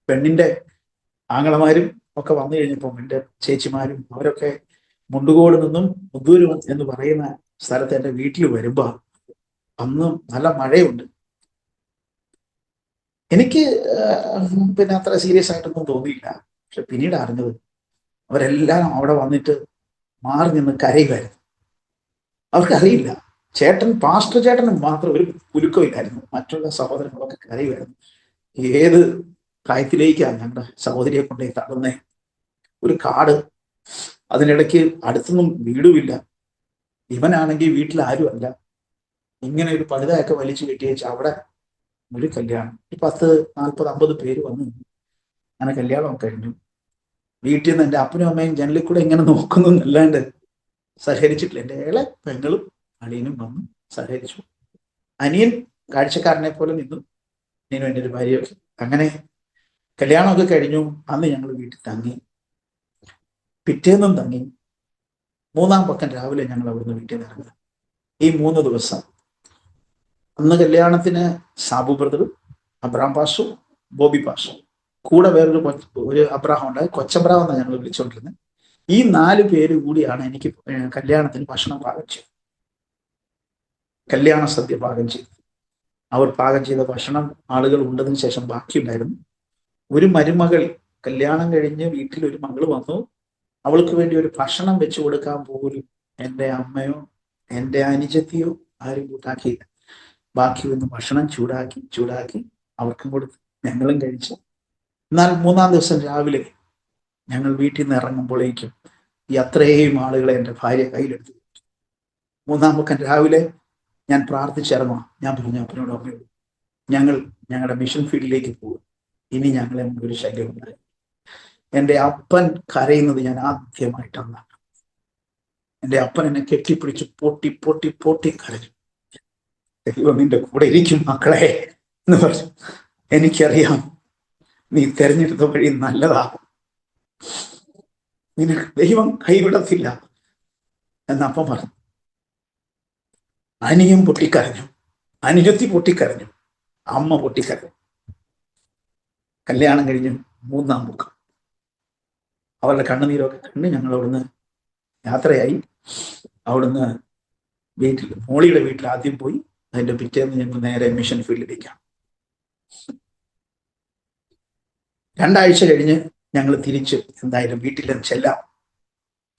പെണ്ണിന്റെ ആങ്ങളമാരും ഒക്കെ വന്നു കഴിഞ്ഞപ്പോൾ എൻ്റെ ചേച്ചിമാരും അവരൊക്കെ മുണ്ടുകോട് നിന്നും മുത്തൂര് എന്ന് പറയുന്ന സ്ഥലത്ത് എൻ്റെ വീട്ടിൽ വരുമ്പോ അന്ന് നല്ല മഴയുണ്ട്. എനിക്ക് പിന്നെ അത്ര സീരിയസ് ആയിട്ടൊന്നും തോന്നിയില്ല. പക്ഷെ പിന്നീട് അറിഞ്ഞത് അവരെല്ലാം അവിടെ വന്നിട്ട് മാറി നിന്ന് കരയുമായിരുന്നു. അവർക്കറിയില്ല, പാസ്റ്റർ ചേട്ടനും മാത്രം ഒരു കുലുക്കമില്ലായിരുന്നു, മറ്റുള്ള സഹോദരങ്ങളൊക്കെ കരയുമായിരുന്നു. ഏത് പ്രായത്തിലേക്കാണ് ഞങ്ങളുടെ സഹോദരിയെ കൊണ്ടേ തള്ളുന്നേ? ഒരു കാട്, അതിനിടയ്ക്ക് അടുത്തൊന്നും വീടുമില്ല, ഇവനാണെങ്കിൽ വീട്ടിൽ ആരും അല്ല. ഇങ്ങനെ ഒരു പടുതയൊക്കെ വലിച്ചു കെട്ടിയേച്ച് അവിടെ ഒരു കല്യാണം. 10-40-50 പേര് വന്നു. അങ്ങനെ കല്യാണം കഴിഞ്ഞു. വീട്ടിൽ നിന്ന് എൻ്റെ അപ്പനും അമ്മയും ജനലിൽ കൂടെ ഇങ്ങനെ നോക്കുന്നു എന്നല്ലാണ്ട് സഹകരിച്ചിട്ടില്ല. എൻ്റെ ഏളെ പെങ്ങളും അളിയനും വന്നു സഹകരിച്ചു. അനിയൻ കാഴ്ചക്കാരനെ പോലെ നിന്നു, അനിയനും എൻ്റെ ഒരു ഭാര്യ. അങ്ങനെ കല്യാണമൊക്കെ കഴിഞ്ഞു. അന്ന് ഞങ്ങൾ വീട്ടിൽ തങ്ങി, പിറ്റേന്നും തങ്ങി. 3-ാം പക്കം രാവിലെ ഞങ്ങൾ അവിടുന്ന് വീട്ടിൽ നിന്ന് ഇറങ്ങി. ഈ 3 ദിവസം അന്ന് കല്യാണത്തിന് സാബു ബ്രദറും അബ്രഹാം പാഷും ബോബി പാഷും കൂടെ ഒരു അബ്രഹാം ഉണ്ടായി, കൊച്ചബ്രഹാം എന്നാണ് ഞങ്ങൾ വിളിച്ചുകൊണ്ടിരുന്നത്. ഈ 4 പേര് കൂടിയാണ് എനിക്ക് കല്യാണത്തിന് ഭക്ഷണം പാകം ചെയ്തത്, കല്യാണ സദ്യ പാകം ചെയ്തത്. അവർ പാകം ചെയ്ത ഭക്ഷണം ആളുകൾ ഉണ്ടതിന് ശേഷം ബാക്കിയുണ്ടായിരുന്നു. ഒരു മരുമകൾ, കല്യാണം കഴിഞ്ഞ് വീട്ടിൽ ഒരു മകൾ വന്നു, അവൾക്ക് വേണ്ടി ഒരു ഭക്ഷണം വെച്ചു കൊടുക്കാൻ പോലും എൻ്റെ അമ്മയോ എൻ്റെ അനുജത്തിയോ ആരും കൂട്ടാക്കിയില്ല. ബാക്കി വന്ന് ഭക്ഷണം ചൂടാക്കി അവർക്കും കൊടുത്ത് ഞങ്ങളും കഴിച്ചു. എന്നാൽ 3-ാം ദിവസം രാവിലെ ഞങ്ങൾ വീട്ടിൽ നിന്ന് ഇറങ്ങുമ്പോഴേക്കും ഈ അത്രയും ആളുകളെ എൻ്റെ ഭാര്യ കയ്യിലെടുത്തു. 3-ാം പക്കം രാവിലെ ഞാൻ പ്രാർത്ഥിച്ചിറങ്ങുക. ഞാൻ പറഞ്ഞു അപ്പനോടും അമ്മയോടും, ഞങ്ങളുടെ മിഷൻ ഫീൽഡിലേക്ക് പോകും, ഇനി ഞങ്ങളെ ഒരു ശല്യം ഉണ്ടായി. എൻ്റെ അപ്പൻ കരയുന്നത് ഞാൻ ആദ്യമായിട്ടാണ്. എൻ്റെ അപ്പൻ എന്നെ കെട്ടിപ്പിടിച്ച് പൊട്ടി പൊട്ടി പൊട്ടി കരഞ്ഞു. ദൈവം നിന്റെ കൂടെ ഇരിക്കും മക്കളെ എന്ന് പറഞ്ഞു. എനിക്കറിയാം നീ തെരഞ്ഞെടുത്ത വഴി നല്ലതാ, നിനക്ക് ദൈവം കൈവിടത്തില്ല എന്നപ്പം പറഞ്ഞു. അനിയൻ പൊട്ടിക്കരഞ്ഞു, അനുജത്തി പൊട്ടിക്കരഞ്ഞു, അമ്മ പൊട്ടിക്കരഞ്ഞു. കല്യാണം കഴിഞ്ഞ് 3-ാം പക്കം അവരുടെ കണ്ണുനീരൊക്കെ കണ്ട് ഞങ്ങൾ അവിടുന്ന് യാത്രയായി. അവിടുന്ന് മോളിയുടെ വീട്ടിൽ ആദ്യം പോയി. അതിന്റെ പിറ്റേന്ന് ഞങ്ങൾ നേരെ മിഷൻ ഫീൽഡിലേക്കാണ്. 2 ആഴ്ച കഴിഞ്ഞ് ഞങ്ങൾ തിരിച്ച് എന്തായാലും വീട്ടിൽ ചെല്ലാം.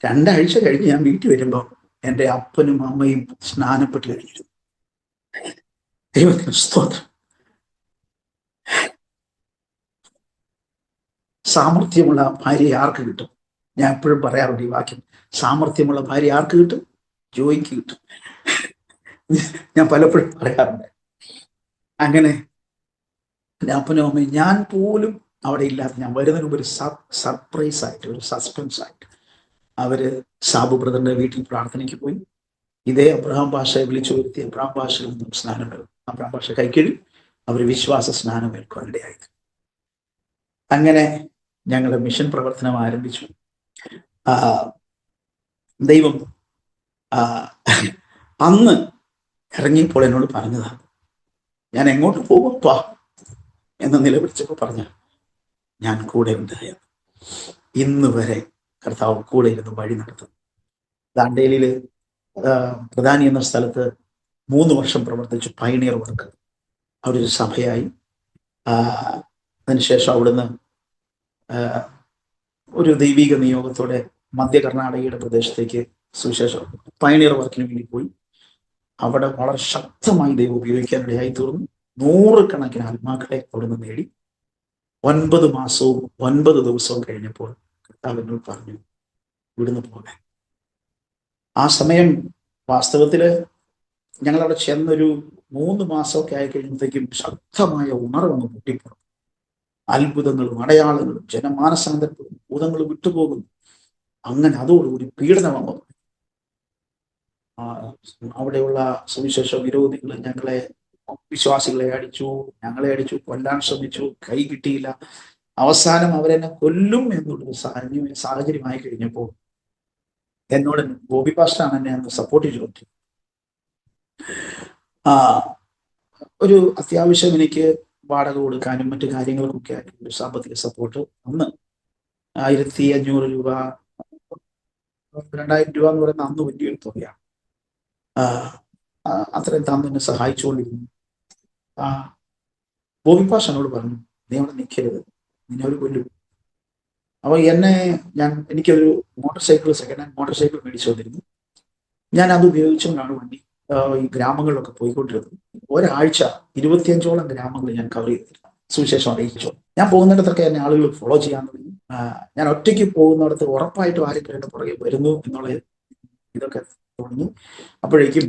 2 ആഴ്ച കഴിഞ്ഞ് ഞാൻ വീട്ടിൽ വരുമ്പോൾ എൻ്റെ അപ്പനും അമ്മയും സ്നാനപ്പെട്ട് കഴിഞ്ഞിരുന്നു. ദൈവത്തിന് സ്തോത്രം. സാമർഥ്യമുള്ള ഭാര്യ ആർക്ക് കിട്ടും? ഞാൻ എപ്പോഴും പറയാറുണ്ട് ഈ വാക്യം, സാമർഥ്യമുള്ള ഭാര്യ ആർക്ക് കിട്ടും? ജോയിക്ക് കിട്ടും. ഞാൻ പലപ്പോഴും പറയാറുണ്ട്. അങ്ങനെ അപ്പനും അമ്മയും ഞാൻ പോലും അവിടെ ഇല്ലാത്ത, ഞാൻ വരുന്നതിന് മുമ്പ് ഒരു സർപ്രൈസ് ആയിട്ട്, ഒരു സസ്പെൻസ് ആയിട്ട് അവര് സാബു ബ്രദറിന്റെ വീട്ടിൽ പ്രാർത്ഥനയ്ക്ക് പോയി. ഇതേ അബ്രഹാം പാഷയെ വിളിച്ചു വരുത്തി അബ്രഹാം പാഷയിൽ നിന്നും സ്നാനമേൽക്കും. അബ്രഹാം പാഷ കൈക്കീഴിൽ അവർ വിശ്വാസ സ്നാനമേൽക്കുവാനിടയായി. അങ്ങനെ ഞങ്ങളുടെ മിഷൻ പ്രവർത്തനം ആരംഭിച്ചു. ദൈവം അന്ന് ഇറങ്ങിയപ്പോൾ എന്നോട് പറഞ്ഞതാണ്, ഞാൻ എങ്ങോട്ട് പോകുപ്പാ എന്ന് നിലവിളിച്ചപ്പോൾ പറഞ്ഞ ഞാൻ കൂടെ ഉണ്ടായത്. ഇന്ന് വരെ കർത്താവ് കൂടെ ഇരുന്ന് വഴി നടത്തും. ദാണ്ടേലിയില് പ്രധാനി എന്ന സ്ഥലത്ത് 3 വർഷം പ്രവർത്തിച്ചു. പയനിയർ വർക്ക് അവിടെ ഒരു സഭയായി. അതിനുശേഷം അവിടുന്ന് ഒരു ദൈവിക നിയോഗത്തോടെ മധ്യ കർണാടകയുടെ പ്രദേശത്തേക്ക് സുവിശേഷം പയനിയർ വർക്കിന് വേണ്ടി പോയി. അവിടെ വളരെ ശക്തമായി ദൈവം ഉപയോഗിക്കാനിടയായി തീർന്നു. 100 കണക്കിന് ആത്മാക്കളെ അവിടുന്ന് നേടി. 9 മാസവും 9 ദിവസവും കഴിഞ്ഞപ്പോൾ കർത്താവ് എന്നോട് പറഞ്ഞു, ഇവിടുന്ന് പോകാൻ. ആ സമയം വാസ്തവത്തില് ഞങ്ങളവിടെ ചെന്നൊരു 3 മാസമൊക്കെ ആയി കഴിയുമ്പോഴത്തേക്കും ശക്തമായ ഉണർവൊന്ന് പൊട്ടിപ്പുറം. അത്ഭുതങ്ങളും അടയാളങ്ങളും ജനമാനസാന്തരങ്ങളും ഭൂതങ്ങൾ വിട്ടുപോകുന്നു. അങ്ങനെ അതോടുകൂടി പീഡനം വന്നു. അവിടെയുള്ള സുവിശേഷ വിരോധികൾ വിശ്വാസികളെ അടിച്ചു, ഞങ്ങളെ അടിച്ചു, കൊല്ലാൻ ശ്രമിച്ചു, കൈ കിട്ടിയില്ല. അവസാനം അവരെന്നെ കൊല്ലും എന്നുള്ളൊരു സാഹചര്യമായി കഴിഞ്ഞപ്പോൾ എന്നോട് ബോബി പാസ്റ്ററാണ് എന്നെ അന്ന് സപ്പോർട്ട് ചെയ്തു. ഒരു അത്യാവശ്യം എനിക്ക് വാടക കൊടുക്കാനും മറ്റു കാര്യങ്ങൾക്കൊക്കെ ആയിട്ട് ഒരു സാമ്പത്തിക സപ്പോർട്ട് അന്ന് 1500 രൂപ 2000 രൂപ എന്ന് പറയുന്ന അന്ന് വലിയൊരു തുകയാണ്. അത്രയും തന്ന് എന്നെ സഹായിച്ചുകൊണ്ടിരുന്നു. ബോബി പാസ്റ്റർ എന്നോട് പറഞ്ഞു, നീ അവിടെ നിൽക്കരുത്, നിന്നെ അവർ കൊല്ലും. അപ്പോൾ എനിക്കൊരു സെക്കൻഡ് ഹാൻഡ് മോട്ടോർ സൈക്കിൾ മേടിച്ചു വന്നിരുന്നു. ഞാൻ അത് ഉപയോഗിച്ചുകൊണ്ടാണ് വണ്ടി ഈ ഗ്രാമങ്ങളിലൊക്കെ പോയിക്കൊണ്ടിരുന്നത്. ഒരാഴ്ച 25ഓളം ഗ്രാമങ്ങൾ ഞാൻ കവർ ചെയ്തിരുന്നു, സുവിശേഷം അറിയിച്ചു. ഞാൻ പോകുന്നിടത്തൊക്കെ എന്നെ ആളുകൾ ഫോളോ ചെയ്യാൻ തുടങ്ങി. ഞാൻ ഒറ്റയ്ക്ക് പോകുന്നിടത്ത് ഉറപ്പായിട്ടും ആരെങ്കിലും എൻ്റെ പുറകെ വരുന്നു എന്നുള്ള ഇതൊക്കെ തുടങ്ങി. അപ്പോഴേക്കും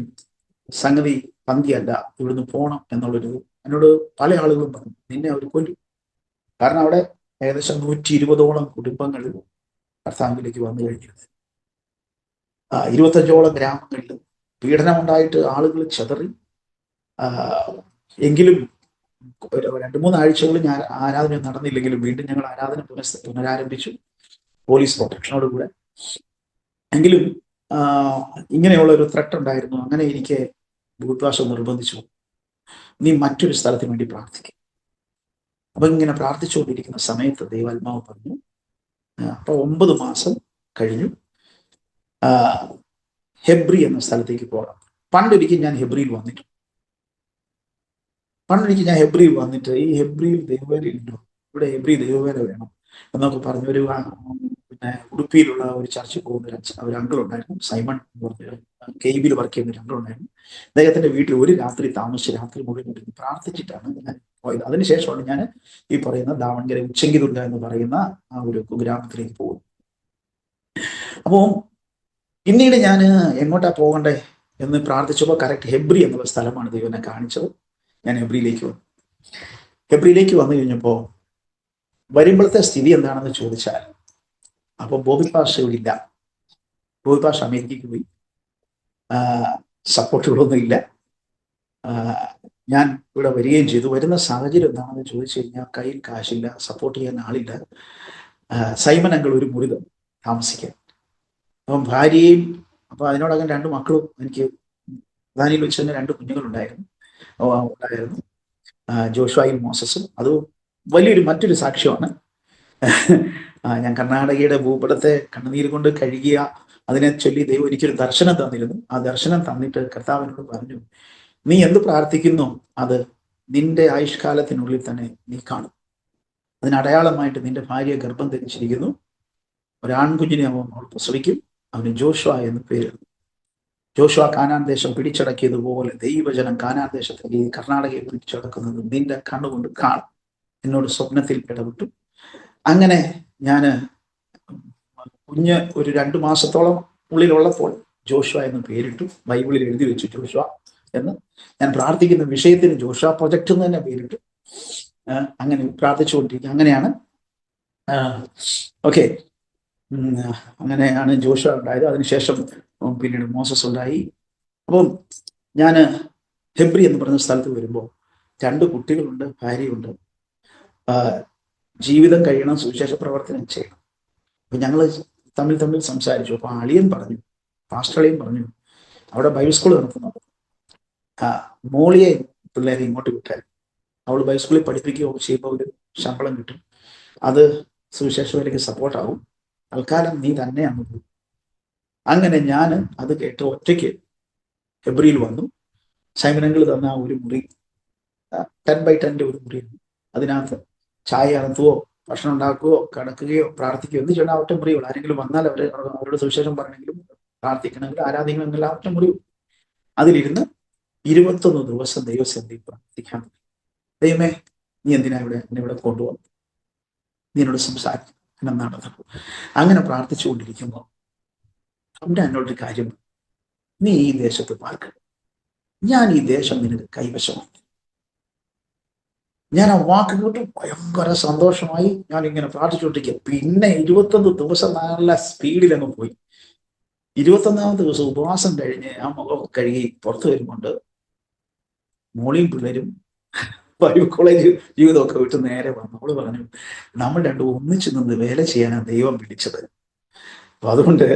സംഗതി പന്തിയല്ല, ഇവിടുന്ന് പോകണം എന്നുള്ളൊരു എന്നോട് പല ആളുകളും പറഞ്ഞു, നിന്നെ അവർ കൊല്ലും. കാരണം അവിടെ ഏകദേശം 120ഓളം കുടുംബങ്ങൾ കർത്താവിലേക്ക് വന്നു കഴിഞ്ഞിരുന്നു. 25ഓളം ഗ്രാമങ്ങളിൽ പീഡനമുണ്ടായിട്ട് ആളുകൾ ചെതറി. എങ്കിലും 2-3 ആഴ്ചകൾ ഞാൻ ആരാധന നടന്നില്ലെങ്കിലും വീണ്ടും ഞങ്ങൾ ആരാധന പുനരാരംഭിച്ചു, പോലീസ് പ്രൊട്ടക്ഷനോട് കൂടെ. എങ്കിലും ഇങ്ങനെയുള്ള ഒരു ത്രെട്ട് ഉണ്ടായിരുന്നു. അങ്ങനെ എനിക്ക് ഭൂരിഭാഷം നിർബന്ധിച്ചു, നീ മറ്റൊരു സ്ഥലത്തിന് വേണ്ടി പ്രാർത്ഥിക്കും. അപ്പൊ ഇങ്ങനെ പ്രാർത്ഥിച്ചുകൊണ്ടിരിക്കുന്ന സമയത്ത് ദൈവാത്മാവ് പറഞ്ഞു, അപ്പൊ 9 മാസം കഴിഞ്ഞു, ഹെബ്രി എന്ന സ്ഥലത്തേക്ക് പോകാം. പണ്ടൊരിക്കൽ ഞാൻ ഹെബ്രിയിൽ വന്നിട്ട് ഈ ഹെബ്രിയിൽ ദൈവവേല ഉണ്ടോ, ഇവിടെ ഹെബ്രി ദൈവവേല വേണം എന്നൊക്കെ പറഞ്ഞൊരു പിന്നെ ഉടുപ്പിയിലുള്ള ഒരു ചർച്ചിൽ പോകുന്ന ഒരു അങ്കിൾ ഉണ്ടായിരുന്നു, സൈമൺ എന്ന് പറഞ്ഞ കെബിയിൽ വർക്ക് ചെയ്യുന്ന ഒരു അങ്കിൾ ഉണ്ടായിരുന്നു. അദ്ദേഹത്തിന്റെ വീട്ടിൽ ഒരു രാത്രി താമസിച്ച് രാത്രി മുഴുവൻ പ്രാർത്ഥിച്ചിട്ടാണ് ഞാൻ പോയത്. അതിനുശേഷമാണ് ഞാൻ ഈ പറയുന്ന ദാവൺഗര ഉച്ചങ്കിദുർഗ എന്ന് പറയുന്ന ആ ഒരു കുഗ്രാമത്തിലേക്ക് പോകും. അപ്പോൾ പിന്നീട് ഞാൻ എങ്ങോട്ടാ പോകണ്ടേ എന്ന് പ്രാർത്ഥിച്ചപ്പോൾ കറക്റ്റ് ഹെബ്രി എന്നുള്ള സ്ഥലമാണ് ദൈവം എന്നെ കാണിച്ചത്. ഞാൻ ഹെബ്രിയിലേക്ക് വന്നു കഴിഞ്ഞപ്പോൾ വരുമ്പോഴത്തെ സ്ഥിതി എന്താണെന്ന് ചോദിച്ചാൽ, അപ്പോൾ ബോബി പാസ്റ്റർ ഇവിടെ ഇല്ല. ബോബി പാസ്റ്റർ അമേരിക്കയ്ക്ക് പോയി. സപ്പോർട്ടുകളൊന്നും ഇല്ല. ഞാൻ ഇവിടെ വരികയും ചെയ്തു. വരുന്ന സാഹചര്യം എന്താണെന്ന് ചോദിച്ചു കഴിഞ്ഞാൽ കയ്യിൽ കാശില്ല, സപ്പോർട്ട് ചെയ്യാൻ ആളില്ല. സൈമൺ അങ്കിൾ ഒരു മുറി താമസിക്കാൻ. അപ്പം ഭാര്യയും, അപ്പൊ അതിനോടകം 2 മക്കളും, എനിക്ക് പ്രധാനിയിൽ വെച്ച് തന്നെ 2 കുഞ്ഞുങ്ങളുണ്ടായിരുന്നു, ജോഷുവയും മോസസും. അത് വലിയൊരു മറ്റൊരു സാക്ഷ്യമാണ്. ഞാൻ കർണാടകയുടെ ഭൂപടത്തെ കണ്ണുനീര് കൊണ്ട് കഴുകിയ അതിനെ ചൊല്ലി ദൈവം എനിക്കൊരു ദർശനം തന്നിരുന്നു. ആ ദർശനം തന്നിട്ട് കർത്താവിനോട് പറഞ്ഞു, നീ എന്ത് പ്രാർത്ഥിക്കുന്നു അത് നിന്റെ ആയുഷ്കാലത്തിനുള്ളിൽ തന്നെ നീ കാണും. അതിനടയാളമായിട്ട് നിന്റെ ഭാര്യ ഗർഭം ധരിച്ചിരിക്കുന്നു, ഒരാൺകുഞ്ഞിനെ അവൾ പ്രസവിക്കും, അവന് ജോഷുവ എന്ന് പേരിടും. ജോഷുവ കാനാൻ ദേശം പിടിച്ചടക്കിയതുപോലെ ദൈവജനം കാനാൻ ദേശത്തെ ഈ കർണാടകയെ പിടിച്ചടക്കുന്നത് നിന്റെ കണ്ണുകൊണ്ട് കാണും, എന്നോട് സ്വപ്നത്തിൽ ഇടപെട്ടു. അങ്ങനെ ഞാന് കുഞ്ഞ് ഒരു 2 മാസത്തോളം ഉള്ളിലുള്ളപ്പോൾ ജോഷുവ എന്ന് പേരിട്ടു. ബൈബിളിൽ എഴുതി വെച്ചു ജോഷുവ എന്ന്. ഞാൻ പ്രാർത്ഥിക്കുന്ന വിഷയത്തിന് ജോഷുവ പ്രൊജക്ട് എന്ന് തന്നെ പേരിട്ടു. അങ്ങനെ പ്രാർത്ഥിച്ചുകൊണ്ടിരിക്കുക. അങ്ങനെയാണ് ഓക്കെ ഉം, അങ്ങനെയാണ് ജോഷുവ ഉണ്ടായത്. അതിനുശേഷം പിന്നീട് മോസസ് ഉണ്ടായി. അപ്പം ഞാൻ ഹെബ്രി എന്ന് പറഞ്ഞ സ്ഥലത്ത് വരുമ്പോൾ 2 കുട്ടികളുണ്ട്, ഭാര്യയുണ്ട്. ആ, ജീവിതം കഴിയണം, സുവിശേഷ പ്രവർത്തനം ചെയ്യണം. അപ്പൊ ഞങ്ങൾ തമ്മിൽ തമ്മിൽ സംസാരിച്ചു. അപ്പൊ അളിയൻ പറഞ്ഞു, പാസ്റ്റർ അളിയൻ പറഞ്ഞു, അവിടെ ബൈബിൾ സ്കൂൾ നടത്തുന്നുണ്ട്, ആ മോളിയെ പിള്ളേരെ ഇങ്ങോട്ട് വിട്ടാൽ അവൾ ബൈബിൾ സ്കൂളിൽ പഠിപ്പിക്കുകയോ ചെയ്യുമ്പോൾ ഒരു ശമ്പളം കിട്ടും, അത് സുവിശേഷ വേലയ്ക്ക് സപ്പോർട്ടാവും, തൽക്കാലം നീ തന്നെ അങ്ങ് പോകും. അങ്ങനെ ഞാൻ അത് കേട്ട് ഒറ്റയ്ക്ക് ഫെബ്രുവരിയിൽ വന്നു. സൈമനങ്ങൾ തന്ന ആ ഒരു മുറി, 10x10 ഒരു മുറിയാണ്. അതിനകത്ത് ചായ അകത്തുവോ ഭക്ഷണം ഉണ്ടാക്കുകയോ കിടക്കുകയോ പ്രാർത്ഥിക്കുകയോ എന്ത് ചെയ്യണം, ഒറ്റ മുറിയുള്ളൂ. ആരെങ്കിലും വന്നാൽ അവരുടെ സുവിശേഷം പറയണമെങ്കിലും പ്രാർത്ഥിക്കണമെങ്കിലും ആരാധിക്കണമെങ്കിലും ഒറ്റ മുറി. അതിലിരുന്ന് 21 ദിവസം ദൈവസന്നിധിയിൽ പ്രാർത്ഥിക്കാൻ. ദൈവമേ, നീ എന്തിനാ എന്നെ ഇവിടെ കൊണ്ടുവന്നു, നീ എന്നോട് സംസാരിക്കും എന്നെ നടന്നു. അങ്ങനെ പ്രാർത്ഥിച്ചുകൊണ്ടിരിക്കുമ്പോൾ അവിടെ എന്നോടൊരു കാര്യം, നീ ഈ ദേശത്ത് പാർക്കണം, ഞാൻ ഈ ദേശം നിനക്ക് കൈവശമാണ്. ഞാൻ ആ വാക്ക് കേട്ട് ഭയങ്കര സന്തോഷമായി. ഞാൻ ഇങ്ങനെ പ്രാർത്ഥിച്ചുകൊണ്ടിരിക്കുക. പിന്നെ 21 ദിവസം നല്ല സ്പീഡിൽ അങ്ങ് പോയി. 21ാമത്തെ ദിവസം ഉപവാസം കഴിഞ്ഞ് ആ മുഖം കഴുകി പുറത്തു വരുമ്പോണ്ട് മോളിയും പിള്ളേരും ബൈബിൾ കോളേജ് ജീവിതമൊക്കെ വിട്ട് നേരെ വന്നു. അവള് പറഞ്ഞു, നമ്മൾ രണ്ടും ഒന്നിച്ചു നിന്ന് വേല ചെയ്യാനാണ് ദൈവം വിളിച്ചത്. അപ്പൊ അതുകൊണ്ട്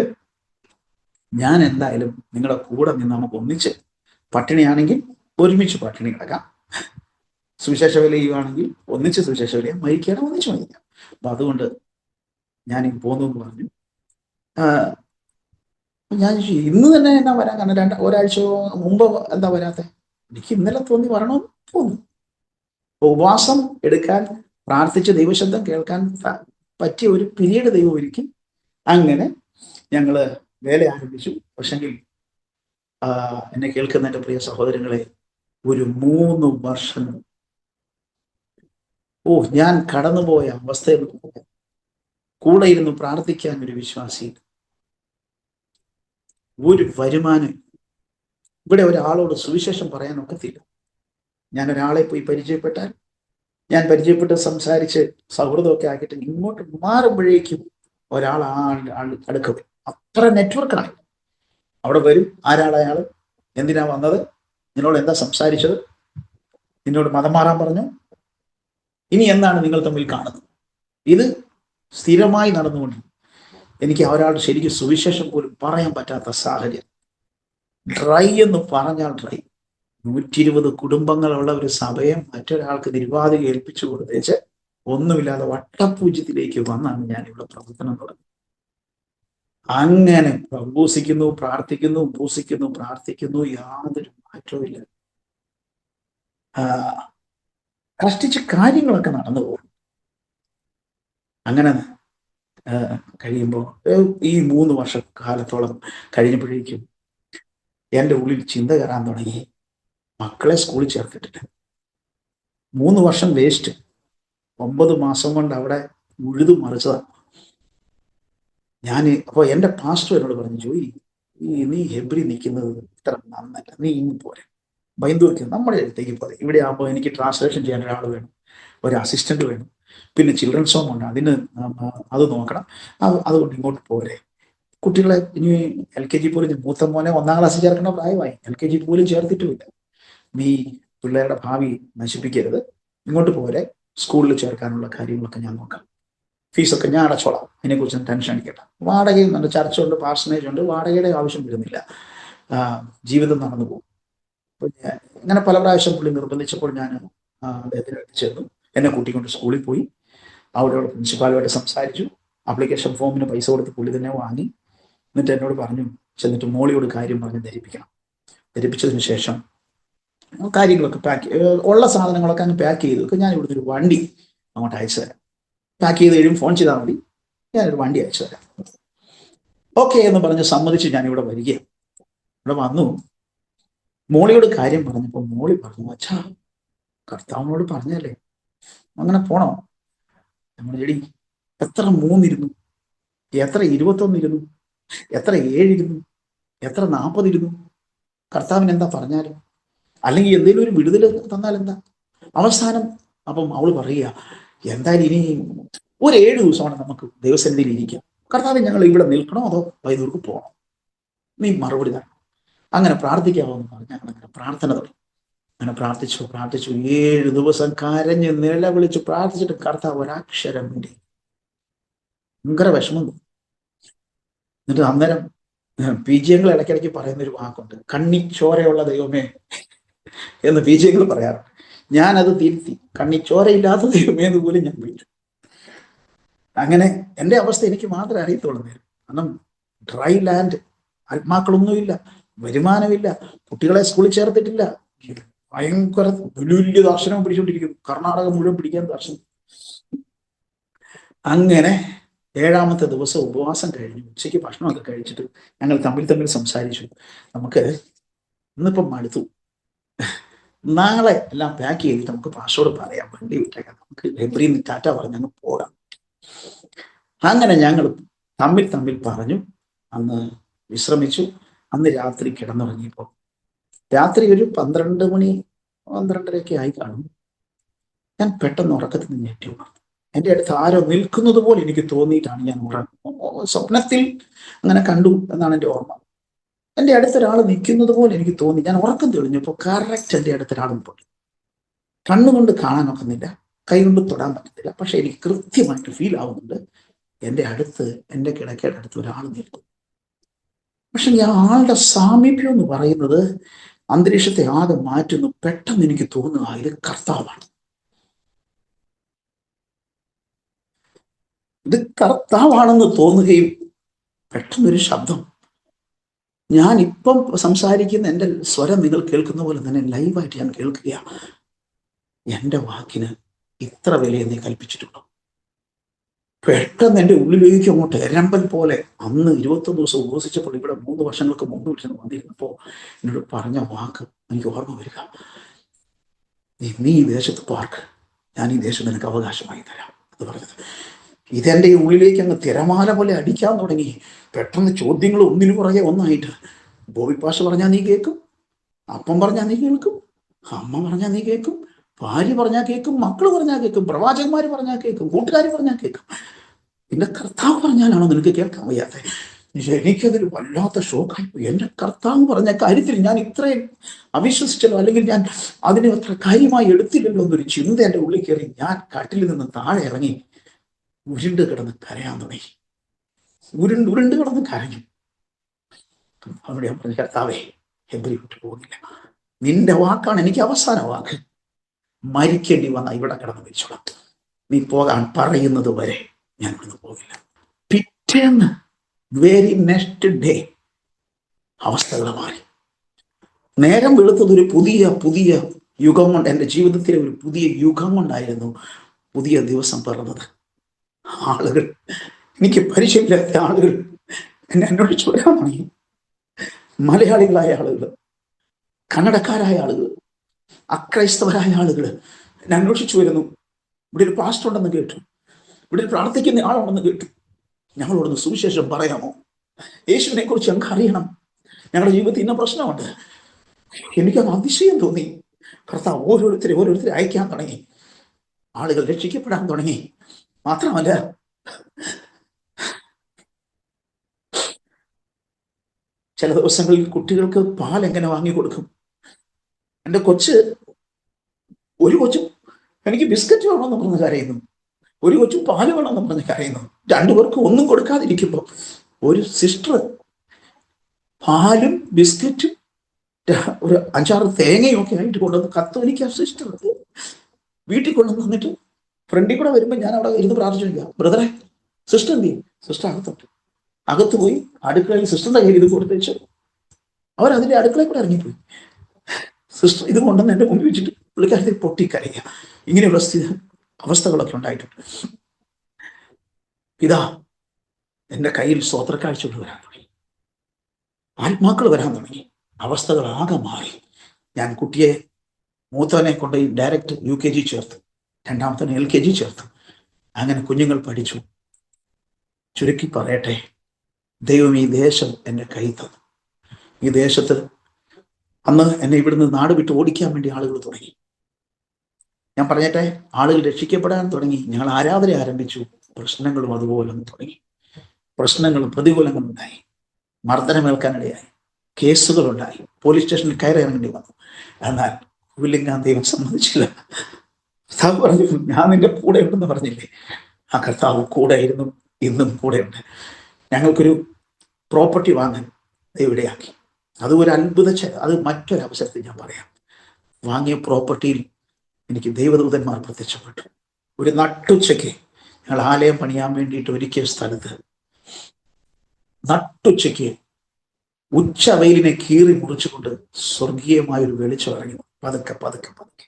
ഞാൻ എന്തായാലും നിങ്ങളുടെ കൂടെ നിന്ന് നമുക്ക് ഒന്നിച്ച്, പട്ടിണിയാണെങ്കിൽ ഒരുമിച്ച് പട്ടിണി കിടക്കാം, സുവിശേഷ വേല ചെയ്യുവാണെങ്കിൽ ഒന്നിച്ച് സുവിശേഷ വേല, മരിക്കണം ഒന്നിച്ച് മരിക്കാം. അപ്പൊ അതുകൊണ്ട് ഞാൻ പോന്നു എന്ന് പറഞ്ഞു. ഞാൻ ഇന്ന് തന്നെ എന്നാ വരാൻ കാരണം, ഒരാഴ്ച മുമ്പ് എന്താ വരാത്തെ? എനിക്ക് ഇന്നലെ തോന്നി വരണമെന്ന് തോന്നി. ഉപവാസം എടുക്കാൻ, പ്രാർത്ഥിച്ച് ദൈവശബ്ദം കേൾക്കാൻ പറ്റിയ ഒരു പിരീഡ് ദൈവം ഒരുക്കി. അങ്ങനെ ഞങ്ങള് വേല ആരംഭിച്ചു. പക്ഷെങ്കിൽ എന്നെ കേൾക്കുന്ന എൻ്റെ പ്രിയ സഹോദരങ്ങളെ, ഒരു 3 വർഷം ഞാൻ കടന്നുപോയ അവസ്ഥയിൽ കൂടെ ഇരുന്ന് പ്രാർത്ഥിക്കാൻ ഒരു വിശ്വാസി, ഒരു വരുമാനം, ഇവിടെ ഒരാളോട് സുവിശേഷം പറയാൻ ഒക്കത്തില്ല. ഞാൻ ഒരാളെ പോയി പരിചയപ്പെട്ടാൽ, ഞാൻ പരിചയപ്പെട്ട് സംസാരിച്ച് സൗഹൃദമൊക്കെ ആക്കിയിട്ട് ഇങ്ങോട്ട് മാറുമ്പോഴേക്കും ഒരാൾ അടുക്ക വരും. അത്ര നെറ്റ്വർക്കാണ്. അവിടെ വരും, ആരാളയാള്, എന്തിനാ വന്നത്, നിന്നോട് എന്താ സംസാരിച്ചത്, നിന്നോട് മതം മാറാൻ പറഞ്ഞു, ഇനി എന്താണ് നിങ്ങൾ തമ്മിൽ കാണുന്നത്. ഇത് സ്ഥിരമായി നടന്നുകൊണ്ട് എനിക്ക് ഒരാൾ ശരിക്കും സുവിശേഷം പോലും പറയാൻ പറ്റാത്ത സാഹചര്യം. ഡ്രൈ എന്ന് പറഞ്ഞാൽ ഡ്രൈ. 120 കുടുംബങ്ങളുള്ള ഒരു സഭയെ മറ്റൊരാൾക്ക് തിരുവാതിര ഏൽപ്പിച്ചു കൊടുത്തേച്ച് ഒന്നുമില്ലാതെ വട്ടപൂജ്യത്തിലേക്ക് വന്നാണ് ഞാൻ ഇവിടെ പ്രവർത്തനം തുടങ്ങി. അങ്ങനെ പ്രഭൂസിക്കുന്നു, പ്രാർത്ഥിക്കുന്നു, ഉപൂസിക്കുന്നു, പ്രാർത്ഥിക്കുന്നു, യാതൊരു മാറ്റവും ഇല്ല. കഷ്ടിച്ച് കാര്യങ്ങളൊക്കെ നടന്നു പോകും. അങ്ങനെ കഴിയുമ്പോൾ ഈ 3 വർഷക്കാലത്തോളം കഴിഞ്ഞപ്പോഴേക്കും എൻ്റെ ഉള്ളിൽ ചിന്ത കയറാൻ തുടങ്ങി, മക്കളെ സ്കൂളിൽ ചേർത്തിട്ടില്ല, 3 വർഷം വേസ്റ്റ്, 9 മാസം കൊണ്ട് അവിടെ ഉഴുതു മറിച്ചതാണ് ഞാൻ. അപ്പോൾ എൻ്റെ പാസ്റ്റർ എന്നോട് പറഞ്ഞു, ജോയി, നീ ഹെബ്രി നിൽക്കുന്നത് ഇത്ര നന്നല്ല, നീ ഇങ്ങ് പോരെ, ബൈന്ദൂർക്ക് നമ്മുടെ അടുത്തേക്ക് പോരെ. ഇവിടെ ആകുമ്പോൾ എനിക്ക് ട്രാൻസ്ലേഷൻ ചെയ്യാൻ ഒരാൾ വേണം, ഒരു അസിസ്റ്റന്റ് വേണം, പിന്നെ ചിൽഡ്രൻസ് ഹോം ഉണ്ട്, അതിന് അത് നോക്കണം, അതുകൊണ്ട് ഇങ്ങോട്ട് പോരെ. കുട്ടികളെ ഇനി LKG പോലും, മൂത്ത മോനെ 1ാം ക്ലാസ്സിൽ ചേർക്കേണ്ട പ്രായമായി, LKG പോലും ചേർത്തിട്ടുമില്ല. നീ പിള്ളേരുടെ ഭാവി നശിപ്പിക്കരുത്, ഇങ്ങോട്ട് പോരെ, സ്കൂളിൽ ചേർക്കാനുള്ള കാര്യങ്ങളൊക്കെ ഞാൻ നോക്കാം, ഫീസൊക്കെ ഞാൻ അടച്ചോളാം, അതിനെക്കുറിച്ച് ടെൻഷൻ അടിക്കട്ടെ. വാടകയും ഉണ്ട്, ചർച്ചുണ്ട്, പാർസനേജ് ഉണ്ട്, വാടകയുടെ ആവശ്യം വരുന്നില്ല, ജീവിതം നടന്നു പോകും. അപ്പൊ ഇങ്ങനെ പല പ്രാവശ്യം പുള്ളി നിർബന്ധിച്ചപ്പോൾ ഞാൻ അദ്ദേഹത്തിന് ചേർന്നു. എന്നെ കൂട്ടിക്കൊണ്ട് സ്കൂളിൽ പോയി, അവിടെയുള്ള പ്രിൻസിപ്പാലുമായിട്ട് സംസാരിച്ചു, ആപ്ലിക്കേഷൻ ഫോമിന് പൈസ കൊടുത്ത് പുള്ളി തന്നെ വാങ്ങി. എന്നിട്ട് എന്നോട് പറഞ്ഞു, ചെന്നിട്ട് മോളിയോട് കാര്യം പറഞ്ഞ് ധരിപ്പിക്കണം. ധരിപ്പിച്ചതിന് ശേഷം കാര്യങ്ങളൊക്കെ ഉള്ള സാധനങ്ങളൊക്കെ അങ്ങ് പാക്ക് ചെയ്തു. ഞാൻ ഇവിടുത്തെ ഒരു വണ്ടി അങ്ങോട്ട് അയച്ചു തരാം, പാക്ക് ചെയ്ത് കഴിയും ഫോൺ ചെയ്താൽ മതി, ഞാനൊരു വണ്ടി അയച്ചു തരാം. ഓക്കെ എന്ന് പറഞ്ഞ് സമ്മതിച്ച് ഞാൻ ഇവിടെ വരികയാണ്. ഇവിടെ വന്നു മോളിയോട് കാര്യം പറഞ്ഞപ്പോൾ മോളി പറഞ്ഞു, അച്ഛാ, കർത്താവിനോട് പറഞ്ഞല്ലേ, അങ്ങനെ പോണോ? നമ്മൾ ചെടി എത്ര 3 ഇരുന്നു, എത്ര 21 ഇരുന്നു, എത്ര 7 ഇരുന്നു, എത്ര 40 ഇരുന്നു, കർത്താവിന് എന്താ പറഞ്ഞാലും, അല്ലെങ്കിൽ എന്തെങ്കിലും ഒരു വിടുതൽ തന്നാൽ എന്താ അവസാനം. അപ്പം അവള് പറയുക, എന്തായാലും ഇനി ഒരു 7 ദിവസമാണ് നമുക്ക് ദൈവസന്നിധിയിൽ ഇരിക്കാം, കർത്താവ്, ഞങ്ങൾ ഇവിടെ നിൽക്കണോ അതോ വൈദൂർക്ക് പോകണോ? നീ മറുപടി തരണം. അങ്ങനെ പ്രാർത്ഥിക്കാമോ എന്ന് പറഞ്ഞ് ഞങ്ങൾ അങ്ങനെ പ്രാർത്ഥന തുടങ്ങി. അങ്ങനെ പ്രാർത്ഥിച്ചു 7 ദിവസം കരഞ്ഞ് നിലവിളിച്ച് പ്രാർത്ഥിച്ചിട്ട് കർത്താവ് ഒരക്ഷരം വേണ്ടി ഭയങ്കര വിഷമം തോന്നി. എന്നിട്ട് അന്നേരം PG-കൾ ഇടയ്ക്കിടയ്ക്ക് പറയുന്നൊരു വാക്കുണ്ട്, കണ്ണിച്ചോരയുള്ള ദൈവമേ എന്ന് PG-കൾ പറയാറുണ്ട്. ഞാനത് തിരുത്തി, കണ്ണിച്ചോരയില്ലാത്ത ദൈവമേ എന്ന് പോലും ഞാൻ വിളിച്ചു. അങ്ങനെ എൻ്റെ അവസ്ഥ എനിക്ക് മാത്രമേ അറിയത്തുള്ളൂ. കാരണം ഡ്രൈ ലാൻഡ്, ആത്മാക്കളൊന്നുമില്ല, വരുമാനമില്ല, കുട്ടികളെ സ്കൂളിൽ ചേർത്തിട്ടില്ല, ഭയങ്കര വലിയ ദർശനം പിടിച്ചുകൊണ്ടിരിക്കുന്നു, കർണാടക മുഴുവൻ പിടിക്കാൻ ദർശനം. അങ്ങനെ 7ാമത്തെ ദിവസം ഉപവാസം കഴിഞ്ഞു. ഉച്ചയ്ക്ക് ഭക്ഷണമൊക്കെ കഴിച്ചിട്ട് ഞങ്ങൾ തമ്മിൽ സംസാരിച്ചു. നമുക്ക് ഇന്നിപ്പം മടുത്തു, നാളെ എല്ലാം പാക്ക് ചെയ്തിട്ട് നമുക്ക് പാസ്വേഡ് പറയാം, വണ്ടി വിട്ടേക്കാം, നമുക്ക് ലൈബ്രറിയിൽ നിന്ന് ടാറ്റ പറഞ്ഞ് അങ്ങ് പോകാം. അങ്ങനെ ഞങ്ങൾ തമ്മിൽ പറഞ്ഞു. അന്ന് വിശ്രമിച്ചു. അന്ന് രാത്രി കിടന്നുറങ്ങിയപ്പോൾ രാത്രി ഒരു 12 മണി 12:30 ആയി കാണും. ഞാൻ പെട്ടെന്ന് ഉറക്കത്തിൽ നിന്ന് ഞെട്ടി ഉണർന്നു. എൻ്റെ അടുത്ത് ആരോ നിൽക്കുന്നത് പോലെ എനിക്ക് തോന്നിയിട്ടാണ് ഞാൻ സ്വപ്നത്തിൽ അങ്ങനെ കണ്ടു എന്നാണ് എൻ്റെ ഓർമ്മ. എൻ്റെ അടുത്തൊരാൾ നിൽക്കുന്നത് പോലെ എനിക്ക് തോന്നി. ഞാൻ ഉറക്കം തെളിഞ്ഞപ്പോൾ കറക്റ്റ് എൻ്റെ അടുത്തൊരാൾ നിൽപ്പുണ്ട്. കണ്ണുകൊണ്ട് കാണാനൊക്കുന്നില്ല, കൈകൊണ്ട് തൊടാൻ പറ്റത്തില്ല, പക്ഷെ എനിക്ക് കൃത്യമായിട്ട് ഫീൽ ആവുന്നുണ്ട് എൻ്റെ അടുത്ത്, എൻ്റെ കിടക്കയുടെ അടുത്ത് ഒരാൾ നിൽക്കും. പക്ഷെ ഞാൻ ആളുടെ സാമീപ്യം എന്ന് പറയുന്നത് അന്തരീക്ഷത്തെ ആകെ മാറ്റുന്നു. പെട്ടെന്ന് എനിക്ക് തോന്നുക ഇത് കർത്താവാണ്, ഇത് കർത്താവാണെന്ന് തോന്നുകയും പെട്ടെന്നൊരു ശബ്ദം, ഞാൻ ഇപ്പം സംസാരിക്കുന്ന എൻ്റെ സ്വരം നിങ്ങൾ കേൾക്കുന്ന പോലെ തന്നെ ലൈവായിട്ട് ഞാൻ കേൾക്കുകയാണ്. എൻ്റെ വാക്കിന് ഇത്ര വിലയെ നീ കൽപ്പിച്ചിട്ടുണ്ടോ? പെട്ടെന്ന് എൻ്റെ ഉള്ളിലേക്ക് അങ്ങോട്ട് എരമ്പൽ പോലെ അന്ന് 21 ദിവസം ഉപവസിച്ചപ്പോൾ ഇവിടെ 3 വർഷങ്ങൾക്ക് മുമ്പ് വിളിച്ചത് വന്നിരുന്നപ്പോൾ എന്നോട് പറഞ്ഞ വാക്ക് എനിക്ക് ഓർമ്മ വരിക, നീ ഈ ദേശത്ത് പാർക്ക്, ഞാൻ ഈ ദേശം നിനക്ക് അവകാശമായി തരാം എന്ന് പറഞ്ഞത്. ഇതെൻ്റെ ഉള്ളിലേക്ക് അങ്ങ് തിരമാല പോലെ അടിക്കാൻ തുടങ്ങി. പെട്ടെന്ന് ചോദ്യങ്ങൾ ഒന്നിനു പുറകെ ഒന്നായിട്ട്. ബോബി പാഷ പറഞ്ഞാൽ നീ കേൾക്കും, അപ്പം പറഞ്ഞാൽ നീ കേൾക്കും, അമ്മ പറഞ്ഞാൽ നീ കേൾക്കും, ഭാര്യ പറഞ്ഞാൽ കേൾക്കും, മക്കൾ പറഞ്ഞാൽ കേൾക്കും, പ്രവാചകന്മാർ പറഞ്ഞാൽ കേൾക്കും, കൂട്ടുകാർ പറഞ്ഞാൽ കേൾക്കും. പിന്നെ കർത്താവ് പറഞ്ഞാലാണോ നിനക്ക് കേൾക്കാൻ വയ്യാതെ? എനിക്കതൊരു വല്ലാത്ത ഷോക്കായി പോയി. എൻ്റെ കർത്താവ് പറഞ്ഞ കാര്യത്തിൽ ഞാൻ ഇത്രയും അവിശ്വസിച്ചല്ലോ, അല്ലെങ്കിൽ ഞാൻ അതിനെ അത്ര കാര്യമായി എടുത്തില്ലല്ലോ എന്നൊരു ചിന്ത എൻ്റെ ഉള്ളിൽ കയറി. ഞാൻ കാട്ടിൽ നിന്ന് താഴെ ഇറങ്ങി ഉരുണ്ട് കിടന്ന് കരയാൻ തുടങ്ങി. ഉരുണ്ട് കിടന്ന് കരഞ്ഞു. അവിടെ ഞാൻ പറഞ്ഞു, കർത്താവേ, എബ്രി വിട്ടു പോകുന്നില്ല, നിന്റെ വാക്കാണ് എനിക്ക് അവസാന വാക്ക്. മരിക്കേണ്ടി വന്ന ഇവിടെ കിടന്ന് മരിച്ചോളാം, നീ പോകാൻ പറയുന്നത് വരെ ഞാൻ ഇവിടുന്ന് പോകില്ല. പിറ്റേന്ന് വെരി നെക്സ്റ്റ് ഡേ അവസ്ഥകൾ മാറി. നേരം വെളുത്തത് ഒരു പുതിയ യുഗം കൊണ്ട്, എൻ്റെ ജീവിതത്തിലെ ഒരു പുതിയ യുഗം കൊണ്ടായിരുന്നു പുതിയ ദിവസം പിറന്നത്. ആളുകൾ, എനിക്ക് പരിചയമില്ലാത്ത ആളുകൾ എന്നോട് ചോദിക്കാൻ തുടങ്ങി. മലയാളികളായ ആളുകൾ, കന്നഡക്കാരായ ആളുകൾ, അക്രൈസ്തവരായ ആളുകൾ എന്നെ അന്വേഷിച്ചു വരുന്നു. ഇവിടെ ഒരു പാസ്റ്റർ ഉണ്ടെന്ന് കേട്ടു, ഇവിടെ പ്രാർത്ഥിക്കുന്ന ആളുണ്ടെന്ന് കേട്ടു, ഞങ്ങളോടൊന്ന് സുവിശേഷം പറയാമോ? യേശുവിനെ കുറിച്ച് ഞങ്ങൾക്ക് അറിയണം, ഞങ്ങളുടെ ജീവിതത്തിൽ ഇന്ന പ്രശ്നമുണ്ട്. എനിക്കത് അതിശയം തോന്നി. കർത്താവ് ഓരോരുത്തരെ അയക്കാൻ തുടങ്ങി. ആളുകൾ രക്ഷിക്കപ്പെടാൻ തുടങ്ങി. മാത്രമല്ല, ചില ദിവസങ്ങളിൽ കുട്ടികൾക്ക് പാൽ എങ്ങനെ വാങ്ങിക്കൊടുക്കും? എൻ്റെ ഒരു കൊച്ചും എനിക്ക് ബിസ്ക്കറ്റ് വേണമെന്ന് പറഞ്ഞ് കരയുന്നു, ഒരു കൊച്ചും പാല് വേണമെന്ന് പറഞ്ഞ് കരയുന്നു. 2 പേർക്ക് ഒന്നും കൊടുക്കാതിരിക്കുമ്പോൾ ഒരു സിസ്റ്റർ പാലും ബിസ്ക്കറ്റും ഒരു 5-6 തേങ്ങയും ഒക്കെ ആയിട്ട് കൊണ്ടുവന്ന്, കത്തോലിക്ക സിസ്റ്റർ വീട്ടിൽ കൊണ്ടുവന്ന് വന്നിട്ട് ഫ്രണ്ടിൽ കൂടെ വരുമ്പോൾ ഞാൻ അവിടെ ഇരുന്ന് പ്രാർത്ഥിച്ചിരിക്കുക, ബ്രദറെ സിസ്റ്റർ എന്ത് ചെയ്യും? സിസ്റ്റർ അകത്തുണ്ട്. അകത്ത് പോയി അടുക്കളയിൽ സിസ്റ്ററിന്റെ കയ്യിൽ ഇത് കൊടുത്തേച്ചു. അവരതിന്റെ അടുക്കളയിൽ കൂടെ ഇറങ്ങിപ്പോയി. സിസ്റ്റർ ഇത് കൊണ്ടുവന്ന് എൻ്റെ മുമ്പിൽ വെച്ചിട്ട് പുള്ളിക്കാരത്തിൽ പൊട്ടിക്കരയുക. ഇങ്ങനെയുള്ള അവസ്ഥകളൊക്കെ ഉണ്ടായിട്ടുണ്ട്. ഇതാ എൻ്റെ കയ്യിൽ സ്വോത്രക്കാഴ്ചകൾ വരാൻ തുടങ്ങി, ആത്മാക്കൾ വരാൻ തുടങ്ങി, അവസ്ഥകൾ ആകെ മാറി. ഞാൻ കുട്ടിയെ, മൂത്തവനെ കൊണ്ടുപോയി ഡയറക്റ്റ് UKG ചേർത്ത്, 2ാമത്തവനെ LKG ചേർത്ത്. അങ്ങനെ കുഞ്ഞുങ്ങൾ പഠിച്ചു. ചുരുക്കി പറയട്ടെ, ദൈവം ഈ ദേശം എൻ്റെ കയ്യിൽ തന്നു. ഈ ദേശത്ത് അന്ന് എന്നെ ഇവിടുന്ന് നാട് വിട്ട് ഓടിക്കാൻ വേണ്ടി ആളുകൾ തുടങ്ങി. ഞാൻ പറഞ്ഞേട്ടെ, ആളുകൾ രക്ഷിക്കപ്പെടാൻ തുടങ്ങി. ഞങ്ങൾ ആരാധന ആരംഭിച്ചു, പ്രശ്നങ്ങളും അതുപോലെ തുടങ്ങി. പ്രശ്നങ്ങളും പ്രതികൂലങ്ങളും ഉണ്ടായി, മർദ്ദനമേൽക്കാനിടയായി, കേസുകളുണ്ടായി, പോലീസ് സ്റ്റേഷനിൽ കയറിയിറങ്ങേണ്ടി വന്നു. എന്നാൽ വില്ലിങ്ങാൻ ദൈവം സമ്മതിച്ചില്ല. കർത്താവ് പറഞ്ഞു, ഞാൻ നിന്റെ കൂടെ ഉണ്ടെന്ന് പറഞ്ഞില്ലേ. ആ കർത്താവ് കൂടെ ആയിരുന്നു, ഇന്നും കൂടെയുണ്ട്. ഞങ്ങൾക്കൊരു പ്രോപ്പർട്ടി വാങ്ങാൻ ഇവിടെയാക്കി. അത് ഒരു അത്ഭുത അത് മറ്റൊരവസരത്തിൽ ഞാൻ പറയാം. വാങ്ങിയ പ്രോപ്പർട്ടിയിൽ എനിക്ക് ദൈവദൂതന്മാർ പ്രത്യക്ഷപ്പെട്ടു. ഒരു നട്ടുച്ചയ്ക്ക് ഞങ്ങൾ ആലയം പണിയാൻ വേണ്ടിയിട്ട് ഒരുക്കിയ സ്ഥലത്ത് നട്ടുച്ചയ്ക്ക് ഉച്ചവെയിലിനെ കീറി മുറിച്ചുകൊണ്ട് സ്വർഗീയമായൊരു വെളിച്ചം ഇറങ്ങി. പതുക്കെ പതുക്കെ പതുക്കെ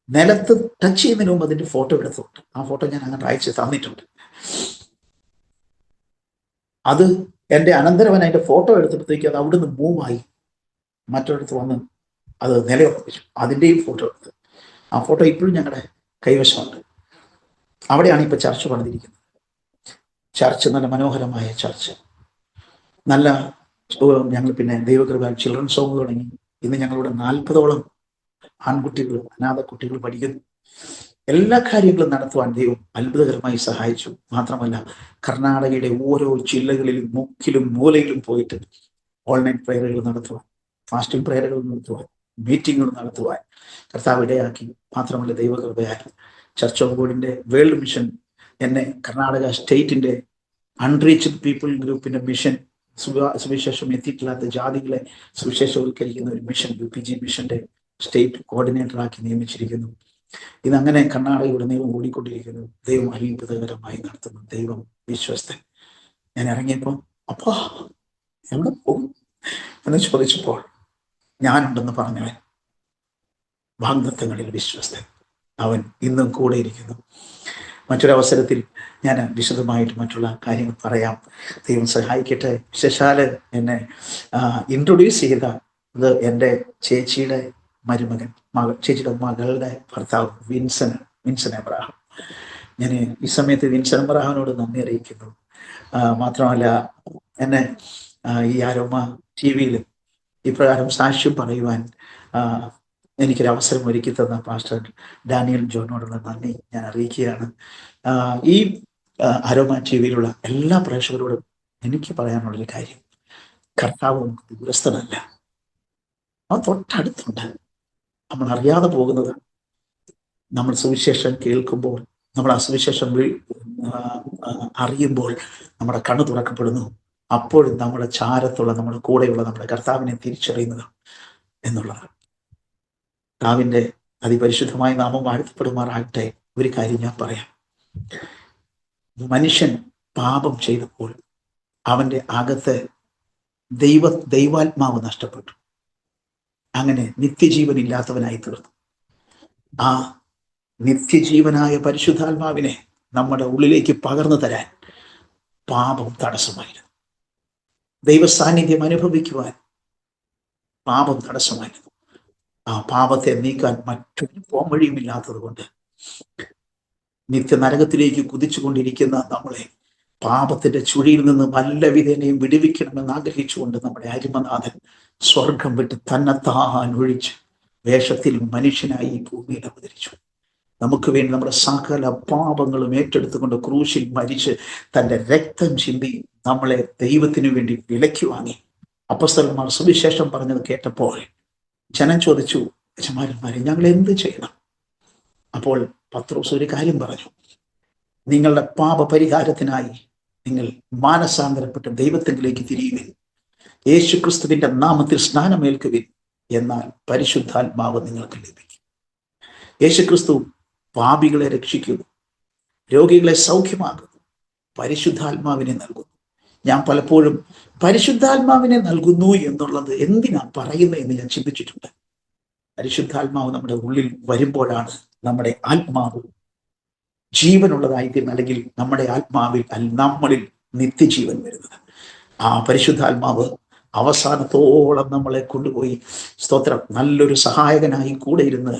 നിലത്ത് ടച്ച് ചെയ്യുന്നതിന് മുമ്പ് അതിന്റെ ഫോട്ടോ എടുത്തിട്ടുണ്ട്. ആ ഫോട്ടോ ഞാൻ അങ്ങനെ അയച്ച് തന്നിട്ടുണ്ട്. അത് എൻ്റെ അനന്തരവൻ അതിന്റെ ഫോട്ടോ എടുത്തപ്പോഴത്തേക്ക് അത് അവിടുന്ന് മൂവായി മറ്റൊരിടത്ത് വന്ന് അത് നിലയുറപ്പിച്ചു. അതിൻ്റെയും ഫോട്ടോ എടുത്ത് ആ ഫോട്ടോ ഇപ്പോഴും ഞങ്ങളുടെ കൈവശമുണ്ട്. അവിടെയാണ് ഇപ്പൊ ചർച്ച് പണിതിരിക്കുന്നത്. ചർച്ച് നല്ല മനോഹരമായ ചർച്ച്. നല്ല ഞങ്ങൾ പിന്നെ ദൈവകൃപ ചിൽഡ്രൻസ് ഹോം തുടങ്ങി. ഇന്ന് ഞങ്ങളുടെ 40ഓളം ആൺകുട്ടികൾ, അനാഥ കുട്ടികൾ പഠിക്കുന്നു. എല്ലാ കാര്യങ്ങളും നടത്തുവാൻ ദൈവം അത്ഭുതകരമായി സഹായിച്ചു. മാത്രമല്ല, കർണാടകയുടെ ഓരോ ജില്ലകളിലും മുക്കിലും മൂലയിലും പോയിട്ട് ഓൺലൈൻ പ്രയറുകൾ നടത്തുവാൻ, ഫാസ്റ്റിംഗ് പ്രയറുകൾ നടത്തുവാൻ, മീറ്റിങ്ങുകൾ നടത്തുവാൻ കർത്താവ് ഇടയാക്കി. മാത്രമല്ല, ദൈവകൃപയാൽ ചർച്ച് ഓഫ് ഗോഡിന്റെ വേൾഡ് മിഷൻ എന്നെ കർണാടക സ്റ്റേറ്റിന്റെ അൺറീച്ച്ഡ് പീപ്പിൾ ഗ്രൂപ്പിന്റെ മിഷൻ, സുവിശേഷം എത്തിയിട്ടില്ലാത്ത ജാതികളെ സുവിശേഷവൽക്കരിക്കുന്ന ഒരു മിഷൻ, UPG മിഷന്റെ സ്റ്റേറ്റ് കോർഡിനേറ്ററാക്കി നിയമിച്ചിരിക്കുന്നു. ഇതങ്ങനെ കർണാടകയുടെ നിയമം ഓടിക്കൊണ്ടിരിക്കുന്നു. ദൈവം അത്ഭുതകരമായി നടത്തുന്നു. ദൈവം വിശ്വസ്തൻ. ഞാൻ ഇറങ്ങിയപ്പോൾ അപ്പാ എവിടെ പോകും എന്ന് ചോദിച്ചപ്പോൾ ഞാനുണ്ടെന്ന് പറഞ്ഞവൻ വാഗ്ദത്തങ്ങളിൽ വിശ്വസ്തൻ. അവൻ ഇന്നും കൂടെ ഇരിക്കുന്നു. മറ്റൊരവസരത്തിൽ ഞാൻ വിശദമായിട്ട് മറ്റുള്ള കാര്യങ്ങൾ പറയാം. ദൈവം സഹായിക്കട്ടെ. വിശേഷാല് എന്നെ ഇൻട്രൊഡ്യൂസ് ചെയ്ത ഇത് എൻ്റെ ചേച്ചിയുടെ മരുമകൻ, ചേച്ചിയുടെ മകളുടെ ഭർത്താവ് വിൻസൻ എബ്രഹാം. ഞാൻ ഈ സമയത്ത് വിൻസൻ എബ്രഹാമിനോട് നന്ദി അറിയിക്കുന്നു. മാത്രമല്ല, എന്നെ ഈ ആരോമ TV-യിൽ ഇപ്രകാരം സാക്ഷ്യം പറയുവാൻ എനിക്കൊരു അവസരം ഒരുക്കി തന്ന പാസ്റ്റർ ഡാനിയൽ ജോനോടുള്ള നന്ദി ഞാൻ അറിയിക്കുകയാണ്. ഈ ആരോമ TV-യിലുള്ള എല്ലാ പ്രേക്ഷകരോടും എനിക്ക് പറയാനുള്ളൊരു കാര്യം, കർത്താവ് നമുക്ക് ദൂരസ്ഥനല്ല, അവൻ തൊട്ടടുത്തുണ്ട്. നമ്മൾ അറിയാതെ പോകുന്നത്, നമ്മൾ സുവിശേഷം കേൾക്കുമ്പോൾ, നമ്മൾ ആ സുവിശേഷം അറിയുമ്പോൾ നമ്മുടെ കണ്ണ് തുറക്കപ്പെടുന്നു. അപ്പോഴും നമ്മുടെ ചാരത്തുള്ള, നമ്മുടെ കൂടെയുള്ള നമ്മുടെ കർത്താവിനെ തിരിച്ചറിയുന്നത് എന്നുള്ളതാണ്. കർത്താവിൻ്റെ അതിപരിശുദ്ധമായ നാമം വാഴ്ത്തപ്പെടുമാറാകട്ടെ. ഒരു കാര്യം ഞാൻ പറയാം. മനുഷ്യൻ പാപം ചെയ്തപ്പോൾ അവൻ്റെ അകത്ത് ദൈവാത്മാവ് നഷ്ടപ്പെട്ടു. അങ്ങനെ നിത്യജീവൻ ഇല്ലാത്തവനായി തീർന്നു. ആ നിത്യജീവനായ പരിശുദ്ധാത്മാവിനെ നമ്മുടെ ഉള്ളിലേക്ക് പകർന്നു തരാൻ പാപം തടസ്സമായിരുന്നു. ദൈവ സാന്നിധ്യം അനുഭവിക്കുവാൻ പാപം തടസ്സമായിരുന്നു. ആ പാപത്തെ നീക്കാൻ മറ്റൊരു പോംവഴിയുമില്ലാത്തത് കൊണ്ട് നിത്യനരകത്തിലേക്ക് കുതിച്ചുകൊണ്ടിരിക്കുന്ന നമ്മളെ പാപത്തിന്റെ ചുഴിയിൽ നിന്ന് വല്ല വിധേനയും വിടുവിക്കണമെന്ന് ആഗ്രഹിച്ചുകൊണ്ട് നമ്മുടെ അരിമനാഥൻ സ്വർഗം വിട്ട് തന്നെത്താൻ ഒഴിച്ച് വേഷത്തിൽ മനുഷ്യനായി ഈ ഭൂമിയിൽ അവതരിച്ചു. നമുക്ക് വേണ്ടി നമ്മുടെ സകല പാപങ്ങളും ഏറ്റെടുത്തുകൊണ്ട് ക്രൂശിൽ മരിച്ച് തൻ്റെ രക്തം ചിന്തി നമ്മളെ ദൈവത്തിനു വേണ്ടി വിലയ്ക്ക് വാങ്ങി. അപ്പോസ്തലന്മാർ സുവിശേഷം പറഞ്ഞത് കേട്ടപ്പോൾ ജനം ചോദിച്ചു, യജമാനന്മാരെ, ഞങ്ങൾ എന്ത് ചെയ്യണം? അപ്പോൾ പത്രോസ് ഒരു കാര്യം പറഞ്ഞു, നിങ്ങളുടെ പാപപരിഹാരത്തിനായി നിങ്ങൾ മാനസാന്തരപ്പെട്ട് ദൈവത്തിലേക്ക് തിരിയുവിൻ, യേശുക്രിസ്തുവിന്റെ നാമത്തിൽ സ്നാനമേൽക്കുവിൻ, എന്നാൽ പരിശുദ്ധാത്മാവ് നിങ്ങൾക്ക് ലഭിക്കും. യേശുക്രിസ്തു പാപികളെ രക്ഷിക്കുന്നു, രോഗികളെ സൗഖ്യമാക്കുന്നു, പരിശുദ്ധാത്മാവിനെ നൽകുന്നു. ഞാൻ പലപ്പോഴും പരിശുദ്ധാത്മാവിനെ നൽകുന്നു എന്നുള്ളത് എന്തിനാ പറയുന്നത് എന്ന് ഞാൻ ചിന്തിച്ചിട്ടുണ്ട്. പരിശുദ്ധാത്മാവ് നമ്മുടെ ഉള്ളിൽ വരുമ്പോഴാണ് നമ്മുടെ ആത്മാവ് ജീവനുള്ളതായിത്തീരുന്നത്, അല്ലെങ്കിൽ നമ്മുടെ ആത്മാവിൽ നമ്മളിൽ നിത്യജീവൻ വരുന്നത്. ആ പരിശുദ്ധാത്മാവ് അവസാനത്തോളം നമ്മളെ കൊണ്ടുപോയി, സ്തോത്രം, നല്ലൊരു സഹായകനായി കൂടെ ഇരുന്ന്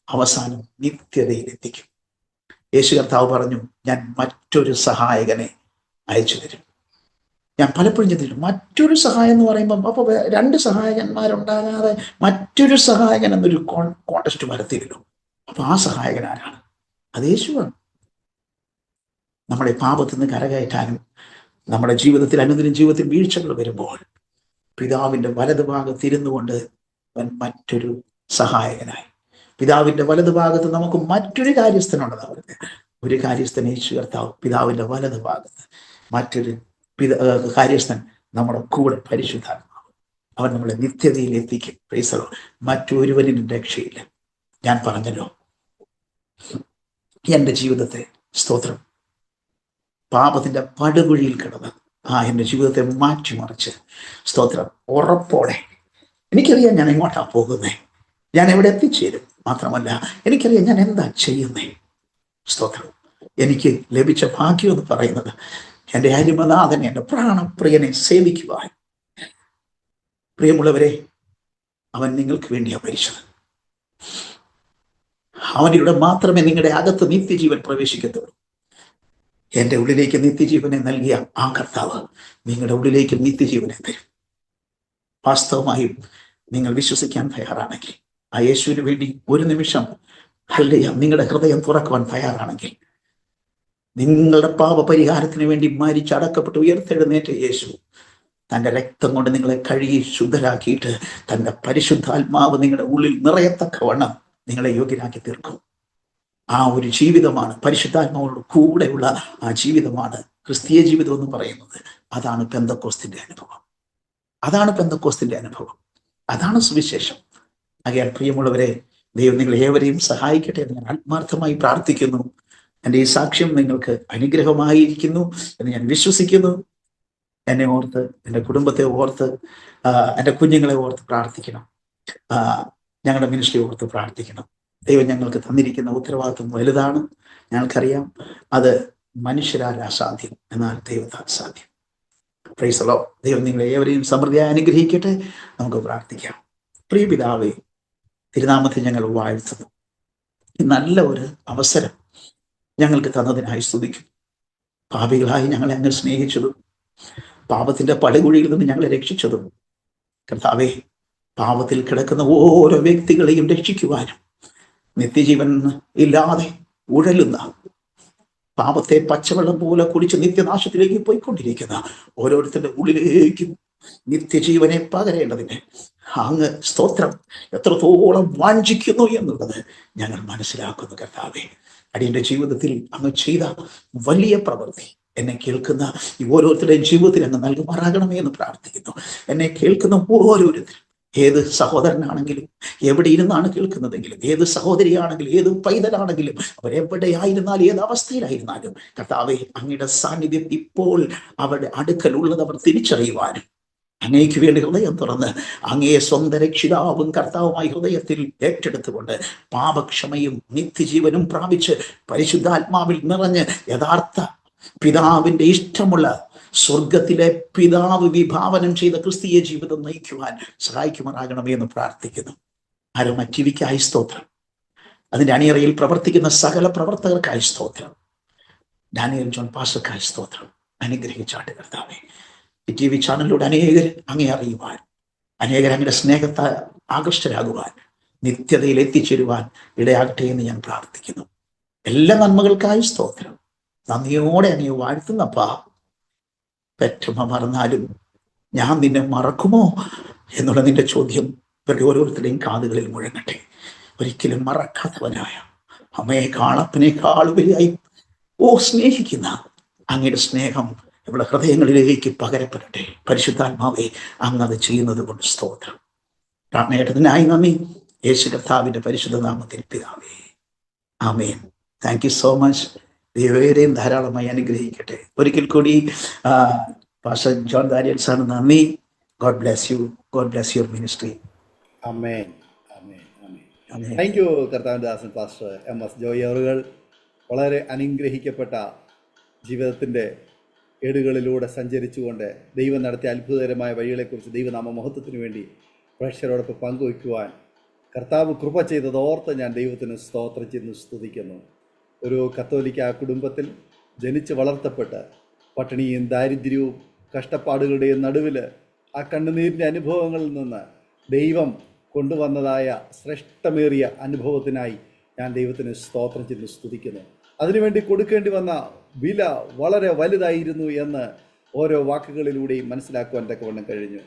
അവസാനം നിത്യതയിൽ എത്തിക്കും. യേശു കർത്താവ് പറഞ്ഞു, ഞാൻ മറ്റൊരു സഹായകനെ അയച്ചു തരും. ഞാൻ പലപ്പോഴും ചിന്തിച്ചു, മറ്റൊരു സഹായം എന്ന് പറയുമ്പം അപ്പൊ 2 സഹായകന്മാരുണ്ടാകാതെ മറ്റൊരു സഹായകൻ എന്നൊരു കോണ്ടസ്റ്റ് വരത്തില്ലല്ലോ. അപ്പൊ ആ സഹായകൻ ആരാണ്? അത് യേശുവാണ്. നമ്മളെ പാപത്തിൽ നിന്ന് കരകയറ്റാനും നമ്മുടെ ജീവിതത്തിൽ അനുദിനം ജീവിതത്തിൽ വീഴ്ചകൾ വരുമ്പോൾ പിതാവിന്റെ വലതുഭാഗത്ത് ഇരുന്നു കൊണ്ട് അവൻ മറ്റൊരു സഹായകനായി. പിതാവിന്റെ വലതുഭാഗത്ത് നമുക്ക് മറ്റൊരു കാര്യസ്ഥനുള്ളത്. അവർക്ക് ഒരു കാര്യസ്ഥൻ യേശു കർത്താവ് പിതാവിന്റെ വലതുഭാഗത്ത്, മറ്റൊരു കാര്യസ്ഥൻ നമ്മുടെ കൂടെ പരിശുദ്ധാത്മാവ്. അവൻ നമ്മളെ നിത്യതയിൽ എത്തിക്കും. Price the Lord. മറ്റൊരുവനും രക്ഷയില്ല. ഞാൻ പറഞ്ഞല്ലോ, എൻ്റെ ജീവിതത്തെ സ്തോത്രം പാപത്തിന്റെ പടുകുഴിയിൽ കിടന്ന് എൻ്റെ ജീവിതത്തെ മാറ്റിമറിച്ച് സ്തോത്രം ഉറപ്പോടെ എനിക്കറിയാം ഞാൻ എങ്ങോട്ടാ പോകുന്നേ, ഞാൻ എവിടെ എത്തിച്ചേരും. മാത്രമല്ല എനിക്കറിയാം ഞാൻ എന്താ ചെയ്യുന്നേ. സ്തോത്രം. എനിക്ക് ലഭിച്ച ഭാഗ്യം എന്ന് പറയുന്നത് എൻ്റെ അരിമനാഥനെ, എൻ്റെ പ്രാണപ്രിയനെ സേവിക്കുവാൻ. പ്രിയമുള്ളവരെ, അവൻ നിങ്ങൾക്ക് വേണ്ടിയാ മരിച്ചത്. അവനിലൂടെ മാത്രമേ നിങ്ങളുടെ അകത്ത് നിത്യജീവൻ പ്രവേശിക്കത്തുള്ളൂ. എൻ്റെ ഉള്ളിലേക്ക് നിത്യജീവനെ നൽകിയ ആ കർത്താവ് നിങ്ങളുടെ ഉള്ളിലേക്ക് നിത്യജീവനെ തരും. വാസ്തവമായും നിങ്ങൾ വിശ്വസിക്കാൻ തയ്യാറാണെങ്കിൽ, ആ യേശുവിന് വേണ്ടി ഒരു നിമിഷം നിങ്ങളുടെ ഹൃദയം തുറക്കുവാൻ തയ്യാറാണെങ്കിൽ, നിങ്ങളുടെ പാപപരിഹാരത്തിന് വേണ്ടി മരിച്ചടക്കപ്പെട്ട് ഉയർത്തെഴുന്നേറ്റ യേശു തൻ്റെ രക്തം കൊണ്ട് നിങ്ങളെ കഴുകി ശുദ്ധരാക്കിയിട്ട് തൻ്റെ പരിശുദ്ധാത്മാവ് നിങ്ങളുടെ ഉള്ളിൽ നിറയത്തക്കവണ്ണം നിങ്ങളെ യോഗ്യരാക്കി തീർക്കും. ആ ഒരു ജീവിതമാണ്, പരിശുദ്ധാത്മാവോട് കൂടെയുള്ള ആ ജീവിതമാണ് ക്രിസ്തീയ ജീവിതം എന്ന് പറയുന്നത്. അതാണ് പെന്തക്കോസ്തിന്റെ അനുഭവം. അതാണ് പെന്തക്കോസ്തിന്റെ അനുഭവം. അതാണ് സുവിശേഷം. ആകയാൽ പ്രിയമുള്ളവരെ, ദൈവം നിങ്ങൾ ഏവരെയും സഹായിക്കട്ടെ എന്ന് ഞാൻ ആത്മാർത്ഥമായി പ്രാർത്ഥിക്കുന്നു. എൻ്റെ ഈ സാക്ഷ്യം നിങ്ങൾക്ക് അനുഗ്രഹമായിരിക്കുന്നു എന്ന് ഞാൻ വിശ്വസിക്കുന്നു. എന്നെ ഓർത്ത്, എൻ്റെ കുടുംബത്തെ ഓർത്ത്, എൻ്റെ കുഞ്ഞുങ്ങളെ ഓർത്ത് പ്രാർത്ഥിക്കണം. ഞങ്ങളുടെ മിനിസ്ട്രി ഓർത്ത് പ്രാർത്ഥിക്കണം. ദൈവം ഞങ്ങൾക്ക് തന്നിരിക്കുന്ന ഉത്തരവാദിത്വം വലുതാണ്. ഞങ്ങൾക്കറിയാം അത് മനുഷ്യരാൽ അസാധ്യം, എന്നാൽ ദൈവത്താൽ സാധ്യം. Praise the Lord. ദൈവം നിങ്ങളെ ഏവരെയും സമൃദ്ധിയായി അനുഗ്രഹിക്കട്ടെ. നമുക്ക് പ്രാർത്ഥിക്കാം. പ്രിയ പിതാവേ, തിരുനാമത്തെ ഞങ്ങൾ വാഴ്ത്തുന്നു. നല്ല ഒരു അവസരം ഞങ്ങൾക്ക് തന്നതിനായി സ്തുതിക്കും. പാപികളായി ഞങ്ങളെ അങ്ങ് സ്നേഹിച്ചതും പാപത്തിന്റെ പടുകുഴിയിൽ നിന്ന് ഞങ്ങളെ രക്ഷിച്ചതും കർത്താവേ, പാപത്തിൽ കിടക്കുന്ന ഓരോ വ്യക്തികളെയും രക്ഷിക്കുവാനും നിത്യജീവൻ ഇല്ലാതെ ഉഴലുന്ന, പാപത്തെ പച്ചവെള്ളം പോലെ കുടിച്ച് നിത്യനാശത്തിലേക്ക് പോയിക്കൊണ്ടിരിക്കുന്ന ഓരോരുത്തരുടെ ഉള്ളിലേക്കും നിത്യജീവനെ പകരേണ്ടതിന് അങ്ങ് സ്തോത്രം എത്രത്തോളം വാഞ്ചിക്കുന്നു എന്നുള്ളത് ഞങ്ങൾ മനസ്സിലാക്കുന്നു. കർത്താവേ, അടിയന്റെ ജീവിതത്തിൽ അങ്ങ് ചെയ്ത വലിയ പ്രവൃത്തി എന്നെ കേൾക്കുന്ന ഈ ഓരോരുത്തരുടെയും ജീവിതത്തിൽ അങ്ങ് നൽകുമാറാകണമേ എന്ന് പ്രാർത്ഥിക്കുന്നു. എന്നെ കേൾക്കുന്ന ഓരോരുത്തരും, ഏത് സഹോദരനാണെങ്കിലും, എവിടെ ഇരുന്നാണ് കേൾക്കുന്നതെങ്കിലും, ഏത് സഹോദരിയാണെങ്കിലും, ഏത് പൈതലാണെങ്കിലും, അവരെവിടെയായിരുന്നാലും, ഏത് അവസ്ഥയിലായിരുന്നാലും കർത്താവേ, അങ്ങയുടെ സാന്നിധ്യം ഇപ്പോൾ അവരുടെ അടുക്കലുള്ളത് അവർ തിരിച്ചറിയുവാനും അങ്ങേക്ക് വേണ്ടി ഹൃദയം തുറന്ന് അങ്ങയെ സ്വന്തം രക്ഷിതാവും കർത്താവുമായി ഹൃദയത്തിൽ ഏറ്റെടുത്തുകൊണ്ട് പാപക്ഷമയും നിത്യജീവനും പ്രാപിച്ച് പരിശുദ്ധാത്മാവിൽ നിറഞ്ഞ് യഥാർത്ഥ പിതാവിന്റെ ഇഷ്ടമുള്ള സ്വർഗത്തിലെ പിതാവ് വിഭാവനം ചെയ്ത ക്രിസ്തീയ ജീവിതം നയിക്കുവാൻ സഹായിക്കുമാറാകണമേ എന്ന് പ്രാർത്ഥിക്കുന്നു. ആരോമ ടിവിക്കായി സ്തോത്രം. അതിന്റെ അണിയറയിൽ പ്രവർത്തിക്കുന്ന സകല പ്രവർത്തകർക്കായി സ്തോത്രം. ഡാനിയൽ ജോൺ പാസ്റ്റർക്കായി സ്തോത്രം. അനുഗ്രഹിച്ചാട്ട് കർത്താവേ. ഈ ടി വി ചാനലിലൂടെ അനേകർ അങ്ങേ അറിയുവാൻ, അനേകർ അങ്ങയുടെ സ്നേഹത്തെ ആകൃഷ്ടരാകുവാൻ, നിത്യതയിൽ എത്തിച്ചേരുവാൻ ഇടയാകട്ടെ എന്ന് ഞാൻ പ്രാർത്ഥിക്കുന്നു. എല്ലാ നന്മകൾക്കായി സ്തോത്രം. നന്ദിയോടെ അങ്ങയെ വാഴ്ത്തുന്നപ്പാ. പെറ്റമ്മ മറന്നാലും ഞാൻ നിന്നെ മറക്കുമോ എന്നുള്ള നിന്റെ ചോദ്യം ഇവരുടെ ഓരോരുത്തരുടെയും കാതുകളിൽ മുഴങ്ങട്ടെ. ഒരിക്കലും മറക്കാത്തവനായ, അമ്മയെ കാളപ്പനേക്കാൾ ഉപരിയായി സ്നേഹിക്കുന്ന അങ്ങയുടെ സ്നേഹം ഇവിടെ ഹൃദയങ്ങളിലേക്ക് പകരപ്പെടട്ടെ. പരിശുദ്ധാത്മാവേ, അങ്ങത് ചെയ്യുന്നത് കൊണ്ട് സ്തോത്രം. പ്രാർത്ഥനയേട്ടതിനായി നന്ദി. യേശു കർത്താവിന്റെ പരിശുദ്ധ നാമത്തിൽ പിതാവേ, ആമേൻ. Thank you so much. ദൈവരെയും ധാരാളമായി അനുഗ്രഹിക്കട്ടെ. ഒരിക്കൽ കൂടി പാസ്റ്റർ ജോൺ ദാനിയൽ സാർ നന്ദി. God bless you. God bless your ministry. ആമേൻ, ആമേൻ, ആമേൻ. താങ്ക് യു കർത്താവിൻ്റെ ദാസൻ പാസ്റ്റർ MS ജോയി അവറുകൾ. വളരെ അനുഗ്രഹിക്കപ്പെട്ട ജീവിതത്തിൻ്റെ ഏടുകളിലൂടെ സഞ്ചരിച്ചുകൊണ്ട് ദൈവം നടത്തിയ അത്ഭുതകരമായ വഴികളെക്കുറിച്ച് ദൈവനാമ മഹത്വത്തിന് വേണ്ടി പ്രേക്ഷകരോടൊപ്പം പങ്കുവയ്ക്കുവാൻ കർത്താവ് കൃപ ചെയ്തത് ഓർത്ത് ഞാൻ ദൈവത്തിന് സ്തോത്രം ചെയ്യുന്നു, സ്തുതിക്കുന്നു. ഒരു കത്തോലിക്ക കുടുംബത്തിൽ ജനിച്ച് വളർത്തപ്പെട്ട് പട്ടിണിയും ദാരിദ്ര്യവും കഷ്ടപ്പാടുകളുടെയും നടുവിൽ ആ കണ്ണുനീരിൻ്റെ അനുഭവങ്ങളിൽ നിന്ന് ദൈവം കൊണ്ടുവന്നതായ ശ്രേഷ്ഠമേറിയ അനുഭവത്തിനായി ഞാൻ ദൈവത്തിന് സ്തോത്രം ചെയ്ത് സ്തുതിക്കുന്നു. അതിനുവേണ്ടി കൊടുക്കേണ്ടി വന്ന വില വളരെ വലുതായിരുന്നു എന്ന് ഓരോ വാക്കുകളിലൂടെയും മനസ്സിലാക്കുവാൻ തക്കവണ്ണം കഴിഞ്ഞു.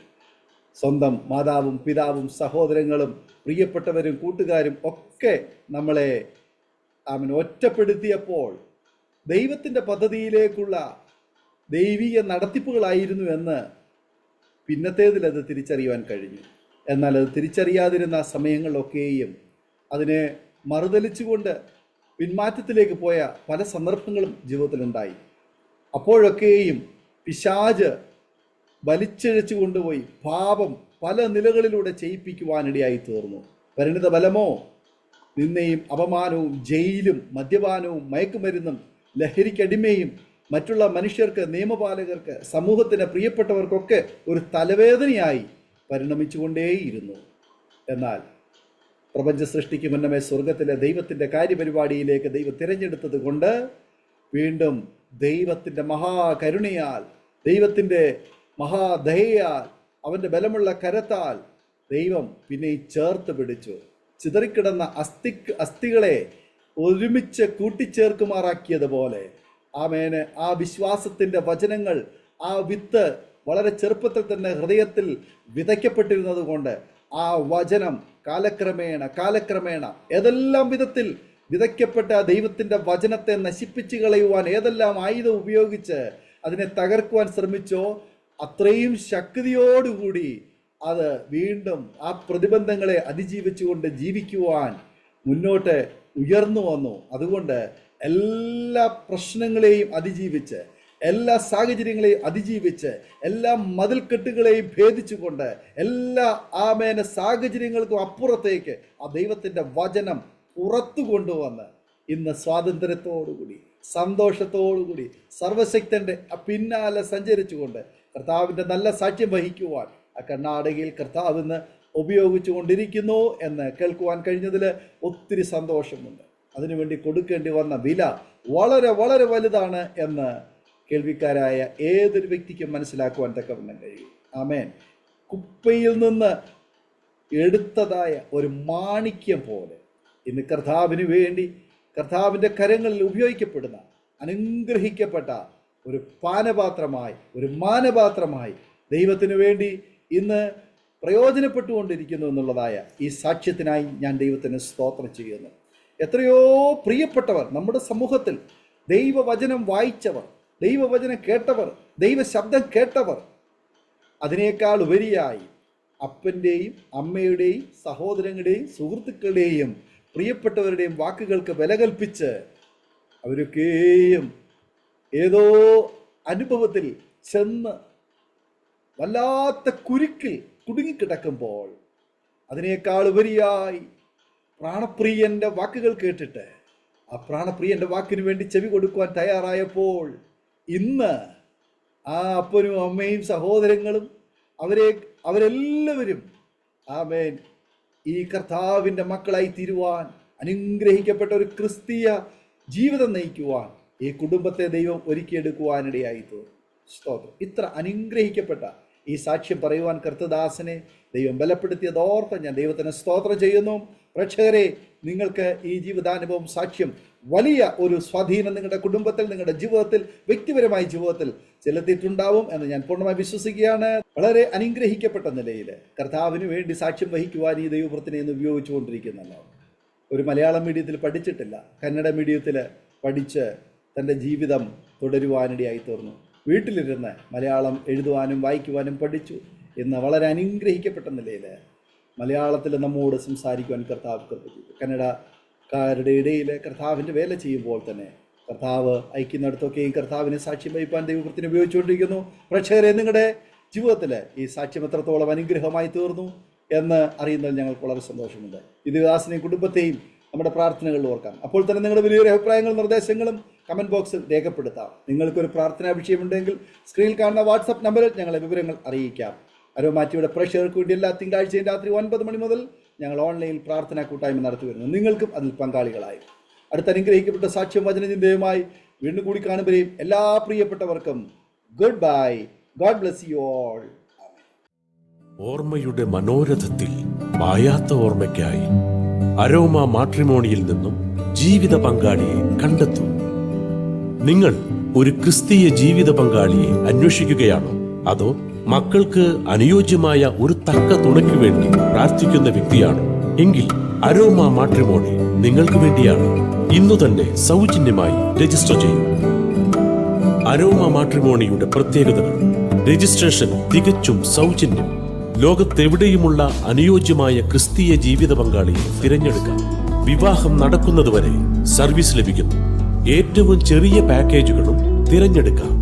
സ്വന്തം മാതാവും പിതാവും സഹോദരങ്ങളും പ്രിയപ്പെട്ടവരും കൂട്ടുകാരും ഒക്കെ നമ്മളെ ഒറ്റപ്പെടുത്തിയപ്പോൾ ദൈവത്തിൻ്റെ പദ്ധതിയിലേക്കുള്ള ദൈവീയ നടത്തിപ്പുകളായിരുന്നു എന്ന് പിന്നത്തേതിൽ അത് തിരിച്ചറിയുവാൻ കഴിഞ്ഞു. എന്നാൽ അത് തിരിച്ചറിയാതിരുന്ന സമയങ്ങളിലൊക്കെയും അതിനെ മറുതലിച്ചുകൊണ്ട് പിന്മാറ്റത്തിലേക്ക് പോയ പല സന്ദർഭങ്ങളും ജീവിതത്തിലുണ്ടായി. അപ്പോഴൊക്കെയും പിശാച് വലിച്ചിഴച്ചു കൊണ്ടുപോയി പാപം പല നിലകളിലൂടെ ചെയ്യിപ്പിക്കുവാനിടയായി തീർന്നു. പരിണിത ബലമോ നിന്നയും അപമാനവും ജയിലും മദ്യപാനവും മയക്കുമരുന്നും ലഹരിക്കടിമയും മറ്റുള്ള മനുഷ്യർക്ക്, നിയമപാലകർക്ക്, സമൂഹത്തിന് പ്രിയപ്പെട്ടവർക്കൊക്കെ ഒരു തലവേദനയായി പരിണമിച്ചുകൊണ്ടേയിരുന്നു. എന്നാൽ പ്രപഞ്ച സൃഷ്ടിക്ക് മുന്നമേ സ്വർഗത്തിലെ ദൈവത്തിൻ്റെ കാര്യപരിപാടിയിലേക്ക് ദൈവം തിരഞ്ഞെടുത്തത് കൊണ്ട് വീണ്ടും ദൈവത്തിൻ്റെ മഹാകരുണയാൽ, ദൈവത്തിൻ്റെ മഹാദയയാൽ, അവൻ്റെ ബലമുള്ള കരത്താൽ ദൈവം പിന്നെ ചേർത്ത് പിടിച്ചു. ചിതറിക്കിടന്ന അസ്ഥികളെ ഒരുമിച്ച് കൂട്ടിച്ചേർക്കുമാറാക്കിയതുപോലെ ആമേന് ആ വിശ്വാസത്തിൻ്റെ വചനങ്ങൾ, ആ വിത്ത് വളരെ ചെറുപ്പത്തിൽ തന്നെ ഹൃദയത്തിൽ വിതയ്ക്കപ്പെട്ടിരുന്നത് കൊണ്ട് ആ വചനം കാലക്രമേണ ഏതെല്ലാം വിധത്തിൽ വിതയ്ക്കപ്പെട്ട ദൈവത്തിൻ്റെ വചനത്തെ നശിപ്പിച്ചു കളയുവാൻ ഏതെല്ലാം ആയുധം ഉപയോഗിച്ച് അതിനെ തകർക്കുവാൻ ശ്രമിച്ചോ അത്രയും ശക്തിയോടുകൂടി അത് വീണ്ടും ആ പ്രതിബന്ധങ്ങളെ അതിജീവിച്ചുകൊണ്ട് ജീവിക്കുവാൻ മുന്നോട്ട് ഉയർന്നു വന്നു. അതുകൊണ്ട് എല്ലാ പ്രശ്നങ്ങളെയും അതിജീവിച്ച്, എല്ലാ സാഹചര്യങ്ങളെയും അതിജീവിച്ച്, എല്ലാ മതിൽക്കെട്ടുകളെയും ഭേദിച്ചുകൊണ്ട്, എല്ലാ സാഹചര്യങ്ങൾക്കും അപ്പുറത്തേക്ക് ആ ദൈവത്തിൻ്റെ വചനം പുറത്തു കൊണ്ടുവന്ന് ഇന്ന് സ്വാതന്ത്ര്യത്തോടുകൂടി, സന്തോഷത്തോടുകൂടി, സർവശക്തൻ്റെ പിന്നാലെ സഞ്ചരിച്ചുകൊണ്ട് കർത്താവിൻ്റെ നല്ല സാക്ഷ്യം വഹിക്കുവാൻ ആ കർണാടകയിൽ കർത്താവ് ഇന്ന് ഉപയോഗിച്ചു കൊണ്ടിരിക്കുന്നു എന്ന് കേൾക്കുവാൻ കഴിഞ്ഞതിൽ ഒത്തിരി സന്തോഷമുണ്ട്. അതിനുവേണ്ടി കൊടുക്കേണ്ടി വന്ന വില വളരെ വളരെ വലുതാണ് എന്ന് കേൾവിക്കാരായ ഏതൊരു വ്യക്തിക്കും മനസ്സിലാക്കുവാൻ തക്കവണ്ണം കഴിയും. ആമേൻ. കുപ്പയിൽ നിന്ന് എടുത്തതായ ഒരു മാണിക്യം പോലെ ഇന്ന് കർത്താവിന് വേണ്ടി കർത്താവിൻ്റെ കരങ്ങളിൽ ഉപയോഗിക്കപ്പെടുന്ന അനുഗ്രഹിക്കപ്പെട്ട ഒരു പാനപാത്രമായി, ഒരു മാനപാത്രമായി ദൈവത്തിന് വേണ്ടി ഇന്ന് പ്രയോജനപ്പെട്ടുകൊണ്ടിരിക്കുന്നു എന്നുള്ളതായ ഈ സാക്ഷ്യത്തിനായി ഞാൻ ദൈവത്തിന് സ്തോത്രം ചെയ്യുന്നു. എത്രയോ പ്രിയപ്പെട്ടവർ നമ്മുടെ സമൂഹത്തിൽ ദൈവവചനം വായിച്ചവർ, ദൈവവചനം കേട്ടവർ, ദൈവശബ്ദം കേട്ടവർ, അതിനേക്കാൾ ഉപരിയായി അപ്പൻ്റെയും അമ്മയുടെയും സഹോദരങ്ങളുടെയും സുഹൃത്തുക്കളുടെയും പ്രിയപ്പെട്ടവരുടെയും വാക്കുകൾക്ക് വില കൽപ്പിച്ച് അവരൊക്കെയും ഏതോ അനുഭവത്തിൽ ചെന്ന് വല്ലാത്ത കുരുക്കിൽ കുടുങ്ങിക്കിടക്കുമ്പോൾ അതിനേക്കാൾ ഉപരിയായി പ്രാണപ്രിയൻ്റെ വാക്കുകൾ കേട്ടിട്ട് ആ പ്രാണപ്രിയൻ്റെ വാക്കിനു വേണ്ടി ചെവി കൊടുക്കുവാൻ തയ്യാറായപ്പോൾ ഇന്ന് ആ അപ്പനും അമ്മയും സഹോദരങ്ങളും അവരെല്ലാവരും ആമേൻ ഈ കർത്താവിൻ്റെ മക്കളായി തീരുവാൻ, അനുഗ്രഹിക്കപ്പെട്ട ഒരു ക്രിസ്തീയ ജീവിതം നയിക്കുവാൻ ഈ കുടുംബത്തെ ദൈവം ഒരുക്കിയെടുക്കുവാനിടയായി തീർന്നു. സ്തോത്രം. ഇത്ര അനുഗ്രഹിക്കപ്പെട്ട ഈ സാക്ഷ്യം പറയുവാൻ കർത്തദാസനെ ദൈവം ബലപ്പെടുത്തിയതോർത്ത് ഞാൻ ദൈവത്തിന് സ്തോത്രം ചെയ്യുന്നു. പ്രേക്ഷകരെ, നിങ്ങൾക്ക് ഈ ജീവിതാനുഭവം സാക്ഷ്യം വലിയ ഒരു സ്വാധീനം നിങ്ങളുടെ കുടുംബത്തിൽ, നിങ്ങളുടെ ജീവിതത്തിൽ, വ്യക്തിപരമായ ജീവിതത്തിൽ ചെലുത്തിയിട്ടുണ്ടാവും എന്ന് ഞാൻ പൂർണ്ണമായി വിശ്വസിക്കുകയാണ്. വളരെ അനുഗ്രഹിക്കപ്പെട്ട നിലയിൽ കർത്താവിന് വേണ്ടി സാക്ഷ്യം വഹിക്കുവാൻ ഈ ദൈവവൃത്തിനെ ഇന്ന് ഉപയോഗിച്ചുകൊണ്ടിരിക്കുന്നല്ലോ. ഒരു മലയാളം മീഡിയത്തിൽ പഠിച്ചിട്ടില്ല, കന്നഡ മീഡിയത്തിൽ പഠിച്ച് തൻ്റെ ജീവിതം തുടരുവാനിടയായി തീർന്നു. വീട്ടിലിരുന്ന് മലയാളം എഴുതുവാനും വായിക്കുവാനും പഠിച്ചു. ഇന്ന് വളരെ അനുഗ്രഹിക്കപ്പെട്ട നിലയിൽ മലയാളത്തിൽ നമ്മോട് സംസാരിക്കുവാൻ കർത്താവ് കൃപ ചെയ്തു. കന്നഡക്കാരുടെ ഇടയിൽ കർത്താവിൻ്റെ വേല ചെയ്യുമ്പോൾ തന്നെ കർത്താവ് അയക്കുന്നിടത്തൊക്കെയും കർത്താവിനെ സാക്ഷ്യം വഹിപ്പാൻ ദൈവവൃത്തിനെ ഉപയോഗിച്ചുകൊണ്ടിരിക്കുന്നു. പ്രേക്ഷകരെ, നിങ്ങളുടെ ജീവിതത്തിൽ ഈ സാക്ഷ്യം എത്രത്തോളം അനുഗ്രഹമായി തീർന്നു എന്ന് അറിയുന്നതിൽ ഞങ്ങൾക്ക് വളരെ സന്തോഷമുണ്ട്. ഈ ദേവദാസനെയും കുടുംബത്തെയും നമ്മുടെ പ്രാർത്ഥനകളിൽ ഓർക്കാം. അപ്പോൾ തന്നെ നിങ്ങളുടെ വലിയൊരു അഭിപ്രായങ്ങളും നിർദ്ദേശങ്ങളും കമൻറ്റ് ബോക്സിൽ രേഖപ്പെടുത്താം. നിങ്ങൾക്കൊരു പ്രാർത്ഥനാ വിഷയമുണ്ടെങ്കിൽ സ്ക്രീനിൽ കാണുന്ന വാട്സപ്പ് നമ്പറിൽ ഞങ്ങളെ വിവരങ്ങൾ അറിയിക്കാം. അരോമാറ്റിയുടെ പ്രേക്ഷകർക്ക് വേണ്ടി എല്ലാ തിങ്കളാഴ്ചയും രാത്രി 9 മണി മുതൽ ഞങ്ങൾ ഓൺലൈനിൽ പ്രാർത്ഥനാ കൂട്ടായ്മ നടത്തി വരുന്നു. നിങ്ങൾക്കും അതിൽ പങ്കാളികളായി. അടുത്ത അനുഗ്രഹിക്കപ്പെട്ട സാക്ഷ്യം വചനചിന്തയുമായി വീണ്ടും കൂടി കാണുമ്പോഴേയും എല്ലാ പ്രിയപ്പെട്ടവർക്കും good bye. God bless you all. ഓർമ്മയുടെ മനോരഥത്തിൽ മായാത്ത ഓർമ്മയ്ക്കായി അരോമ മാട്രിമോണിയിൽ നിന്നും ജീവിത പങ്കാളിയെ കണ്ടെത്തൂ. നിങ്ങൾ ഒരു ക്രിസ്തീയ ജീവിത പങ്കാളിയെ അന്വേഷിക്കുകയാണോ? അതോ മക്കൾക്ക് അനുയോജ്യമായ ഒരു തക്ക തുണയ്ക്ക് വേണ്ടി പ്രാർത്ഥിക്കുന്ന വ്യക്തിയാണോ? എങ്കിൽ അരോമ മാട്രിമോണി നിങ്ങൾക്ക് വേണ്ടിയാണ്. ഇന്നു തന്നെ സൗജന്യമായി രജിസ്റ്റർ ചെയ്യൂ. അരോമ മാട്രിമോണിയുടെ പ്രത്യേകതകൾ: രജിസ്ട്രേഷൻ തികച്ചും സൗജന്യം. ലോകത്തെവിടെയുമുള്ള അനുയോജ്യമായ ക്രിസ്തീയ ജീവിത പങ്കാളിയെ തിരഞ്ഞെടുക്കാം. വിവാഹം നടക്കുന്നതുവരെ സർവീസ് ലഭിക്കുന്നു. ഏറ്റവും ചെറിയ പാക്കേജുകളും തിരഞ്ഞെടുക്കാം.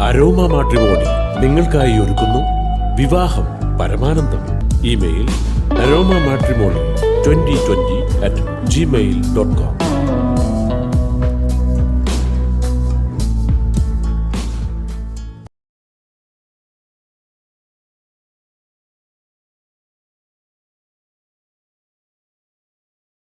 അരോമ മാട്രിമോണി നിങ്ങൾക്കായി ഒരുക്കുന്നു വിവാഹം പരമാനന്ദം. Email aroma matrimony2020@gmail.com